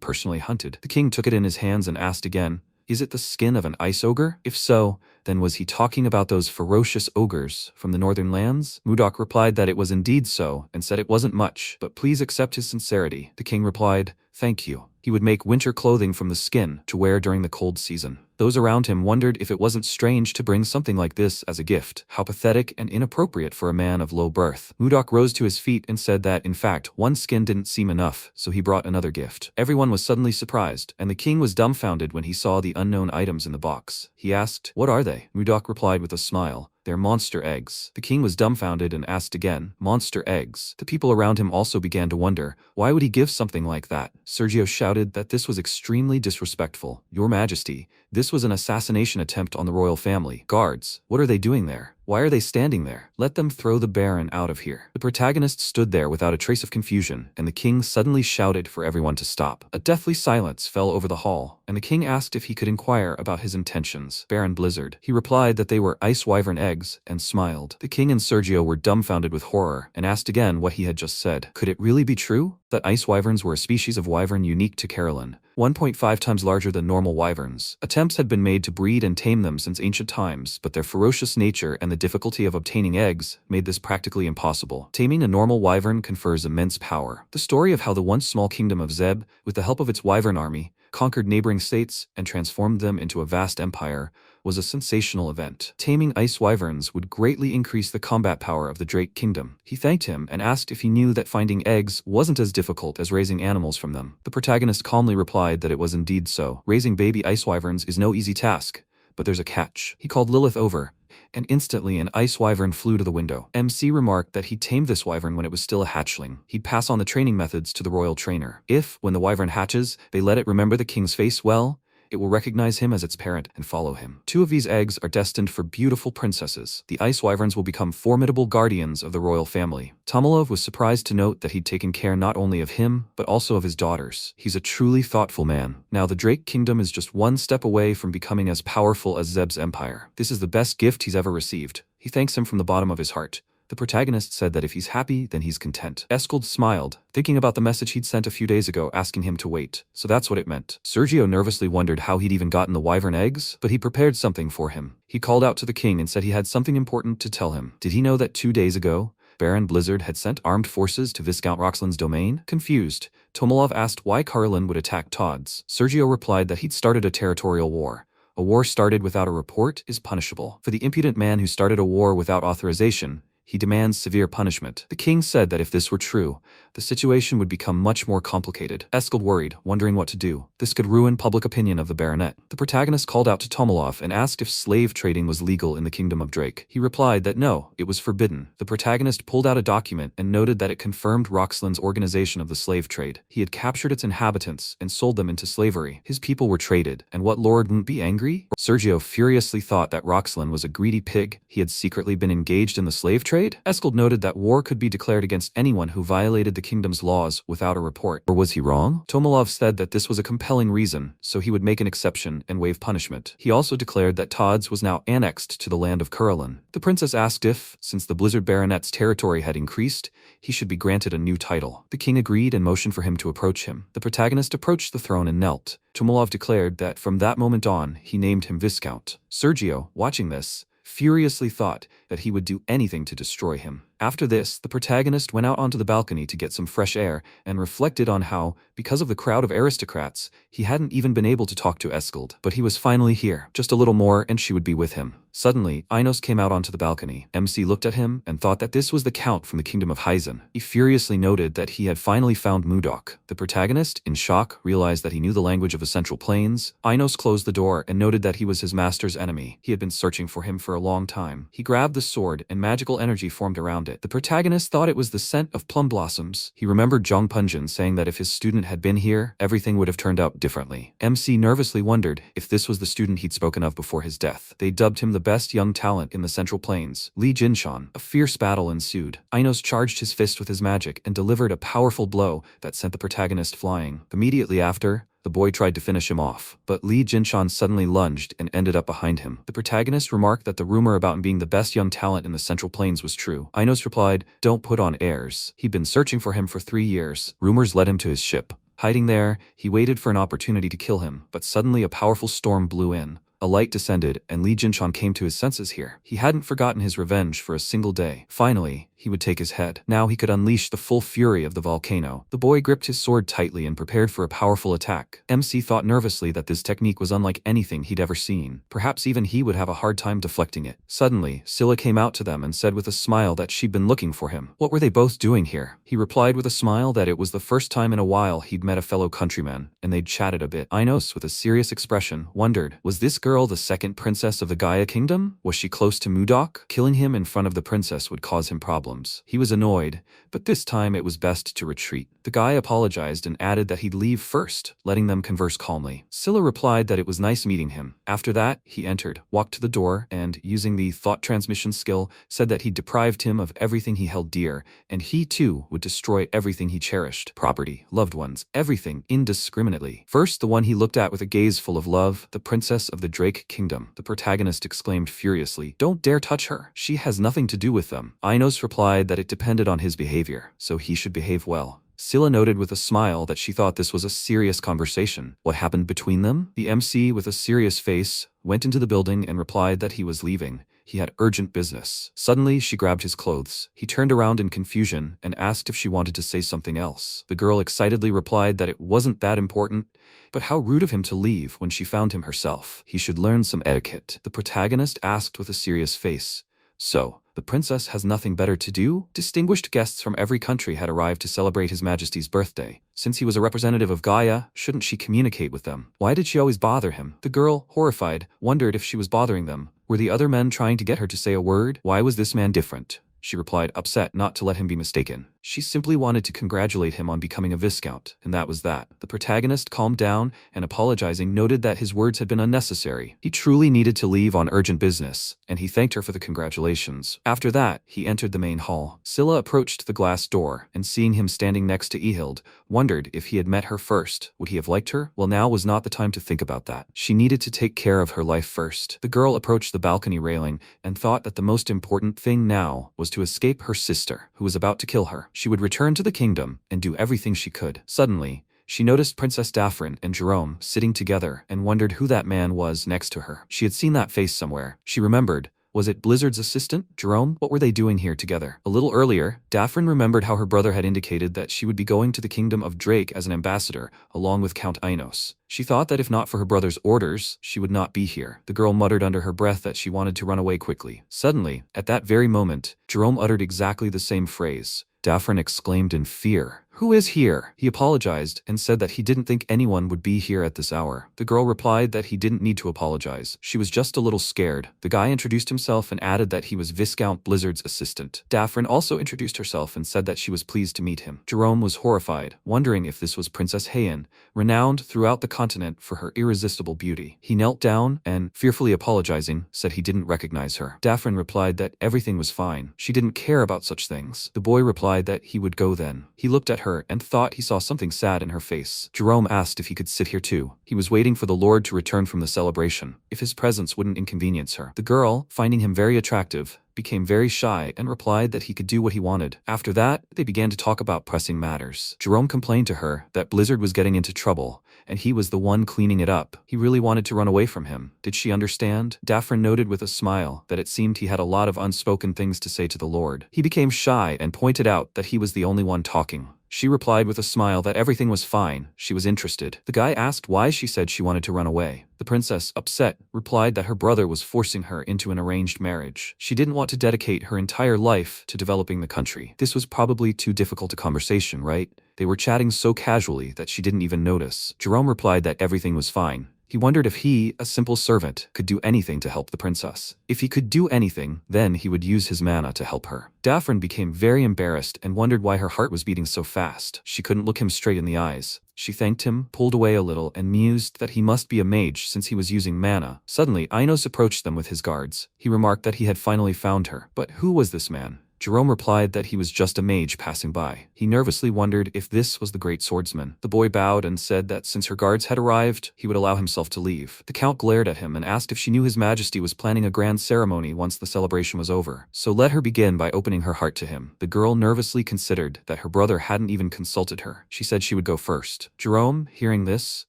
personally hunted. The king took it in his hands and asked again, "Is it the skin of an ice ogre? If so, then was he talking about those ferocious ogres from the northern lands?" Mudok replied that it was indeed so and said it wasn't much, but please accept his sincerity. The king replied, "Thank you." He would make winter clothing from the skin to wear during the cold season. Those around him wondered if it wasn't strange to bring something like this as a gift. How pathetic and inappropriate for a man of low birth. Mudok rose to his feet and said that, in fact, one skin didn't seem enough, so he brought another gift. Everyone was suddenly surprised, and the king was dumbfounded when he saw the unknown items in the box. He asked, "What are they?" Mudok replied with a smile, "They're monster eggs." The king was dumbfounded and asked again, "Monster eggs?" The people around him also began to wonder, why would he give something like that? Sergio shouted that this was extremely disrespectful. "Your Majesty, this was an assassination attempt on the royal family. Guards, what are they doing there? Why are they standing there? Let them throw the Baron out of here." The protagonist stood there without a trace of confusion, and the king suddenly shouted for everyone to stop. A deathly silence fell over the hall, and the king asked if he could inquire about his intentions. Baron Blizzard. He replied that they were ice wyvern eggs, and smiled. The king and Sergio were dumbfounded with horror, and asked again what he had just said. Could it really be true? That ice wyverns were a species of wyvern unique to Caroline, 1.5 times larger than normal wyverns. Attempts had been made to breed and tame them since ancient times, but their ferocious nature and the difficulty of obtaining eggs made this practically impossible. Taming a normal wyvern confers immense power. The story of how the once small kingdom of Zeb, with the help of its wyvern army, conquered neighboring states and transformed them into a vast empire, was a sensational event. Taming ice wyverns would greatly increase the combat power of the Drake Kingdom. He thanked him and asked if he knew that finding eggs wasn't as difficult as raising animals from them. The protagonist calmly replied that it was indeed so. Raising baby ice wyverns is no easy task, but there's a catch. He called Lilith over, and instantly an ice wyvern flew to the window. MC remarked that he tamed this wyvern when it was still a hatchling. He'd pass on the training methods to the royal trainer. If, when the wyvern hatches, they let it remember the king's face well, it will recognize him as its parent and follow him. 2 of these eggs are destined for beautiful princesses. The ice wyverns will become formidable guardians of the royal family. Tomilov was surprised to note that he'd taken care not only of him, but also of his daughters. He's a truly thoughtful man. Now the Drake Kingdom is just one step away from becoming as powerful as Zeb's empire. This is the best gift he's ever received. He thanks him from the bottom of his heart. The protagonist said that if he's happy, then he's content. Eskald smiled, thinking about the message he'd sent a few days ago asking him to wait. So that's what it meant. Sergio nervously wondered how he'd even gotten the wyvern eggs, but he prepared something for him. He called out to the king and said he had something important to tell him. Did he know that 2 days ago, Baron Blizzard had sent armed forces to Viscount Roxland's domain? Confused, Tomilov asked why Caroline would attack Todd's. Sergio replied that he'd started a territorial war. A war started without a report is punishable. For the impudent man who started a war without authorization, he demands severe punishment. The king said that if this were true, the situation would become much more complicated. Eskald worried, wondering what to do. This could ruin public opinion of the baronet. The protagonist called out to Tomilov and asked if slave trading was legal in the kingdom of Drake. He replied that no, it was forbidden. The protagonist pulled out a document and noted that it confirmed Roxland's organization of the slave trade. He had captured its inhabitants and sold them into slavery. His people were traded, and what lord wouldn't be angry? Sergio furiously thought that Roxland was a greedy pig. He had secretly been engaged in the slave trade? Eskald noted that war could be declared against anyone who violated the kingdom's laws without a report. Or was he wrong? Tomilov said that this was a compelling reason, so he would make an exception and waive punishment. He also declared that Todd's was now annexed to the land of Caroline. The princess asked if, since the Blizzard Baronet's territory had increased, he should be granted a new title. The king agreed and motioned for him to approach him. The protagonist approached the throne and knelt. Tomilov declared that from that moment on, he named him Viscount. Sergio, watching this, furiously thought that he would do anything to destroy him. After this, the protagonist went out onto the balcony to get some fresh air and reflected on how, because of the crowd of aristocrats, he hadn't even been able to talk to Eskald. But he was finally here. Just a little more and she would be with him. Suddenly, Inos came out onto the balcony. MC looked at him and thought that this was the Count from the kingdom of Hyzen. He furiously noted that he had finally found Mudok. The protagonist, in shock, realized that he knew the language of the Central Plains. Inos closed the door and noted that he was his master's enemy. He had been searching for him for a long time. He grabbed the sword and magical energy formed around it. The protagonist thought it was the scent of plum blossoms. He remembered Zhang Punjin saying that if his student had been here, everything would have turned out differently. MC nervously wondered if this was the student he'd spoken of before his death. They dubbed him the best young talent in the Central Plains, Li Jinshan. A fierce battle ensued. Ainos charged his fist with his magic and delivered a powerful blow that sent the protagonist flying. Immediately after, the boy tried to finish him off, but Li Jinshan suddenly lunged and ended up behind him. The protagonist remarked that the rumor about him being the best young talent in the Central Plains was true. Ainos replied, "Don't put on airs. He'd been searching for him for 3 years. Rumors led him to his ship. Hiding there, he waited for an opportunity to kill him, but suddenly a powerful storm blew in. A light descended, and Li Jinshan came to his senses here. He hadn't forgotten his revenge for a single day. Finally, he would take his head. Now he could unleash the full fury of the volcano." The boy gripped his sword tightly and prepared for a powerful attack. MC thought nervously that this technique was unlike anything he'd ever seen. Perhaps even he would have a hard time deflecting it. Suddenly, Scylla came out to them and said with a smile that she'd been looking for him. What were they both doing here? He replied with a smile that it was the first time in a while he'd met a fellow countryman, and they'd chatted a bit. Ainos, with a serious expression, wondered, was this girl the second princess of the Gaia kingdom? Was she close to Mudok? Killing him in front of the princess would cause him problems. He was annoyed, but this time it was best to retreat. The guy apologized and added that he'd leave first, letting them converse calmly. Scylla replied that it was nice meeting him. After that, he entered, walked to the door, and, using the thought transmission skill, said that he'd deprived him of everything he held dear, and he too would destroy everything he cherished. Property, loved ones, everything, indiscriminately. First, the one he looked at with a gaze full of love, the princess of the Drake Kingdom. The protagonist exclaimed furiously, "Don't dare touch her. She has nothing to do with them." Ainos replied that it depended on his behavior, so he should behave well. Scylla noted with a smile that she thought this was a serious conversation. What happened between them? The MC, with a serious face, went into the building and replied that he was leaving. He had urgent business. Suddenly, she grabbed his clothes. He turned around in confusion and asked if she wanted to say something else. The girl excitedly replied that it wasn't that important, but how rude of him to leave when she found him herself. He should learn some etiquette. The protagonist asked with a serious face, "So, the princess has nothing better to do?" Distinguished guests from every country had arrived to celebrate His Majesty's birthday. Since he was a representative of Gaia, shouldn't she communicate with them? Why did she always bother him? The girl, horrified, wondered if she was bothering them. Were the other men trying to get her to say a word? Why was this man different? She replied, upset not to let him be mistaken. She simply wanted to congratulate him on becoming a viscount, and that was that. The protagonist calmed down and, apologizing, noted that his words had been unnecessary. He truly needed to leave on urgent business, and he thanked her for the congratulations. After that, he entered the main hall. Scylla approached the glass door, and seeing him standing next to Ehild, wondered if he had met her first. Would he have liked her? Well, now was not the time to think about that. She needed to take care of her life first. The girl approached the balcony railing and thought that the most important thing now was to escape her sister, who was about to kill her. She would return to the kingdom and do everything she could. Suddenly, she noticed Princess Daphrin and Jerome sitting together and wondered who that man was next to her. She had seen that face somewhere. She remembered. Was it Blizzard's assistant, Jerome? What were they doing here together? A little earlier, Daphrin remembered how her brother had indicated that she would be going to the kingdom of Drake as an ambassador, along with Count Ainos. She thought that if not for her brother's orders, she would not be here. The girl muttered under her breath that she wanted to run away quickly. Suddenly, at that very moment, Jerome uttered exactly the same phrase. Daphrin exclaimed in fear. "Who is here?" He apologized and said that he didn't think anyone would be here at this hour. The girl replied that he didn't need to apologize. She was just a little scared. The guy introduced himself and added that he was Viscount Blizzard's assistant. Daphrin also introduced herself and said that she was pleased to meet him. Jerome was horrified, wondering if this was Princess Heian, renowned throughout the continent for her irresistible beauty. He knelt down and, fearfully apologizing, said he didn't recognize her. Daphrin replied that everything was fine. She didn't care about such things. The boy replied that he would go then. He looked at her and thought he saw something sad in her face. Jerome asked if he could sit here too. He was waiting for the Lord to return from the celebration, if his presence wouldn't inconvenience her. The girl, finding him very attractive, became very shy and replied that he could do what he wanted. After that, they began to talk about pressing matters. Jerome complained to her that Blizzard was getting into trouble, and he was the one cleaning it up. He really wanted to run away from him. Did she understand? Daphrin noted with a smile that it seemed he had a lot of unspoken things to say to the Lord. He became shy and pointed out that he was the only one talking. She replied with a smile that everything was fine. She was interested. The guy asked why she said she wanted to run away. The princess, upset, replied that her brother was forcing her into an arranged marriage. She didn't want to dedicate her entire life to developing the country. This was probably too difficult a conversation, right? They were chatting so casually that she didn't even notice. Jerome replied that everything was fine. He wondered if he, a simple servant, could do anything to help the princess. If he could do anything, then he would use his mana to help her. Daphne became very embarrassed and wondered why her heart was beating so fast. She couldn't look him straight in the eyes. She thanked him, pulled away a little, and mused that he must be a mage since he was using mana. Suddenly, Ainos approached them with his guards. He remarked that he had finally found her. But who was this man? Jerome replied that he was just a mage passing by. He nervously wondered if this was the great swordsman. The boy bowed and said that since her guards had arrived, he would allow himself to leave. The count glared at him and asked if she knew His Majesty was planning a grand ceremony once the celebration was over. So let her begin by opening her heart to him. The girl nervously considered that her brother hadn't even consulted her. She said she would go first. Jerome, hearing this,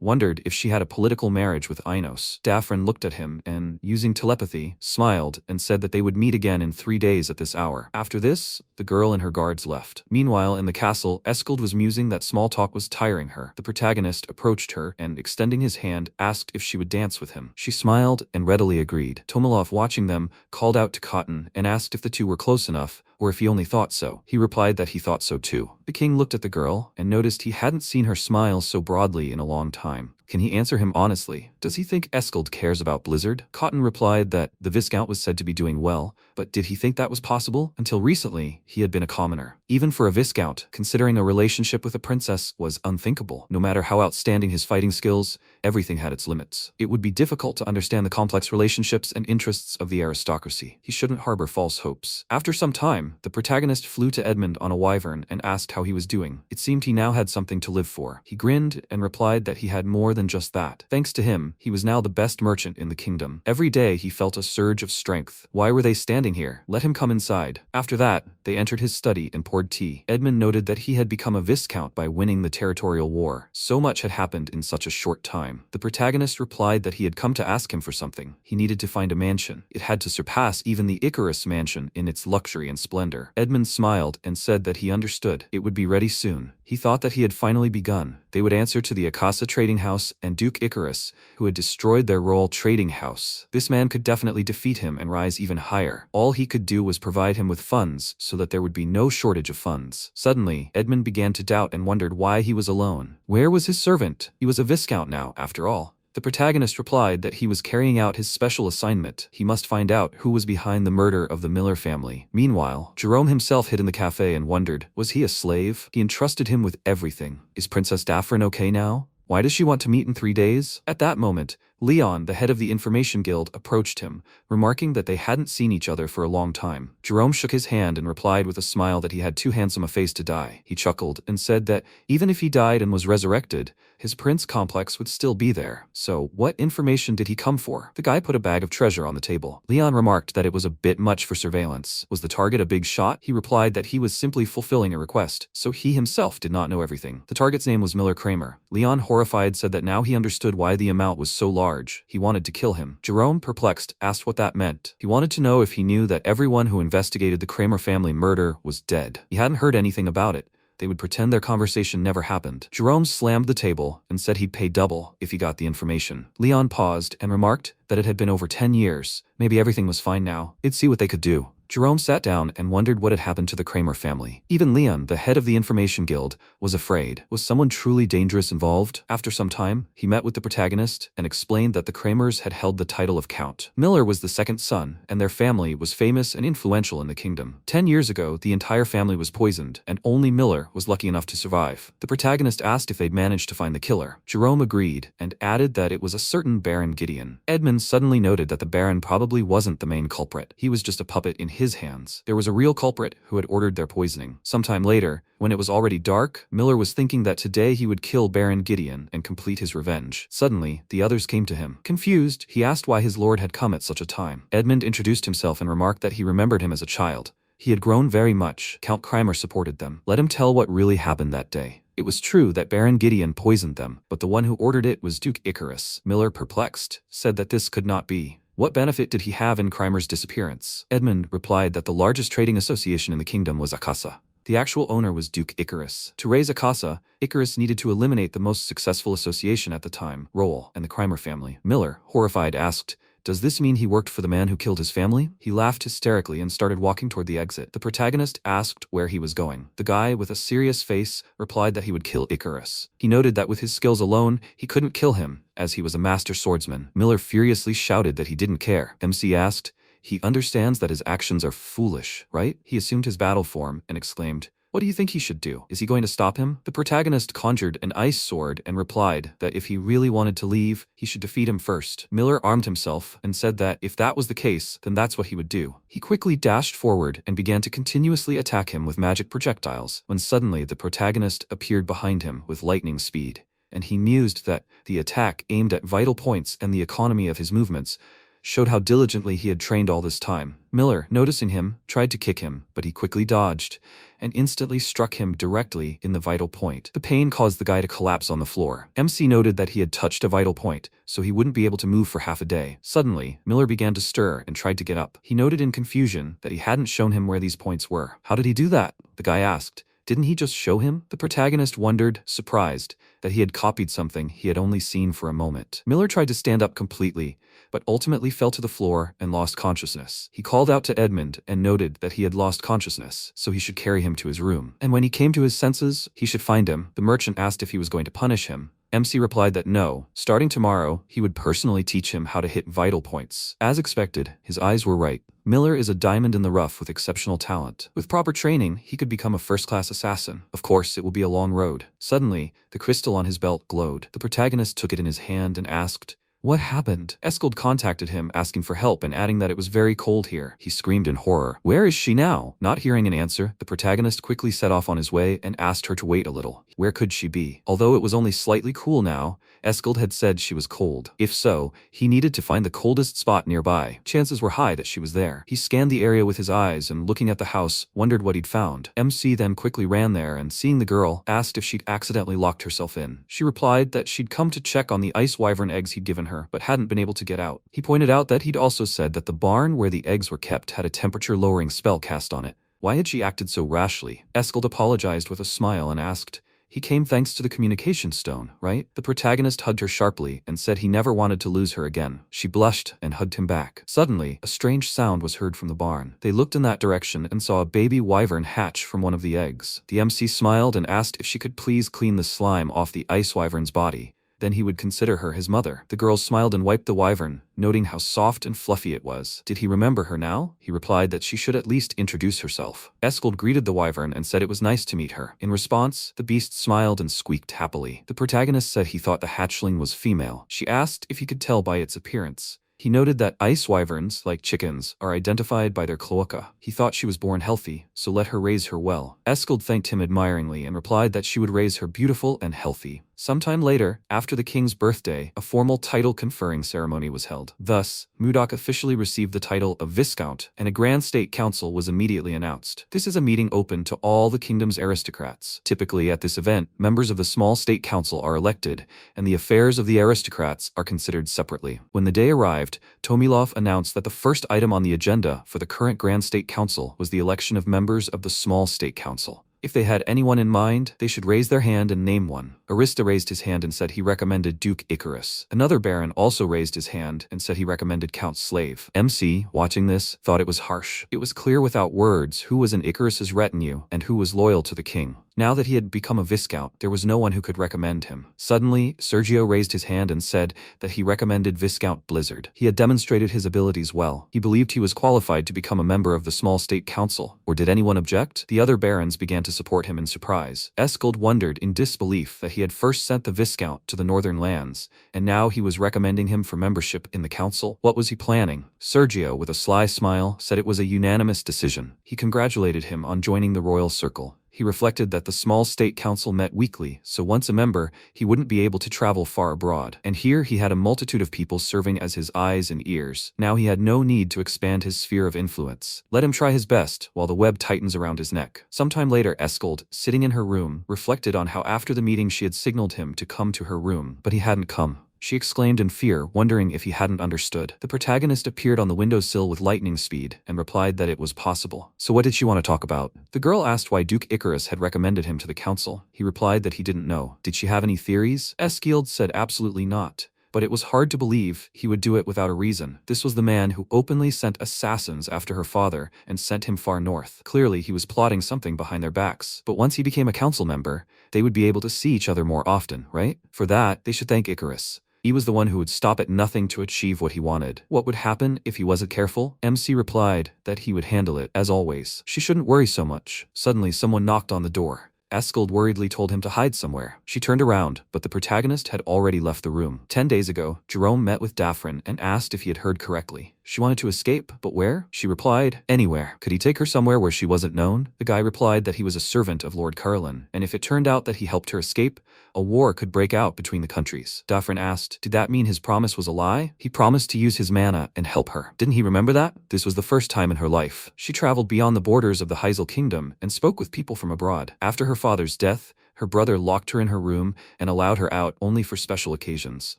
wondered if she had a political marriage with Ainos. Daphne looked at him and, using telepathy, smiled and said that they would meet again in 3 days at this hour. After this, the girl and her guards left. Meanwhile, in the castle, Eskald was musing that small talk was tiring her. The protagonist approached her and, extending his hand, asked if she would dance with him. She smiled and readily agreed. Tomalov, watching them, called out to Cotton and asked if the two were close enough, or if he only thought so. He replied that he thought so too. The king looked at the girl and noticed he hadn't seen her smile so broadly in a long time. Can he answer him honestly? Does he think Eskald cares about Blizzard? Cotton replied that the Viscount was said to be doing well, but did he think that was possible? Until recently, he had been a commoner. Even for a Viscount, considering a relationship with a princess was unthinkable. No matter how outstanding his fighting skills, everything had its limits. It would be difficult to understand the complex relationships and interests of the aristocracy. He shouldn't harbor false hopes. After some time, the protagonist flew to Edmund on a wyvern and asked how he was doing. It seemed he now had something to live for. He grinned and replied that he had more than just that. Thanks to him, he was now the best merchant in the kingdom. Every day he felt a surge of strength. Why were they standing here? Let him come inside. After that, they entered his study and poured tea. Edmund noted that he had become a viscount by winning the Territorial War. So much had happened in such a short time. The protagonist replied that he had come to ask him for something. He needed to find a mansion. It had to surpass even the Icarus mansion in its luxury and splendor. Edmund smiled and said that he understood. It would be ready soon. He thought that he had finally begun. They would answer to the Akasa trading house and Duke Icarus, who had destroyed their royal trading house. This man could definitely defeat him and rise even higher. All he could do was provide him with funds so that there would be no shortage of funds. Suddenly, Edmund began to doubt and wondered why he was alone. Where was his servant? He was a viscount now, after all. The protagonist replied that he was carrying out his special assignment. He must find out who was behind the murder of the Miller family. Meanwhile, Jerome himself hid in the cafe and wondered, was he a slave? He entrusted him with everything. Is Princess Daphne okay now? Why does she want to meet in 3 days? At that moment, Leon, the head of the Information Guild, approached him, remarking that they hadn't seen each other for a long time. Jerome shook his hand and replied with a smile that he had too handsome a face to die. He chuckled and said that even if he died and was resurrected, his prince complex would still be there. So, what information did he come for? The guy put a bag of treasure on the table. Leon remarked that it was a bit much for surveillance. Was the target a big shot? He replied that he was simply fulfilling a request, so he himself did not know everything. The target's name was Miller Kramer. Leon, horrified, said that now he understood why the amount was so large. He wanted to kill him. Jerome, perplexed, asked what that meant. He wanted to know if he knew that everyone who investigated the Kramer family murder was dead. He hadn't heard anything about it. They would pretend their conversation never happened. Jerome slammed the table and said he'd pay double if he got the information. Leon paused and remarked that it had been over 10 years. Maybe everything was fine now. It'd see what they could do. Jerome sat down and wondered what had happened to the Kramer family. Even Leon, the head of the Information Guild, was afraid. Was someone truly dangerous involved? After some time, he met with the protagonist and explained that the Kramers had held the title of Count. Miller was the second son, and their family was famous and influential in the kingdom. 10 years ago, the entire family was poisoned, and only Miller was lucky enough to survive. The protagonist asked if they'd managed to find the killer. Jerome agreed, and added that it was a certain Baron Gideon. Edmund suddenly noted that the Baron probably wasn't the main culprit. He was just a puppet in his hands. There was a real culprit who had ordered their poisoning. Sometime later, when it was already dark, Miller was thinking that today he would kill Baron Gideon and complete his revenge. Suddenly, the others came to him. Confused, he asked why his lord had come at such a time. Edmund introduced himself and remarked that he remembered him as a child. He had grown very much. Count Kramer supported them. Let him tell what really happened that day. It was true that Baron Gideon poisoned them, but the one who ordered it was Duke Icarus. Miller, perplexed, said that this could not be. What benefit did he have in Kramer's disappearance? Edmund replied that the largest trading association in the kingdom was Akasa. The actual owner was Duke Icarus. To raise Akasa, Icarus needed to eliminate the most successful association at the time, Roll, and the Kramer family. Miller, horrified, asked, Does this mean he worked for the man who killed his family? He laughed hysterically and started walking toward the exit. The protagonist asked where he was going. The guy, with a serious face, replied that he would kill Icarus. He noted that with his skills alone, he couldn't kill him, as he was a master swordsman. Miller furiously shouted that he didn't care. MC asked, "He understands that his actions are foolish, right?" He assumed his battle form and exclaimed, "What do you think he should do? Is he going to stop him?" The protagonist conjured an ice sword and replied that if he really wanted to leave, he should defeat him first. Miller armed himself and said that if that was the case, then that's what he would do. He quickly dashed forward and began to continuously attack him with magic projectiles, when suddenly the protagonist appeared behind him with lightning speed, and he mused that the attack aimed at vital points and the economy of his movements showed how diligently he had trained all this time. Miller, noticing him, tried to kick him, but he quickly dodged and instantly struck him directly in the vital point. The pain caused the guy to collapse on the floor. MC noted that he had touched a vital point, so he wouldn't be able to move for half a day. Suddenly, Miller began to stir and tried to get up. He noted in confusion that he hadn't shown him where these points were. "How did he do that?" the guy asked. "Didn't he just show him?" The protagonist wondered, surprised, that he had copied something he had only seen for a moment. Miller tried to stand up completely, but ultimately fell to the floor and lost consciousness. He called out to Edmund and noted that he had lost consciousness, so he should carry him to his room. And when he came to his senses, he should find him. The merchant asked if he was going to punish him. MC replied that no, starting tomorrow, he would personally teach him how to hit vital points. As expected, his eyes were right. Miller is a diamond in the rough with exceptional talent. With proper training, he could become a first-class assassin. Of course, it will be a long road. Suddenly, the crystal on his belt glowed. The protagonist took it in his hand and asked, "What happened?" Escald contacted him, asking for help and adding that it was very cold here. He screamed in horror. "Where is she now?" Not hearing an answer, the protagonist quickly set off on his way and asked her to wait a little. Where could she be? Although it was only slightly cool now, Escald had said she was cold. If so, he needed to find the coldest spot nearby. Chances were high that she was there. He scanned the area with his eyes and, looking at the house, wondered what he'd found. MC then quickly ran there and, seeing the girl, asked if she'd accidentally locked herself in. She replied that she'd come to check on the ice wyvern eggs he'd given her, but hadn't been able to get out. He pointed out that he'd also said that the barn where the eggs were kept had a temperature-lowering spell cast on it. Why had she acted so rashly? Escald apologized with a smile and asked, "He came thanks to the communication stone, right?" The protagonist hugged her sharply and said he never wanted to lose her again. She blushed and hugged him back. Suddenly, a strange sound was heard from the barn. They looked in that direction and saw a baby wyvern hatch from one of the eggs. The MC smiled and asked if she could please clean the slime off the ice wyvern's body. Then he would consider her his mother. The girl smiled and wiped the wyvern, noting how soft and fluffy it was. Did he remember her now? He replied that she should at least introduce herself. Escald greeted the wyvern and said it was nice to meet her. In response, the beast smiled and squeaked happily. The protagonist said he thought the hatchling was female. She asked if he could tell by its appearance. He noted that ice wyverns, like chickens, are identified by their cloaca. He thought she was born healthy, so let her raise her well. Escald thanked him admiringly and replied that she would raise her beautiful and healthy. Sometime later, after the king's birthday, a formal title conferring ceremony was held. Thus, Mudok officially received the title of Viscount, and a Grand State Council was immediately announced. This is a meeting open to all the kingdom's aristocrats. Typically, at this event, members of the small state council are elected, and the affairs of the aristocrats are considered separately. When the day arrived, Tomilov announced that the first item on the agenda for the current Grand State Council was the election of members of the small state council. If they had anyone in mind, they should raise their hand and name one. Arista raised his hand and said he recommended Duke Icarus. Another baron also raised his hand and said he recommended Count Slave. MC, watching this, thought it was harsh. It was clear without words who was in Icarus's retinue and who was loyal to the king. Now that he had become a Viscount, there was no one who could recommend him. Suddenly, Sergio raised his hand and said that he recommended Viscount Blizzard. He had demonstrated his abilities well. He believed he was qualified to become a member of the small state council. Or did anyone object? The other barons began to support him in surprise. Escald wondered in disbelief that he had first sent the Viscount to the northern lands, and now he was recommending him for membership in the council. What was he planning? Sergio, with a sly smile, said it was a unanimous decision. He congratulated him on joining the royal circle. He reflected that the small state council met weekly, so once a member, he wouldn't be able to travel far abroad. And here he had a multitude of people serving as his eyes and ears. Now he had no need to expand his sphere of influence. Let him try his best, while the web tightens around his neck. Sometime later, Escald, sitting in her room, reflected on how after the meeting she had signaled him to come to her room, but he hadn't come. She exclaimed in fear, wondering if he hadn't understood. The protagonist appeared on the windowsill with lightning speed and replied that it was possible. So what did she want to talk about? The girl asked why Duke Icarus had recommended him to the council. He replied that he didn't know. Did she have any theories? Escald said absolutely not. but it was hard to believe he would do it without a reason. This was the man who openly sent assassins after her father and sent him far north. Clearly, he was plotting something behind their backs. But once he became a council member, they would be able to see each other more often, right? For that, they should thank Icarus. He was the one who would stop at nothing to achieve what he wanted. What would happen if he wasn't careful? MC replied that he would handle it, as always. She shouldn't worry so much. Suddenly, someone knocked on the door. Askell worriedly told him to hide somewhere. She turned around, but the protagonist had already left the room. 10 days ago, Jerome met with Daphne and asked if he had heard correctly. She wanted to escape, but where? She replied, anywhere. Could he take her somewhere where she wasn't known? The guy replied that he was a servant of Lord Carlin, and if it turned out that he helped her escape, a war could break out between the countries. Daphne asked, did that mean his promise was a lie? He promised to use his mana and help her. Didn't he remember that? This was the first time in her life. She traveled beyond the borders of the Heisel kingdom and spoke with people from abroad. After her father's death, her brother locked her in her room and allowed her out only for special occasions.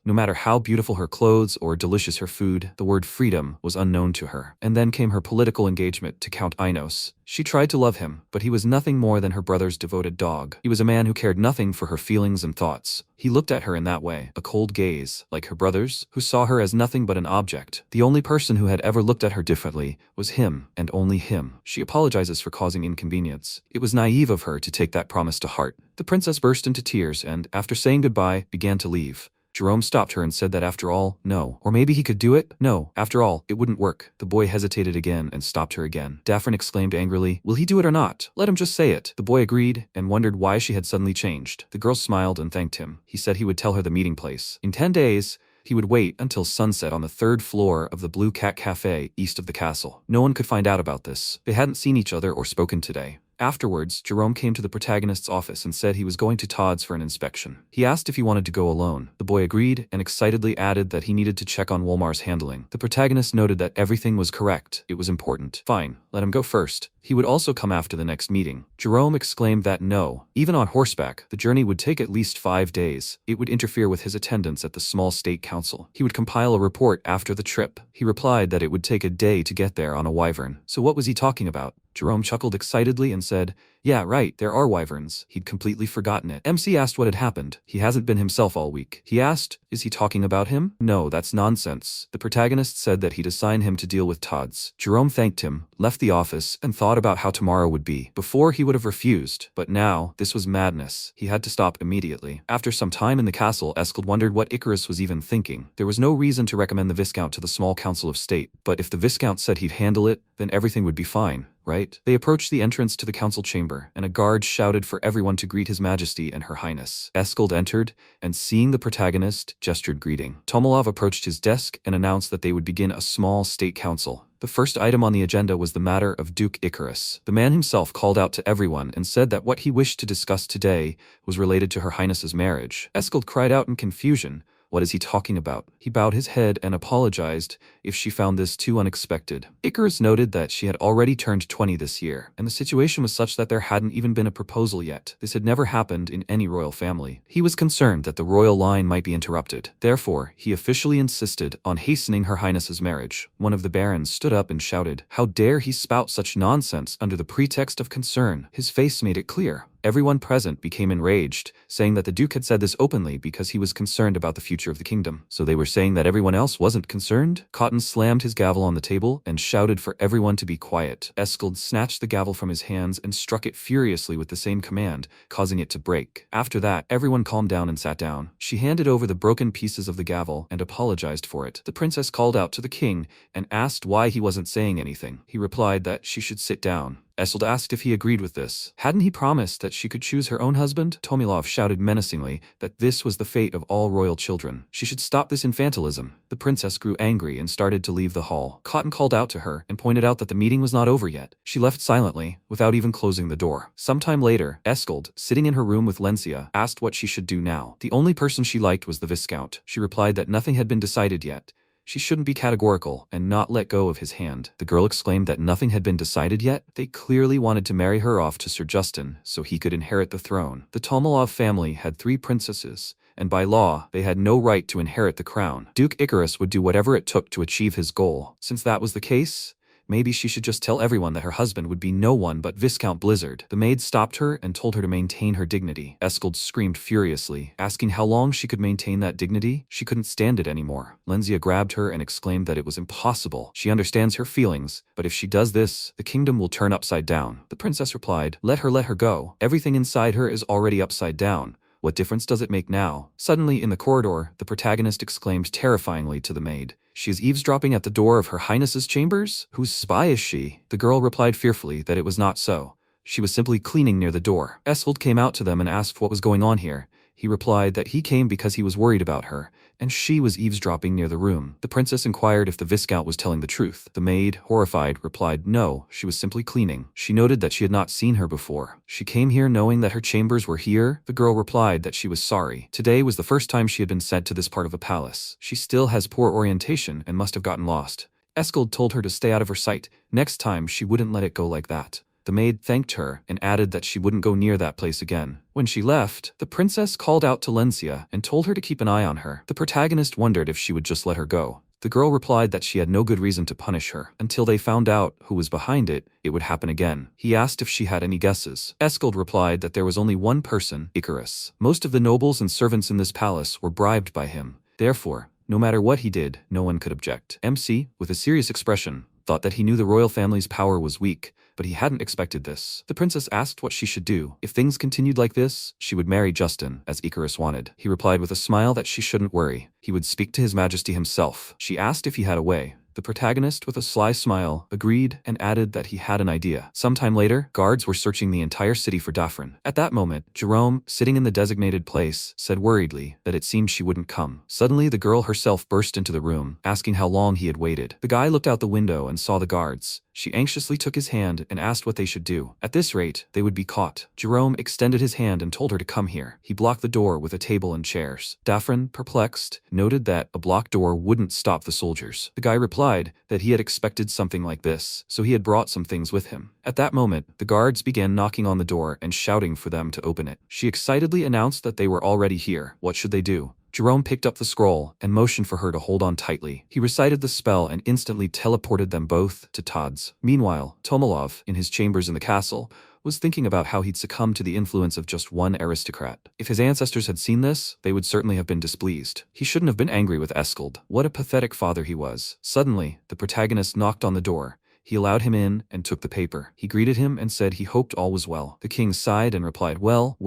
No matter how beautiful her clothes or delicious her food, the word freedom was unknown to her. And then came her political engagement to Count Inos. She tried to love him, but he was nothing more than her brother's devoted dog. He was a man who cared nothing for her feelings and thoughts. He looked at her in that way, a cold gaze, like her brothers, who saw her as nothing but an object. The only person who had ever looked at her differently was him, and only him. She apologizes for causing inconvenience. It was naive of her to take that promise to heart. The princess burst into tears and, after saying goodbye, began to leave. Jerome stopped her and said that after all, no. Or maybe he could do it? No. After all, it wouldn't work. The boy hesitated again and stopped her again. Daphne exclaimed angrily, will he do it or not? Let him just say it. The boy agreed and wondered why she had suddenly changed. The girl smiled and thanked him. He said he would tell her the meeting place. In 10 days, he would wait until sunset on the 3rd floor of the Blue Cat Cafe east of the castle. No one could find out about this. They hadn't seen each other or spoken today. Afterwards, Jerome came to the protagonist's office and said he was going to Todd's for an inspection. He asked if he wanted to go alone. The boy agreed and excitedly added that he needed to check on Wolmar's handling. The protagonist noted that everything was correct. It was important. Fine, let him go first. He would also come after the next meeting. Jerome exclaimed that no, even on horseback, the journey would take at least 5 days. It would interfere with his attendance at the small state council. He would compile a report after the trip. He replied that it would take a day to get there on a wyvern. So what was he talking about? Jerome chuckled excitedly and said, yeah, right, there are wyverns. He'd completely forgotten it. MC asked what had happened. He hasn't been himself all week. He asked, is he talking about him? No, that's nonsense. The protagonist said that he'd assign him to deal with Todd's. Jerome thanked him, left the office, and thought about how tomorrow would be. Before, he would have refused, but now, this was madness. He had to stop immediately. After some time in the castle, Askell wondered what Icarus was even thinking. There was no reason to recommend the Viscount to the small council of state, but if the Viscount said he'd handle it, then everything would be fine. Right? They approached the entrance to the council chamber, and a guard shouted for everyone to greet His Majesty and Her Highness. Askell entered, and seeing the protagonist, gestured greeting. Tomilov approached his desk and announced that they would begin a small state council. The first item on the agenda was the matter of Duke Icarus. The man himself called out to everyone and said that what he wished to discuss today was related to Her Highness's marriage. Askell cried out in confusion. What is he talking about? He bowed his head and apologized if she found this too unexpected. Icarus noted that she had already turned 20 this year, and the situation was such that there hadn't even been a proposal yet. This had never happened in any royal family. He was concerned that the royal line might be interrupted. Therefore, he officially insisted on hastening Her Highness's marriage. One of the barons stood up and shouted, how dare he spout such nonsense under the pretext of concern? His face made it clear. Everyone present became enraged, saying that the Duke had said this openly because he was concerned about the future of the kingdom. So they were saying that everyone else wasn't concerned? Cotton slammed his gavel on the table and shouted for everyone to be quiet. Askell snatched the gavel from his hands and struck it furiously with the same command, causing it to break. After that, everyone calmed down and sat down. She handed over the broken pieces of the gavel and apologized for it. The princess called out to the king and asked why he wasn't saying anything. He replied that she should sit down. Askell asked if he agreed with this. Hadn't he promised that she could choose her own husband? Tomilov shouted menacingly that this was the fate of all royal children. She should stop this infantilism. The princess grew angry and started to leave the hall. Cotton called out to her and pointed out that the meeting was not over yet. She left silently, without even closing the door. Sometime later, Askell, sitting in her room with Lencia, asked what she should do now. The only person she liked was the Viscount. She replied that nothing had been decided yet. She shouldn't be categorical and not let go of his hand. The girl exclaimed that nothing had been decided yet. They clearly wanted to marry her off to Sir Justin so he could inherit the throne. The Tomilov family had 3 princesses, and by law, they had no right to inherit the crown. Duke Icarus would do whatever it took to achieve his goal. Since that was the case, maybe she should just tell everyone that her husband would be no one but Viscount Blizzard. The maid stopped her and told her to maintain her dignity. Escald screamed furiously, asking how long she could maintain that dignity. She couldn't stand it anymore. Lenzia grabbed her and exclaimed that it was impossible. She understands her feelings, but if she does this, the kingdom will turn upside down. The princess replied, let her go. Everything inside her is already upside down. What difference does it make now? Suddenly, in the corridor, the protagonist exclaimed terrifyingly to the maid, she is eavesdropping at the door of Her Highness's chambers? Whose spy is she? The girl replied fearfully that it was not so. She was simply cleaning near the door. Escald came out to them and asked what was going on here. He replied that he came because he was worried about her, and she was eavesdropping near the room. The princess inquired if the Viscount was telling the truth. The maid, horrified, replied no, she was simply cleaning. She noted that she had not seen her before. She came here knowing that her chambers were here. The girl replied that she was sorry. Today was the first time she had been sent to this part of the palace. She still has poor orientation and must have gotten lost. Escald told her to stay out of her sight. Next time she wouldn't let it go like that. The maid thanked her and added that she wouldn't go near that place again. When she left, the princess called out to Lenzia and told her to keep an eye on her. The protagonist wondered if she would just let her go. The girl replied that she had no good reason to punish her. Until they found out who was behind it, it would happen again. He asked if she had any guesses. Escald replied that there was only one person, Icarus. Most of the nobles and servants in this palace were bribed by him. Therefore, no matter what he did, no one could object. MC, with a serious expression, thought that he knew the royal family's power was weak, but he hadn't expected this. The princess asked what she should do. If things continued like this, she would marry Justin, as Icarus wanted. He replied with a smile that she shouldn't worry. He would speak to His Majesty himself. She asked if he had a way. The protagonist, with a sly smile, agreed and added that he had an idea. Sometime later, guards were searching the entire city for Daphne. At that moment, Jerome, sitting in the designated place, said worriedly that it seemed she wouldn't come. Suddenly, the girl herself burst into the room, asking how long he had waited. The guy looked out the window and saw the guards. She anxiously took his hand and asked what they should do. At this rate, they would be caught. Jerome extended his hand and told her to come here. He blocked the door with a table and chairs. Daphne, perplexed, noted that a blocked door wouldn't stop the soldiers. The guy replied that he had expected something like this, so he had brought some things with him. At that moment, the guards began knocking on the door and shouting for them to open it. She excitedly announced that they were already here. What should they do? Jerome picked up the scroll and motioned for her to hold on tightly. He recited the spell and instantly teleported them both to Todd's. Meanwhile, Tomilov, in his chambers in the castle, was thinking about how he'd succumbed to the influence of just one aristocrat. If his ancestors had seen this, they would certainly have been displeased. He shouldn't have been angry with Escald. What a pathetic father he was. Suddenly, the protagonist knocked on the door. He allowed him in and took the paper. He greeted him and said he hoped all was well. The king sighed and replied, well,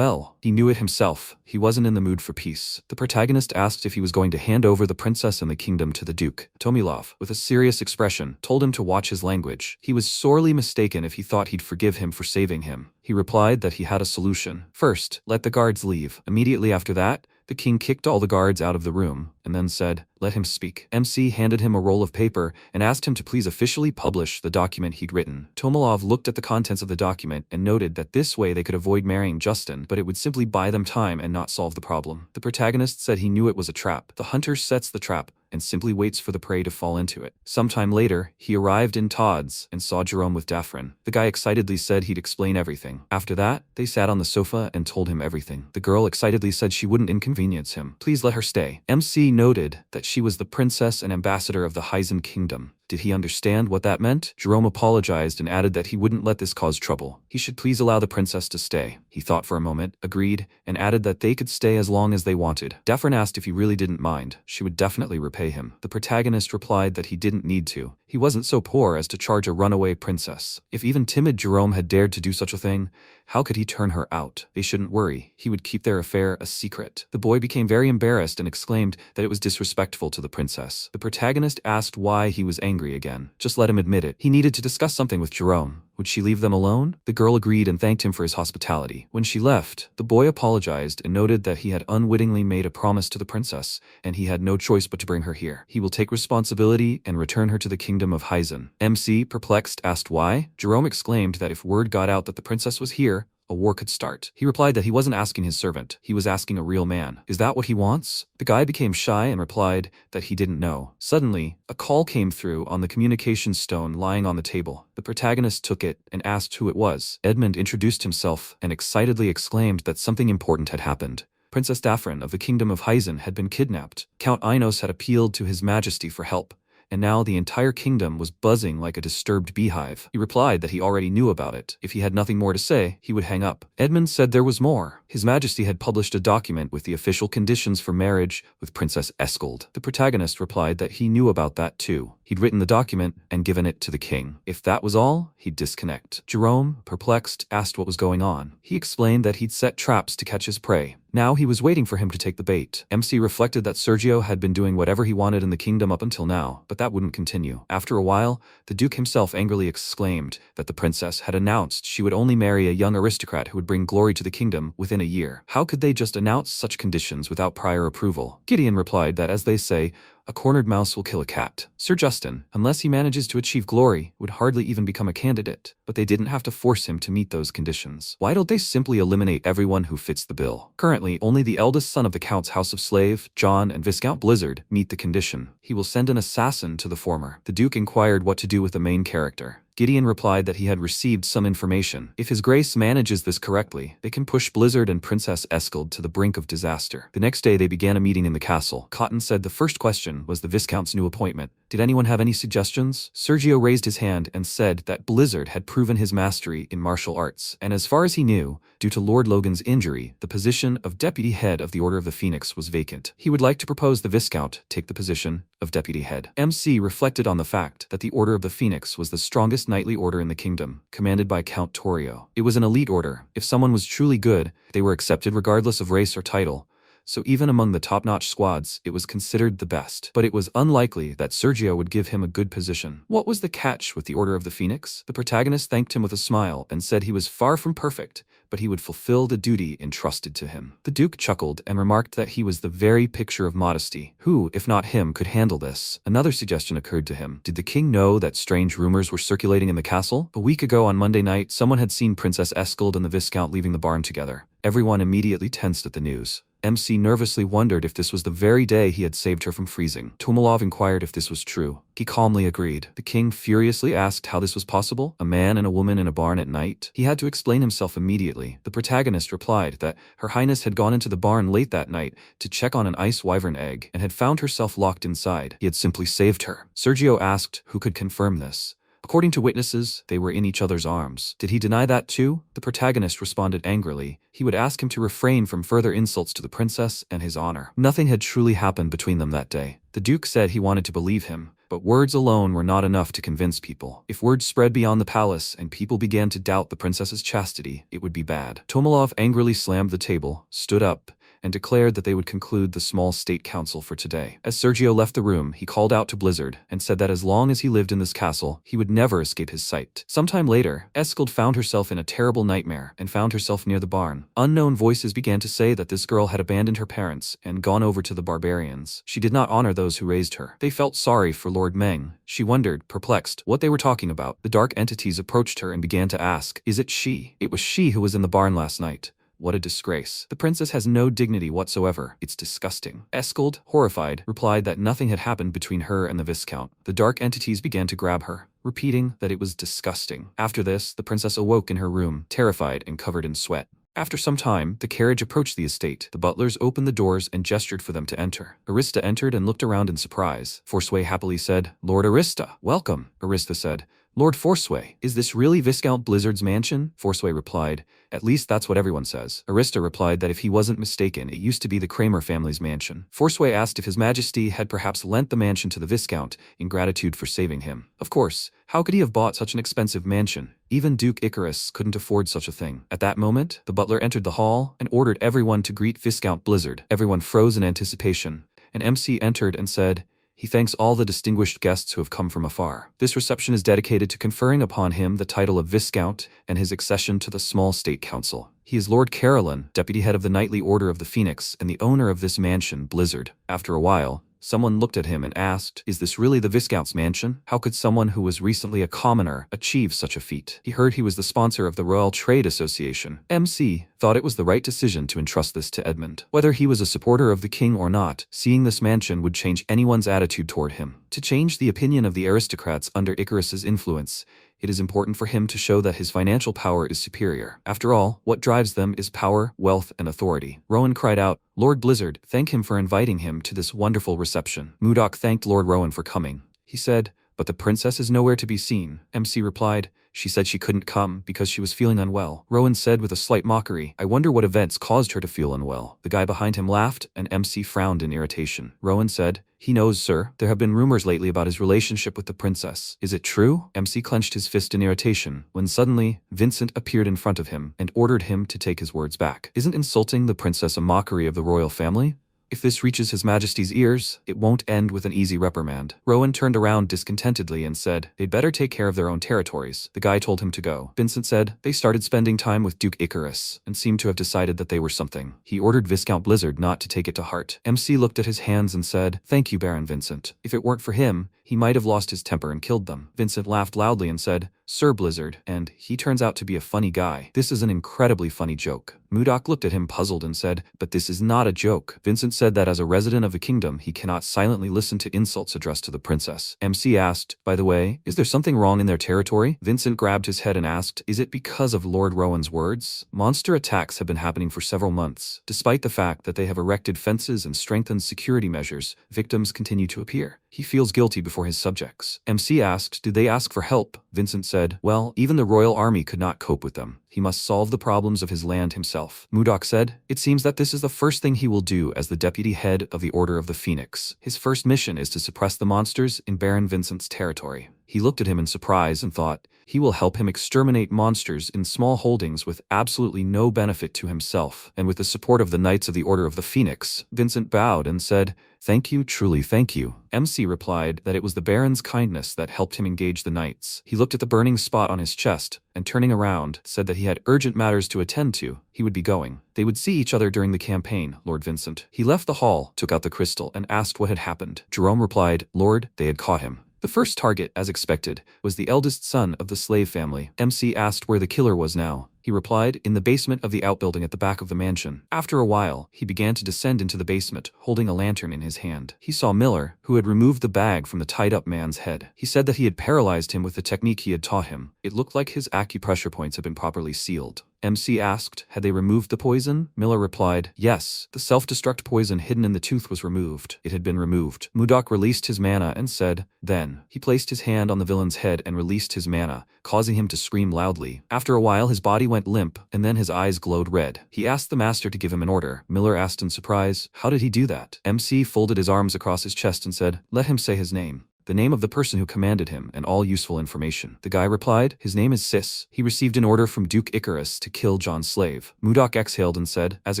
he knew it himself. He wasn't in the mood for peace. The protagonist asked if he was going to hand over the princess and the kingdom to the duke. Tomilov, with a serious expression, told him to watch his language. He was sorely mistaken if he thought he'd forgive him for saving him. He replied that he had a solution. First, let the guards leave. Immediately after that, the king kicked all the guards out of the room and then said, let him speak. MC handed him a roll of paper and asked him to please officially publish the document he'd written. Tomilov looked at the contents of the document and noted that this way they could avoid marrying Justin, but it would simply buy them time and not solve the problem. The protagonist said he knew it was a trap. The hunter sets the trap and simply waits for the prey to fall into it. Sometime later, he arrived in Todd's and saw Jerome with Daphne. The guy excitedly said he'd explain everything. After that, they sat on the sofa and told him everything. The girl excitedly said she wouldn't inconvenience him. Please let her stay. MC noted that she was the princess and ambassador of the Hyzen kingdom. Did he understand what that meant? Jerome apologized and added that he wouldn't let this cause trouble. He should please allow the princess to stay. He thought for a moment, agreed, and added that they could stay as long as they wanted. Daphne asked if he really didn't mind. She would definitely repay him. The protagonist replied that he didn't need to. He wasn't so poor as to charge a runaway princess. If even timid Jerome had dared to do such a thing, how could he turn her out? They shouldn't worry. He would keep their affair a secret. The boy became very embarrassed and exclaimed that it was disrespectful to the princess. The protagonist asked why he was angry again. Just let him admit it. He needed to discuss something with Jerome. Would she leave them alone? The girl agreed and thanked him for his hospitality. When she left, the boy apologized and noted that he had unwittingly made a promise to the princess, and he had no choice but to bring her here. He will take responsibility and return her to the kingdom of Hyzen. MC, perplexed, asked why. Jerome exclaimed that if word got out that the princess was here, a war could start. He replied that he wasn't asking his servant, he was asking a real man. Is that what he wants? The guy became shy and replied that he didn't know. Suddenly, a call came through on the communication stone lying on the table. The protagonist took it and asked who it was. Edmund introduced himself and excitedly exclaimed that something important had happened. Princess Daphne of the kingdom of Hyzen had been kidnapped. Count Inos had appealed to His Majesty for help, and now the entire kingdom was buzzing like a disturbed beehive. He replied that he already knew about it. If he had nothing more to say, he would hang up. Edmund said there was more. His Majesty had published a document with the official conditions for marriage with Princess Eskild. The protagonist replied that he knew about that too. He'd written the document and given it to the king. If that was all, he'd disconnect. Jerome, perplexed, asked what was going on. He explained that he'd set traps to catch his prey. Now he was waiting for him to take the bait. MC reflected that Sergio had been doing whatever he wanted in the kingdom up until now, but that wouldn't continue. After a while, the Duke himself angrily exclaimed that the princess had announced she would only marry a young aristocrat who would bring glory to the kingdom within a year. How could they just announce such conditions without prior approval? Gideon replied that, as they say, a cornered mouse will kill a cat. Sir Justin, unless he manages to achieve glory, would hardly even become a candidate, but they didn't have to force him to meet those conditions. Why don't they simply eliminate everyone who fits the bill? Currently, only the eldest son of the Count's House of Slave, John, and Viscount Blizzard meet the condition. He will send an assassin to the former. The Duke inquired what to do with the main character. Gideon replied that he had received some information. If His Grace manages this correctly, they can push Blizzard and Princess Eskild to the brink of disaster. The next day they began a meeting in the castle. Cotton said the first question was the Viscount's new appointment. Did anyone have any suggestions? Sergio raised his hand and said that Blizzard had proven his mastery in martial arts, and as far as he knew, due to Lord Logan's injury, the position of deputy head of the Order of the Phoenix was vacant. He would like to propose the Viscount take the position of deputy head. MC reflected on the fact that the Order of the Phoenix was the strongest knightly order in the kingdom, commanded by Count Torrio. It was an elite order. If someone was truly good, they were accepted regardless of race or title. So even among the top-notch squads, it was considered the best. But it was unlikely that Sergio would give him a good position. What was the catch with the Order of the Phoenix? The protagonist thanked him with a smile and said he was far from perfect, but he would fulfill the duty entrusted to him. The Duke chuckled and remarked that he was the very picture of modesty. Who, if not him, could handle this? Another suggestion occurred to him. Did the king know that strange rumors were circulating in the castle? A week ago on Monday night, someone had seen Princess Eskild and the Viscount leaving the barn together. Everyone immediately tensed at the news. MC nervously wondered if this was the very day he had saved her from freezing. Tomalov inquired if this was true. He calmly agreed. The king furiously asked how this was possible, a man and a woman in a barn at night. He had to explain himself immediately. The protagonist replied that Her Highness had gone into the barn late that night to check on an ice wyvern egg and had found herself locked inside. He had simply saved her. Sergio asked who could confirm this. According to witnesses, they were in each other's arms. Did he deny that too? The protagonist responded angrily. He would ask him to refrain from further insults to the princess and his honor. Nothing had truly happened between them that day. The Duke said he wanted to believe him, but words alone were not enough to convince people. If word spread beyond the palace and people began to doubt the princess's chastity, it would be bad. Tomalov angrily slammed the table, stood up, and declared that they would conclude the small state council for today. As Sergio left the room, he called out to Blizzard and said that as long as he lived in this castle, he would never escape his sight. Sometime later, Eskild found herself in a terrible nightmare and found herself near the barn. Unknown voices began to say that this girl had abandoned her parents and gone over to the barbarians. She did not honor those who raised her. They felt sorry for Lord Meng. She wondered, perplexed, what they were talking about. The dark entities approached her and began to ask, "Is it she? It was she who was in the barn last night." What a disgrace. The princess has no dignity whatsoever. It's disgusting. Eskild, horrified, replied that nothing had happened between her and the Viscount. The dark entities began to grab her, repeating that it was disgusting. After this, the princess awoke in her room, terrified and covered in sweat. After some time, the carriage approached the estate. The butlers opened the doors and gestured for them to enter. Arista entered and looked around in surprise. Forsway happily said, "Lord Arista, welcome." Arista said, "Lord Forsway, is this really Viscount Blizzard's mansion?" Forsway replied, "At least that's what everyone says." Arista replied that if he wasn't mistaken, it used to be the Kramer family's mansion. Forsway asked if His Majesty had perhaps lent the mansion to the Viscount in gratitude for saving him. Of course, how could he have bought such an expensive mansion? Even Duke Icarus couldn't afford such a thing. At that moment, the butler entered the hall and ordered everyone to greet Viscount Blizzard. Everyone froze in anticipation. An MC entered and said, "He thanks all the distinguished guests who have come from afar. This reception is dedicated to conferring upon him the title of Viscount and his accession to the small state council. He is Lord Carolyn, deputy head of the Knightly Order of the Phoenix and the owner of this mansion, Blizzard." After a while, someone looked at him and asked, "Is this really the Viscount's mansion? How could someone who was recently a commoner achieve such a feat?" He heard he was the sponsor of the Royal Trade Association. MC thought it was the right decision to entrust this to Edmund. Whether he was a supporter of the king or not, seeing this mansion would change anyone's attitude toward him. To change the opinion of the aristocrats under Icarus's influence, it is important for him to show that his financial power is superior. After all, what drives them is power, wealth, and authority. Rowan cried out, "Lord Blizzard, thank him for inviting him to this wonderful reception." Mudok thanked Lord Rowan for coming. he said, but the princess is nowhere to be seen. MC replied, she said she couldn't come because she was feeling unwell. Rowan said with a slight mockery, I wonder what events caused her to feel unwell. The guy behind him laughed, and MC frowned in irritation. Rowan said, he knows, sir. There have been rumors lately about his relationship with the princess. Is it true? MC clenched his fist in irritation, when suddenly, Vincent appeared in front of him and ordered him to take his words back. Isn't insulting the princess a mockery of the royal family? If this reaches His Majesty's ears, it won't end with an easy reprimand. Rowan turned around discontentedly and said, they'd better take care of their own territories. The guy told him to go. Vincent said, they started spending time with Duke Icarus, and seemed to have decided that they were something. He ordered Viscount Blizzard not to take it to heart. MC looked at his hands and said, thank you, Baron Vincent. If it weren't for him, he might have lost his temper and killed them. Vincent laughed loudly and said, Sir Blizzard, and he turns out to be a funny guy. This is an incredibly funny joke. Mudok looked at him puzzled and said, but this is not a joke. Vincent said that as a resident of the kingdom, he cannot silently listen to insults addressed to the princess. MC asked, by the way, is there something wrong in their territory? Vincent grabbed his head and asked, is it because of Lord Rowan's words? Monster attacks have been happening for several months. Despite the fact that they have erected fences and strengthened security measures, victims continue to appear. He feels guilty before his subjects. MC asked, did they ask for help? Vincent said, well, even the royal army could not cope with them. He must solve the problems of his land himself. Mudok said, it seems that this is the first thing he will do as the deputy head of the Order of the Phoenix. His first mission is to suppress the monsters in Baron Vincent's territory. He looked at him in surprise and thought, he will help him exterminate monsters in small holdings with absolutely no benefit to himself. And with the support of the Knights of the Order of the Phoenix, Vincent bowed and said, thank you, truly thank you. MC replied that it was the Baron's kindness that helped him engage the knights. He looked at the burning spot on his chest, and turning around, said that he had urgent matters to attend to. He would be going. They would see each other during the campaign, Lord Vincent. He left the hall, took out the crystal, and asked what had happened. Jerome replied, Lord, they had caught him. The first target, as expected, was the eldest son of the slave family. MC asked where the killer was now. He replied, in the basement of the outbuilding at the back of the mansion. After a while, he began to descend into the basement, holding a lantern in his hand. He saw Miller, who had removed the bag from the tied-up man's head. He said that he had paralyzed him with the technique he had taught him. It looked like his acupressure points had been properly sealed. MC asked, had they removed the poison? Miller replied, yes. The self-destruct poison hidden in the tooth was removed. It had been removed. Mudok released his mana and said, then. He placed his hand on the villain's head and released his mana, causing him to scream loudly. After a while, his body went limp, and then his eyes glowed red. He asked the master to give him an order. Miller asked in surprise, how did he do that? MC folded his arms across his chest and said, let him say his name. The name of the person who commanded him, and all useful information. The guy replied, his name is Sis. He received an order from Duke Icarus to kill John's slave. Mudok exhaled and said, as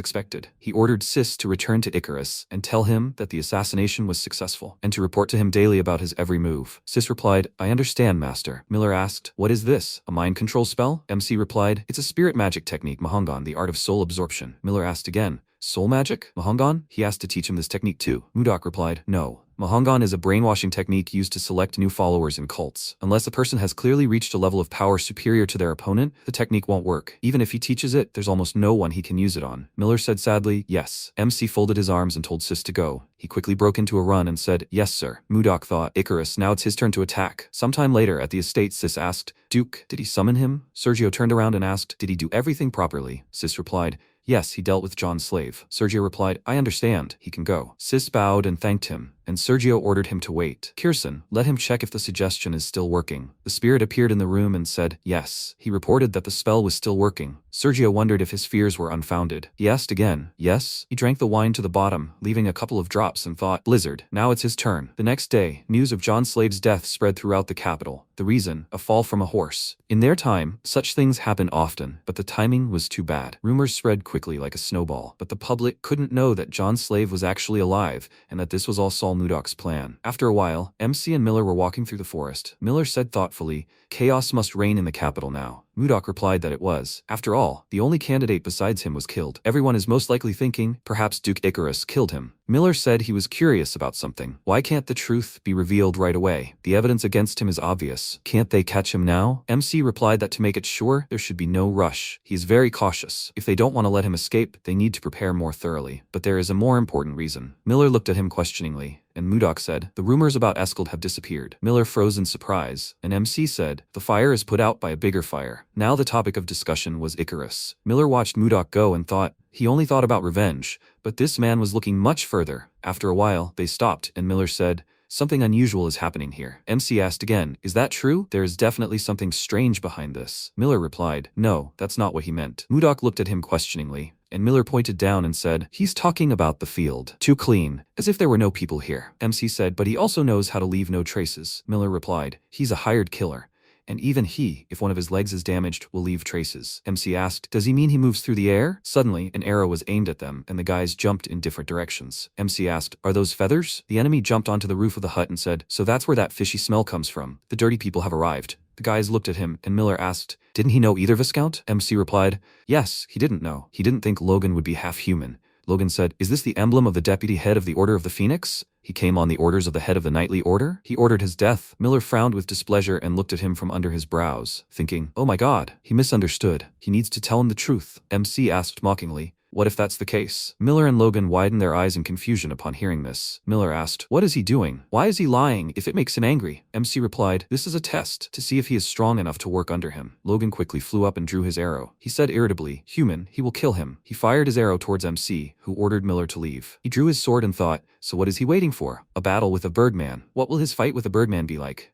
expected. He ordered Sis to return to Icarus and tell him that the assassination was successful, and to report to him daily about his every move. Sis replied, I understand, master. Miller asked, what is this? A mind control spell? MC replied, it's a spirit magic technique, Mahongan, the art of soul absorption. Miller asked again, soul magic? Mahongan? He asked to teach him this technique too. Mudok replied, no. Mahongan is a brainwashing technique used to select new followers in cults. Unless a person has clearly reached a level of power superior to their opponent, the technique won't work. Even if he teaches it, there's almost no one he can use it on. Miller said sadly, yes. MC folded his arms and told Sis to go. He quickly broke into a run and said, yes, sir. Mudok thought, Icarus, now it's his turn to attack. Sometime later at the estate, Sis asked, Duke, did he summon him? Sergio turned around and asked, did he do everything properly? Sis replied, yes, he dealt with John's slave. Sergio replied, I understand. He can go. Sis bowed and thanked him, and Sergio ordered him to wait. Kirsten, let him check if the suggestion is still working. The spirit appeared in the room and said, yes. He reported that the spell was still working. Sergio wondered if his fears were unfounded. He asked again, yes? He drank the wine to the bottom, leaving a couple of drops and thought, Blizzard, now it's his turn. The next day, news of John's slave's death spread throughout the capital. The reason, a fall from a horse. In their time, such things happen often, but the timing was too bad. Rumors spread quickly like a snowball, but the public couldn't know that John's slave was actually alive, and that this was all Saul Mudok's plan. After a while, MC and Miller were walking through the forest. Miller said thoughtfully, chaos must reign in the capital now. Mudok replied that it was. After all, the only candidate besides him was killed. Everyone is most likely thinking, perhaps Duke Icarus killed him. Miller said he was curious about something. Why can't the truth be revealed right away? The evidence against him is obvious. Can't they catch him now? MC replied that to make it sure, there should be no rush. He is very cautious. If they don't want to let him escape, they need to prepare more thoroughly. But there is a more important reason. Miller looked at him questioningly, and Mudok said, the rumors about Eskald have disappeared. Miller froze in surprise, and MC said, the fire is put out by a bigger fire. Now the topic of discussion was Icarus. Miller watched Mudok go and thought, he only thought about revenge, but this man was looking much further. After a while, they stopped, and Miller said, Something unusual is happening here. MC asked again, is that true? There is definitely something strange behind this. Miller replied, no, that's not what he meant. Mudok looked at him questioningly, and Miller pointed down and said, he's talking about the field. Too clean, as if there were no people here. MC said, but he also knows how to leave no traces. Miller replied, he's a hired killer. And even he, if one of his legs is damaged, will leave traces. MC asked, does he mean he moves through the air? Suddenly, an arrow was aimed at them, and the guys jumped in different directions. MC asked, are those feathers? The enemy jumped onto the roof of the hut and said, so that's where that fishy smell comes from. The dirty people have arrived. The guys looked at him, and Miller asked, didn't he know either Viscount? MC replied, yes, he didn't know. He didn't think Logan would be half human. Logan said, is this the emblem of the deputy head of the Order of the Phoenix? He came on the orders of the head of the Knightly Order? He ordered his death. Miller frowned with displeasure and looked at him from under his brows, thinking, oh my god, he misunderstood. He needs to tell him the truth. MC asked mockingly, what if that's the case? Miller and Logan widened their eyes in confusion upon hearing this. Miller asked, what is he doing? Why is he lying if it makes him angry? MC replied, this is a test to see if he is strong enough to work under him. Logan quickly flew up and drew his arrow. He said irritably, human, he will kill him. He fired his arrow towards MC, who ordered Miller to leave. He drew his sword and thought, so what is he waiting for? A battle with a birdman. What will his fight with a birdman be like?